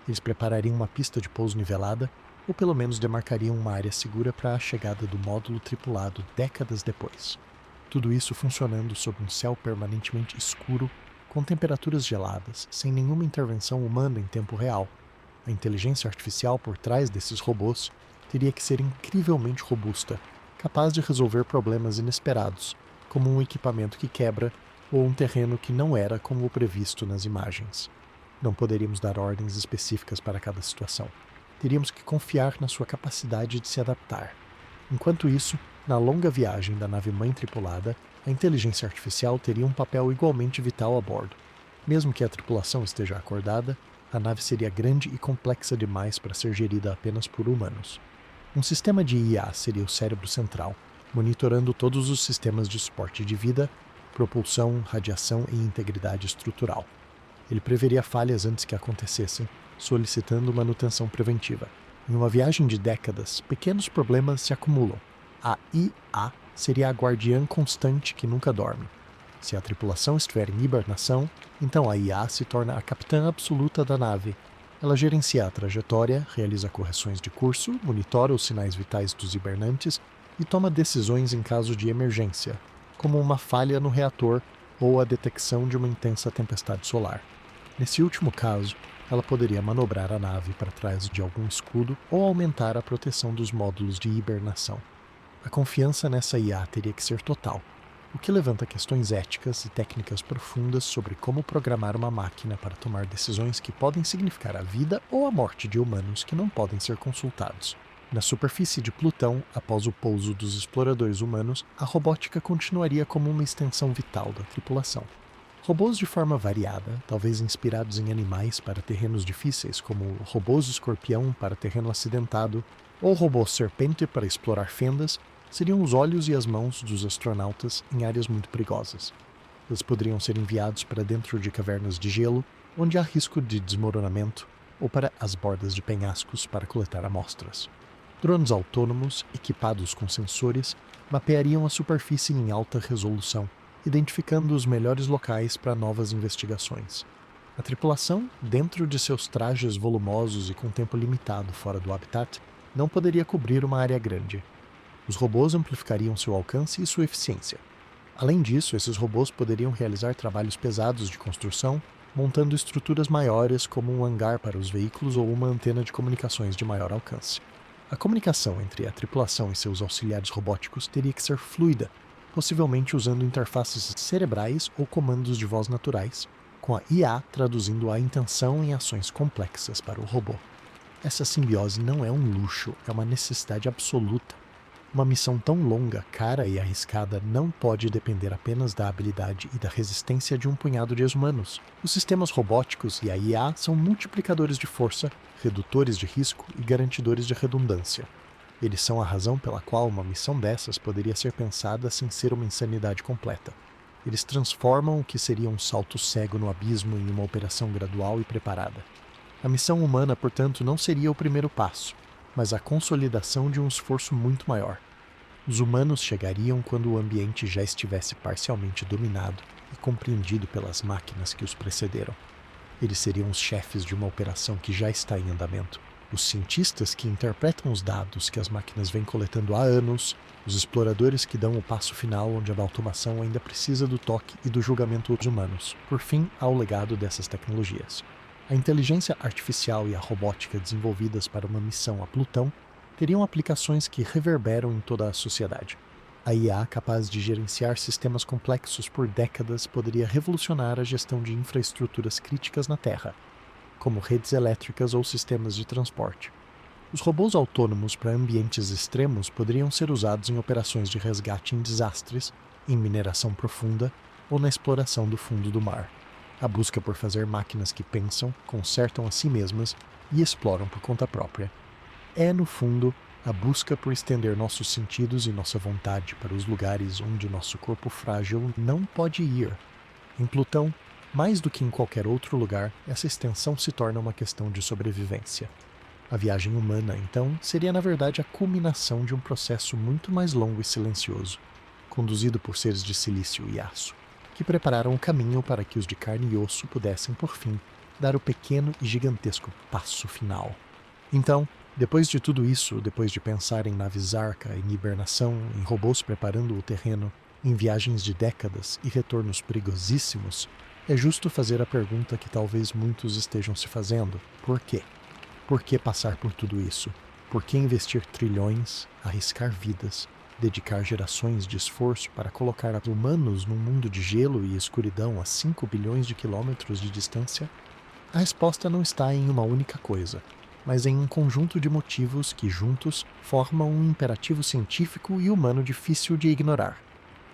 Eles preparariam uma pista de pouso nivelada ou pelo menos demarcariam uma área segura para a chegada do módulo tripulado décadas depois. Tudo isso funcionando sob um céu permanentemente escuro, com temperaturas geladas, sem nenhuma intervenção humana em tempo real. A inteligência artificial por trás desses robôs teria que ser incrivelmente robusta, capaz de resolver problemas inesperados, como um equipamento que quebra ou um terreno que não era como o previsto nas imagens. Não poderíamos dar ordens específicas para cada situação. Teríamos que confiar na sua capacidade de se adaptar. Enquanto isso, na longa viagem da nave-mãe tripulada, a inteligência artificial teria um papel igualmente vital a bordo. Mesmo que a tripulação esteja acordada, a nave seria grande e complexa demais para ser gerida apenas por humanos. Um sistema de IA seria o cérebro central, monitorando todos os sistemas de suporte de vida, propulsão, radiação e integridade estrutural. Ele preveria falhas antes que acontecessem, solicitando manutenção preventiva. Em uma viagem de décadas, pequenos problemas se acumulam. A IA seria a guardiã constante que nunca dorme. Se a tripulação estiver em hibernação, então a IA se torna a capitã absoluta da nave. Ela gerencia a trajetória, realiza correções de curso, monitora os sinais vitais dos hibernantes e toma decisões em caso de emergência, como uma falha no reator ou a detecção de uma intensa tempestade solar. Nesse último caso, ela poderia manobrar a nave para trás de algum escudo ou aumentar a proteção dos módulos de hibernação. A confiança nessa IA teria que ser total, o que levanta questões éticas e técnicas profundas sobre como programar uma máquina para tomar decisões que podem significar a vida ou a morte de humanos que não podem ser consultados. Na superfície de Plutão, após o pouso dos exploradores humanos, a robótica continuaria como uma extensão vital da tripulação. Robôs de forma variada, talvez inspirados em animais para terrenos difíceis, como robôs escorpião para terreno acidentado, ou robôs serpente para explorar fendas, seriam os olhos e as mãos dos astronautas em áreas muito perigosas. Eles poderiam ser enviados para dentro de cavernas de gelo, onde há risco de desmoronamento, ou para as bordas de penhascos para coletar amostras. Drones autônomos, equipados com sensores, mapeariam a superfície em alta resolução, identificando os melhores locais para novas investigações. A tripulação, dentro de seus trajes volumosos e com tempo limitado fora do habitat, não poderia cobrir uma área grande. Os robôs amplificariam seu alcance e sua eficiência. Além disso, esses robôs poderiam realizar trabalhos pesados de construção, montando estruturas maiores como um hangar para os veículos ou uma antena de comunicações de maior alcance. A comunicação entre a tripulação e seus auxiliares robóticos teria que ser fluida, possivelmente usando interfaces cerebrais ou comandos de voz naturais, com a IA traduzindo a intenção em ações complexas para o robô. Essa simbiose não é um luxo, é uma necessidade absoluta. Uma missão tão longa, cara e arriscada não pode depender apenas da habilidade e da resistência de um punhado de ex-humanos. Os sistemas robóticos e a IA são multiplicadores de força, redutores de risco e garantidores de redundância. Eles são a razão pela qual uma missão dessas poderia ser pensada sem ser uma insanidade completa. Eles transformam o que seria um salto cego no abismo em uma operação gradual e preparada. A missão humana, portanto, não seria o primeiro passo, mas a consolidação de um esforço muito maior. Os humanos chegariam quando o ambiente já estivesse parcialmente dominado e compreendido pelas máquinas que os precederam. Eles seriam os chefes de uma operação que já está em andamento. Os cientistas que interpretam os dados que as máquinas vêm coletando há anos, os exploradores que dão o passo final onde a automação ainda precisa do toque e do julgamento dos humanos. Por fim, há o legado dessas tecnologias. A inteligência artificial e a robótica desenvolvidas para uma missão a Plutão teriam aplicações que reverberam em toda a sociedade. A IA, capaz de gerenciar sistemas complexos por décadas, poderia revolucionar a gestão de infraestruturas críticas na Terra, como redes elétricas ou sistemas de transporte. Os robôs autônomos para ambientes extremos poderiam ser usados em operações de resgate em desastres, em mineração profunda ou na exploração do fundo do mar. A busca por fazer máquinas que pensam, consertam a si mesmas e exploram por conta própria é, no fundo, a busca por estender nossos sentidos e nossa vontade para os lugares onde nosso corpo frágil não pode ir. Em Plutão, mais do que em qualquer outro lugar, essa extensão se torna uma questão de sobrevivência. A viagem humana, então, seria na verdade a culminação de um processo muito mais longo e silencioso, conduzido por seres de silício e aço, que prepararam o caminho para que os de carne e osso pudessem, por fim, dar o pequeno e gigantesco passo final. Então, depois de tudo isso, depois de pensar em naves arca, em hibernação, em robôs preparando o terreno, em viagens de décadas e retornos perigosíssimos, é justo fazer a pergunta que talvez muitos estejam se fazendo: por quê? Por que passar por tudo isso? Por que investir trilhões, arriscar vidas, dedicar gerações de esforço para colocar humanos num mundo de gelo e escuridão a 5 bilhões de quilômetros de distância? A resposta não está em uma única coisa, mas em um conjunto de motivos que, juntos, formam um imperativo científico e humano difícil de ignorar.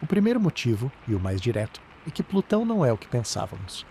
O primeiro motivo, e o mais direto, é que Plutão não é o que pensávamos.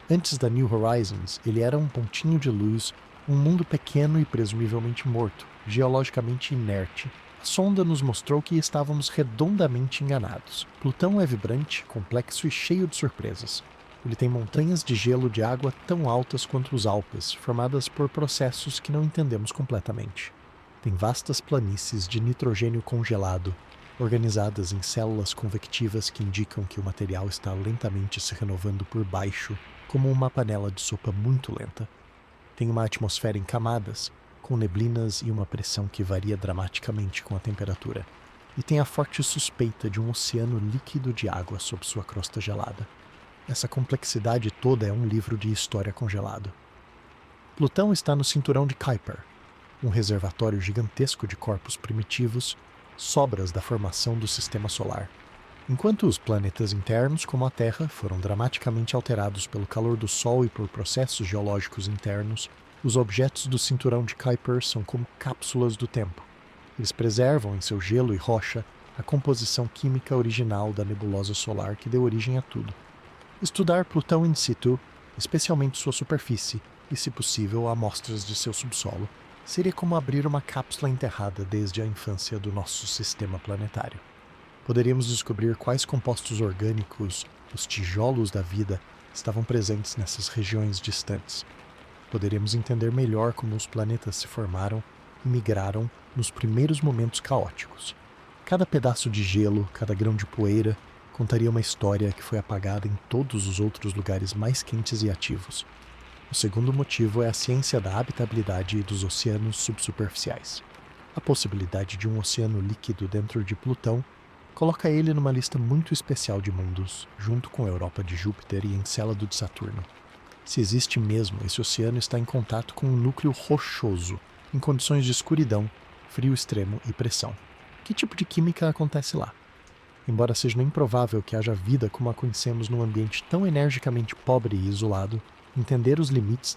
Antes da New Horizons, ele era um pontinho de luz, um mundo pequeno e presumivelmente morto, geologicamente inerte. A sonda nos mostrou que estávamos redondamente enganados. Plutão é vibrante, complexo e cheio de surpresas. Ele tem montanhas de gelo de água tão altas quanto os Alpes, formadas por processos que não entendemos completamente. Tem vastas planícies de nitrogênio congelado, organizadas em células convectivas que indicam que o material está lentamente se renovando por baixo, como uma panela de sopa muito lenta. Tem uma atmosfera em camadas, com neblinas e uma pressão que varia dramaticamente com a temperatura. E tem a forte suspeita de um oceano líquido de água sob sua crosta gelada. Essa complexidade toda é um livro de história congelado. Plutão está no cinturão de Kuiper, um reservatório gigantesco de corpos primitivos, sobras da formação do Sistema Solar. Enquanto os planetas internos, como a Terra, foram dramaticamente alterados pelo calor do Sol e por processos geológicos internos, os objetos do cinturão de Kuiper são como cápsulas do tempo. Eles preservam em seu gelo e rocha a composição química original da nebulosa solar que deu origem a tudo. Estudar Plutão in situ, especialmente sua superfície e, se possível, amostras de seu subsolo, seria como abrir uma cápsula enterrada desde a infância do nosso sistema planetário. Poderíamos descobrir quais compostos orgânicos, os tijolos da vida, estavam presentes nessas regiões distantes. Poderíamos entender melhor como os planetas se formaram e migraram nos primeiros momentos caóticos. Cada pedaço de gelo, cada grão de poeira, contaria uma história que foi apagada em todos os outros lugares mais quentes e ativos. O segundo motivo é a ciência da habitabilidade e dos oceanos subsuperficiais. A possibilidade de um oceano líquido dentro de Plutão coloca ele numa lista muito especial de mundos, junto com a Europa de Júpiter e Encélado de Saturno. Se existe mesmo, esse oceano está em contato com um núcleo rochoso, em condições de escuridão, frio extremo e pressão. Que tipo de química acontece lá? Embora seja improvável que haja vida como a conhecemos num ambiente tão energicamente pobre e isolado, entender os limites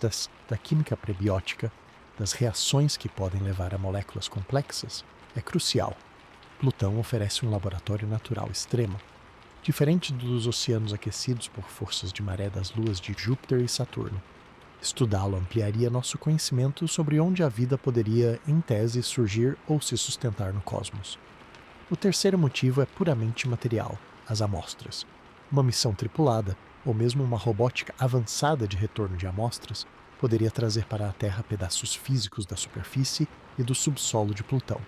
da química prebiótica, das reações que podem levar a moléculas complexas, é crucial. Plutão oferece um laboratório natural extremo, diferente dos oceanos aquecidos por forças de maré das luas de Júpiter e Saturno. Estudá-lo ampliaria nosso conhecimento sobre onde a vida poderia, em tese, surgir ou se sustentar no cosmos. O terceiro motivo é puramente material, as amostras. Uma missão tripulada, ou mesmo uma robótica avançada de retorno de amostras, poderia trazer para a Terra pedaços físicos da superfície e do subsolo de Plutão.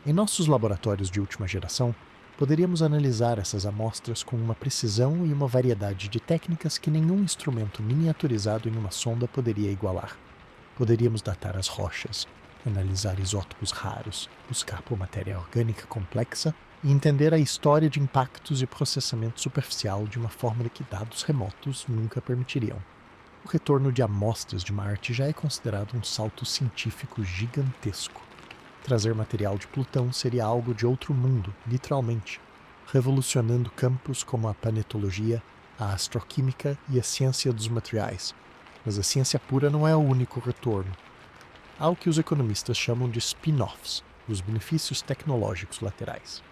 Em nossos laboratórios de última geração, poderíamos analisar essas amostras com uma precisão e uma variedade de técnicas que nenhum instrumento miniaturizado em uma sonda poderia igualar. Poderíamos datar as rochas, analisar isótopos raros, buscar por matéria orgânica complexa e entender a história de impactos e processamento superficial de uma forma que dados remotos nunca permitiriam. O retorno de amostras de Marte já é considerado um salto científico gigantesco. Trazer material de Plutão seria algo de outro mundo, literalmente, revolucionando campos como a planetologia, a astroquímica e a ciência dos materiais. Mas a ciência pura não é o único retorno. Há o que os economistas chamam de spin-offs, os benefícios tecnológicos laterais.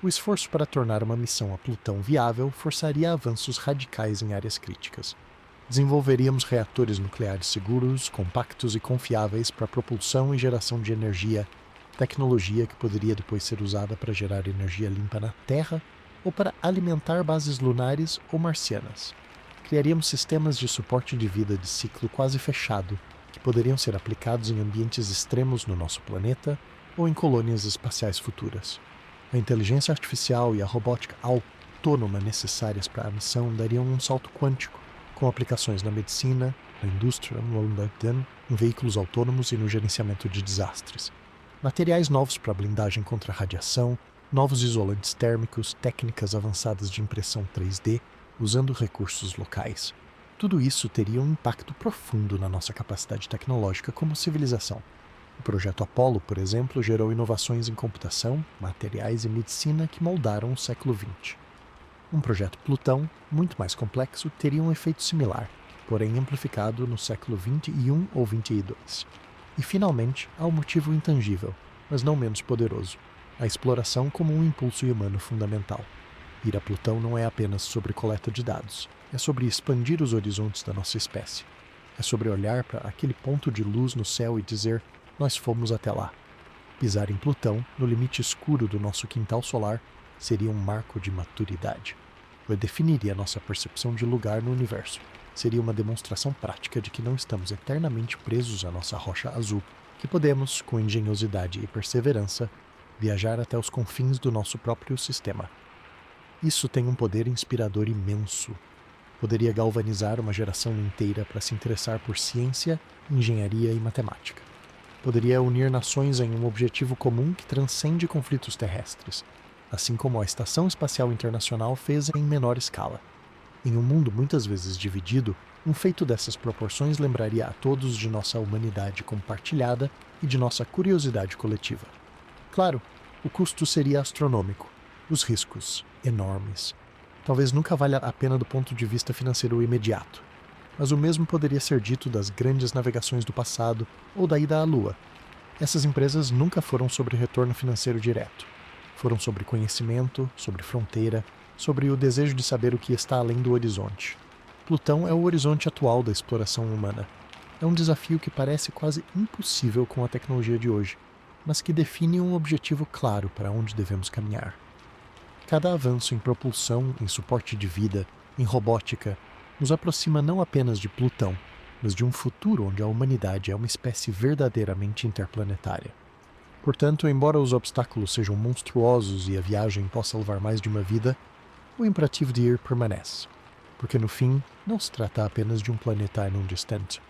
O esforço para tornar uma missão a Plutão viável forçaria avanços radicais em áreas críticas. Desenvolveríamos reatores nucleares seguros, compactos e confiáveis para propulsão e geração de energia, tecnologia que poderia depois ser usada para gerar energia limpa na Terra ou para alimentar bases lunares ou marcianas. criaríamos sistemas de suporte de vida de ciclo quase fechado, que poderiam ser aplicados em ambientes extremos no nosso planeta ou em colônias espaciais futuras. A inteligência artificial e a robótica autônoma necessárias para a missão dariam um salto quântico, com aplicações na medicina, na indústria, em veículos autônomos e no gerenciamento de desastres. Materiais novos para blindagem contra radiação, novos isolantes térmicos, técnicas avançadas de impressão 3D, usando recursos locais. Tudo isso teria um impacto profundo na nossa capacidade tecnológica como civilização. O projeto Apollo, por exemplo, gerou inovações em computação, materiais e medicina que moldaram o século XX. Um projeto Plutão, muito mais complexo, teria um efeito similar, porém amplificado no século XXI ou XXII. E, finalmente, há um motivo intangível, mas não menos poderoso: a exploração como um impulso humano fundamental. Ir a Plutão não é apenas sobre coleta de dados, é sobre expandir os horizontes da nossa espécie. É sobre olhar para aquele ponto de luz no céu e dizer: nós fomos até lá. Pisar em Plutão, no limite escuro do nosso quintal solar, seria um marco de maturidade. Redefiniria nossa percepção de lugar no universo. Seria uma demonstração prática de que não estamos eternamente presos à nossa rocha azul, que podemos, com engenhosidade e perseverança, viajar até os confins do nosso próprio sistema. Isso tem um poder inspirador imenso. Poderia galvanizar uma geração inteira para se interessar por ciência, engenharia e matemática. Poderia unir nações em um objetivo comum que transcende conflitos terrestres, assim como a Estação Espacial Internacional fez em menor escala. Em um mundo muitas vezes dividido, um feito dessas proporções lembraria a todos de nossa humanidade compartilhada e de nossa curiosidade coletiva. Claro, o custo seria astronômico, os riscos enormes. Talvez nunca valha a pena do ponto de vista financeiro imediato, mas o mesmo poderia ser dito das grandes navegações do passado ou da ida à Lua. Essas empresas nunca foram sobre retorno financeiro direto. Foram sobre conhecimento, sobre fronteira, sobre o desejo de saber o que está além do horizonte. Plutão é o horizonte atual da exploração humana. É um desafio que parece quase impossível com a tecnologia de hoje, mas que define um objetivo claro para onde devemos caminhar. Cada avanço em propulsão, em suporte de vida, em robótica, nos aproxima não apenas de Plutão, mas de um futuro onde a humanidade é uma espécie verdadeiramente interplanetária. Portanto, embora os obstáculos sejam monstruosos e a viagem possa levar mais de uma vida, o imperativo de ir permanece, porque no fim não se trata apenas de um planeta não distante.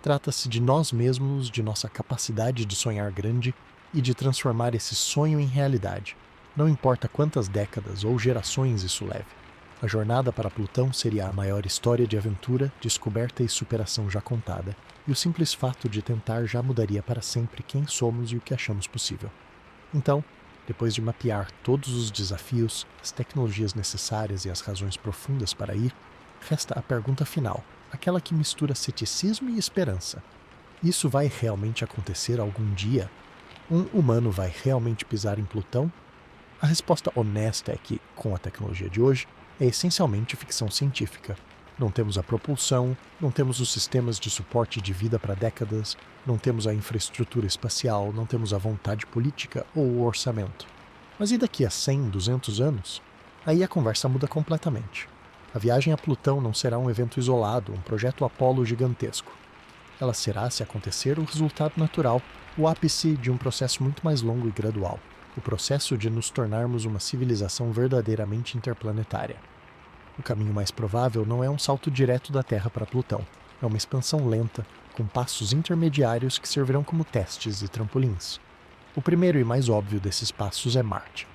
Trata-se de nós mesmos, de nossa capacidade de sonhar grande e de transformar esse sonho em realidade. Não importa quantas décadas ou gerações isso leve. A jornada para Plutão seria a maior história de aventura, descoberta e superação já contada, e o simples fato de tentar já mudaria para sempre quem somos e o que achamos possível. Então, depois de mapear todos os desafios, as tecnologias necessárias e as razões profundas para ir, resta a pergunta final, aquela que mistura ceticismo e esperança. Isso vai realmente acontecer algum dia? Um humano vai realmente pisar em Plutão? A resposta honesta é que, com a tecnologia de hoje, é essencialmente ficção científica. Não temos a propulsão, não temos os sistemas de suporte de vida para décadas, não temos a infraestrutura espacial, não temos a vontade política ou o orçamento. Mas e daqui a 100, 200 anos? Aí a conversa muda completamente. A viagem a Plutão não será um evento isolado, um projeto Apollo gigantesco. Ela será, se acontecer, o resultado natural, o ápice de um processo muito mais longo e gradual. O processo de nos tornarmos uma civilização verdadeiramente interplanetária. O caminho mais provável não é um salto direto da Terra para Plutão. É uma expansão lenta, com passos intermediários que servirão como testes e trampolins. O primeiro e mais óbvio desses passos é Marte.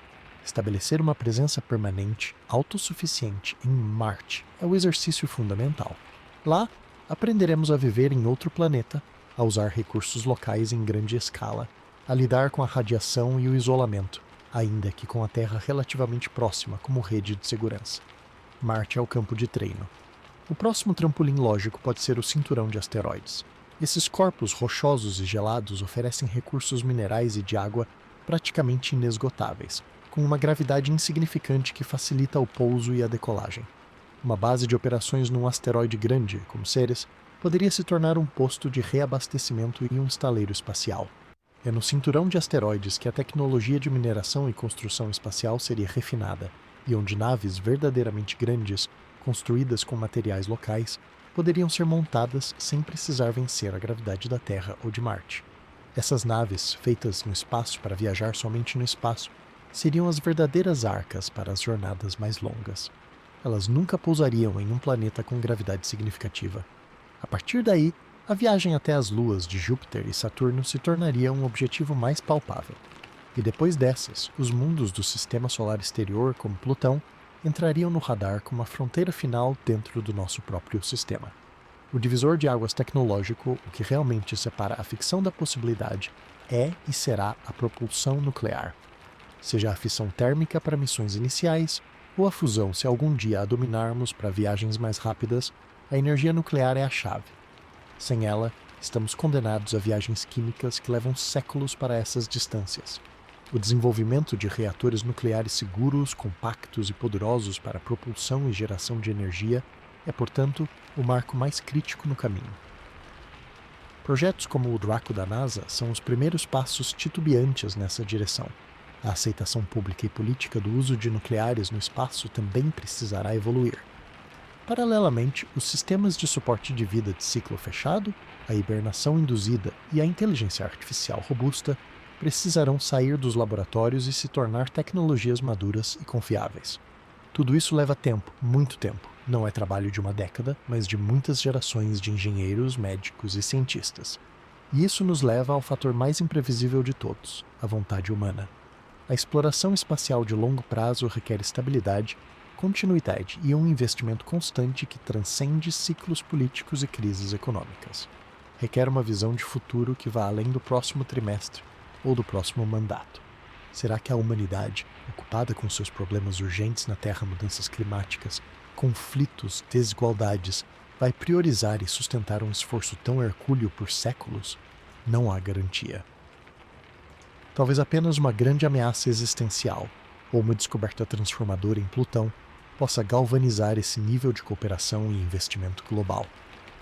Estabelecer uma presença permanente, autossuficiente em Marte é o exercício fundamental. Lá, aprenderemos a viver em outro planeta, a usar recursos locais em grande escala, a lidar com a radiação e o isolamento, ainda que com a Terra relativamente próxima como rede de segurança. Marte é o campo de treino. O próximo trampolim lógico pode ser o cinturão de asteroides. Esses corpos rochosos e gelados oferecem recursos minerais e de água praticamente inesgotáveis, com uma gravidade insignificante que facilita o pouso e a decolagem. Uma base de operações num asteroide grande, como Ceres, poderia se tornar um posto de reabastecimento e um estaleiro espacial. É no cinturão de asteroides que a tecnologia de mineração e construção espacial seria refinada, e onde naves verdadeiramente grandes, construídas com materiais locais, poderiam ser montadas sem precisar vencer a gravidade da Terra ou de Marte. Essas naves, feitas no espaço para viajar somente no espaço, seriam as verdadeiras arcas para as jornadas mais longas. Elas nunca pousariam em um planeta com gravidade significativa. A partir daí, a viagem até as luas de Júpiter e Saturno se tornaria um objetivo mais palpável. E depois dessas, os mundos do sistema solar exterior, como Plutão, entrariam no radar como a fronteira final dentro do nosso próprio sistema. O divisor de águas tecnológico, o que realmente separa a ficção da possibilidade, é e será a propulsão nuclear. Seja a fissão térmica para missões iniciais, ou a fusão se algum dia a dominarmos para viagens mais rápidas, a energia nuclear é a chave. Sem ela, estamos condenados a viagens químicas que levam séculos para essas distâncias. O desenvolvimento de reatores nucleares seguros, compactos e poderosos para propulsão e geração de energia é, portanto, o marco mais crítico no caminho. Projetos como o Draco da NASA são os primeiros passos titubeantes nessa direção. A aceitação pública e política do uso de nucleares no espaço também precisará evoluir. Paralelamente, os sistemas de suporte de vida de ciclo fechado, a hibernação induzida e a inteligência artificial robusta precisarão sair dos laboratórios e se tornar tecnologias maduras e confiáveis. Tudo isso leva tempo, muito tempo. Não é trabalho de uma década, mas de muitas gerações de engenheiros, médicos e cientistas. E isso nos leva ao fator mais imprevisível de todos, a vontade humana. A exploração espacial de longo prazo requer estabilidade, continuidade e um investimento constante que transcende ciclos políticos e crises econômicas. Requer uma visão de futuro que vá além do próximo trimestre ou do próximo mandato. Será que a humanidade, ocupada com seus problemas urgentes na Terra, mudanças climáticas, conflitos, desigualdades, vai priorizar e sustentar um esforço tão hercúleo por séculos? Não há garantia. Talvez apenas uma grande ameaça existencial, ou uma descoberta transformadora em Plutão, possa galvanizar esse nível de cooperação e investimento global.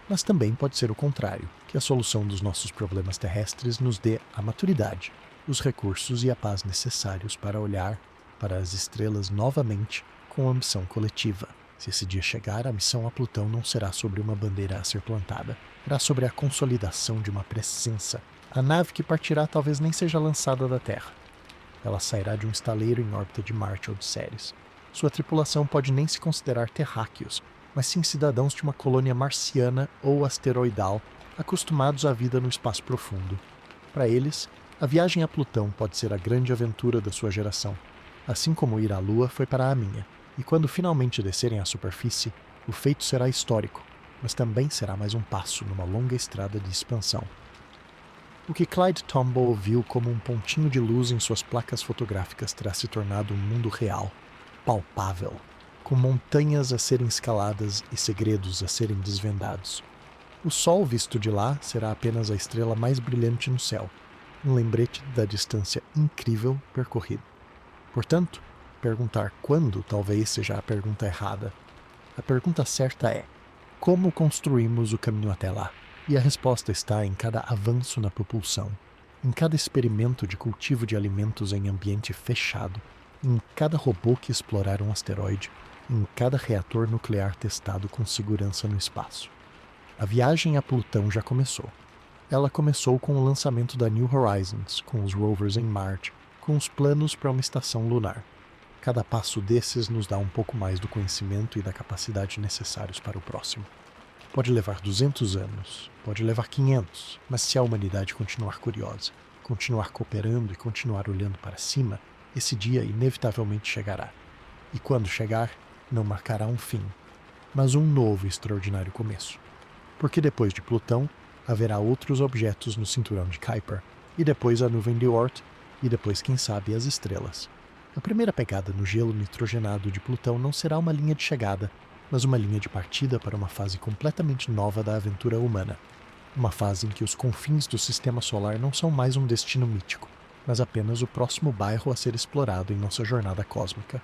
Mas também pode ser o contrário, que a solução dos nossos problemas terrestres nos dê a maturidade, os recursos e a paz necessários para olhar para as estrelas novamente com ambição coletiva. Se esse dia chegar, a missão a Plutão não será sobre uma bandeira a ser plantada, será sobre a consolidação de uma presença. A nave que partirá talvez nem seja lançada da Terra. Ela sairá de um estaleiro em órbita de Marte ou de Ceres. Sua tripulação pode nem se considerar terráqueos, mas sim cidadãos de uma colônia marciana ou asteroidal, acostumados à vida no espaço profundo. Para eles, a viagem a Plutão pode ser a grande aventura da sua geração, assim como ir à Lua foi para a minha. E quando finalmente descerem à superfície, o feito será histórico, mas também será mais um passo numa longa estrada de expansão. O que Clyde Tombaugh viu como um pontinho de luz em suas placas fotográficas terá se tornado um mundo real, palpável, com montanhas a serem escaladas e segredos a serem desvendados. O Sol visto de lá será apenas a estrela mais brilhante no céu, um lembrete da distância incrível percorrida. Portanto, perguntar quando talvez seja a pergunta errada. A pergunta certa é: como construímos o caminho até lá? E a resposta está em cada avanço na propulsão, em cada experimento de cultivo de alimentos em ambiente fechado, em cada robô que explorar um asteroide, em cada reator nuclear testado com segurança no espaço. A viagem a Plutão já começou. Ela começou com o lançamento da New Horizons, com os rovers em Marte, com os planos para uma estação lunar. Cada passo desses nos dá um pouco mais do conhecimento e da capacidade necessários para o próximo. Pode levar 200 anos, pode levar 500, mas se a humanidade continuar curiosa, continuar cooperando e continuar olhando para cima, esse dia inevitavelmente chegará. E quando chegar, não marcará um fim, mas um novo e extraordinário começo. Porque depois de Plutão, haverá outros objetos no cinturão de Kuiper, e depois a nuvem de Oort, e depois, quem sabe, as estrelas. A primeira pegada no gelo nitrogenado de Plutão não será uma linha de chegada, mas uma linha de partida para uma fase completamente nova da aventura humana. Uma fase em que os confins do sistema solar não são mais um destino mítico, mas apenas o próximo bairro a ser explorado em nossa jornada cósmica.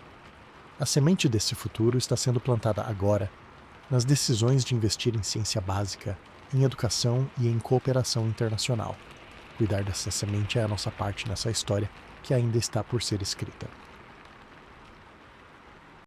A semente desse futuro está sendo plantada agora, nas decisões de investir em ciência básica, em educação e em cooperação internacional. Cuidar dessa semente é a nossa parte nessa história que ainda está por ser escrita.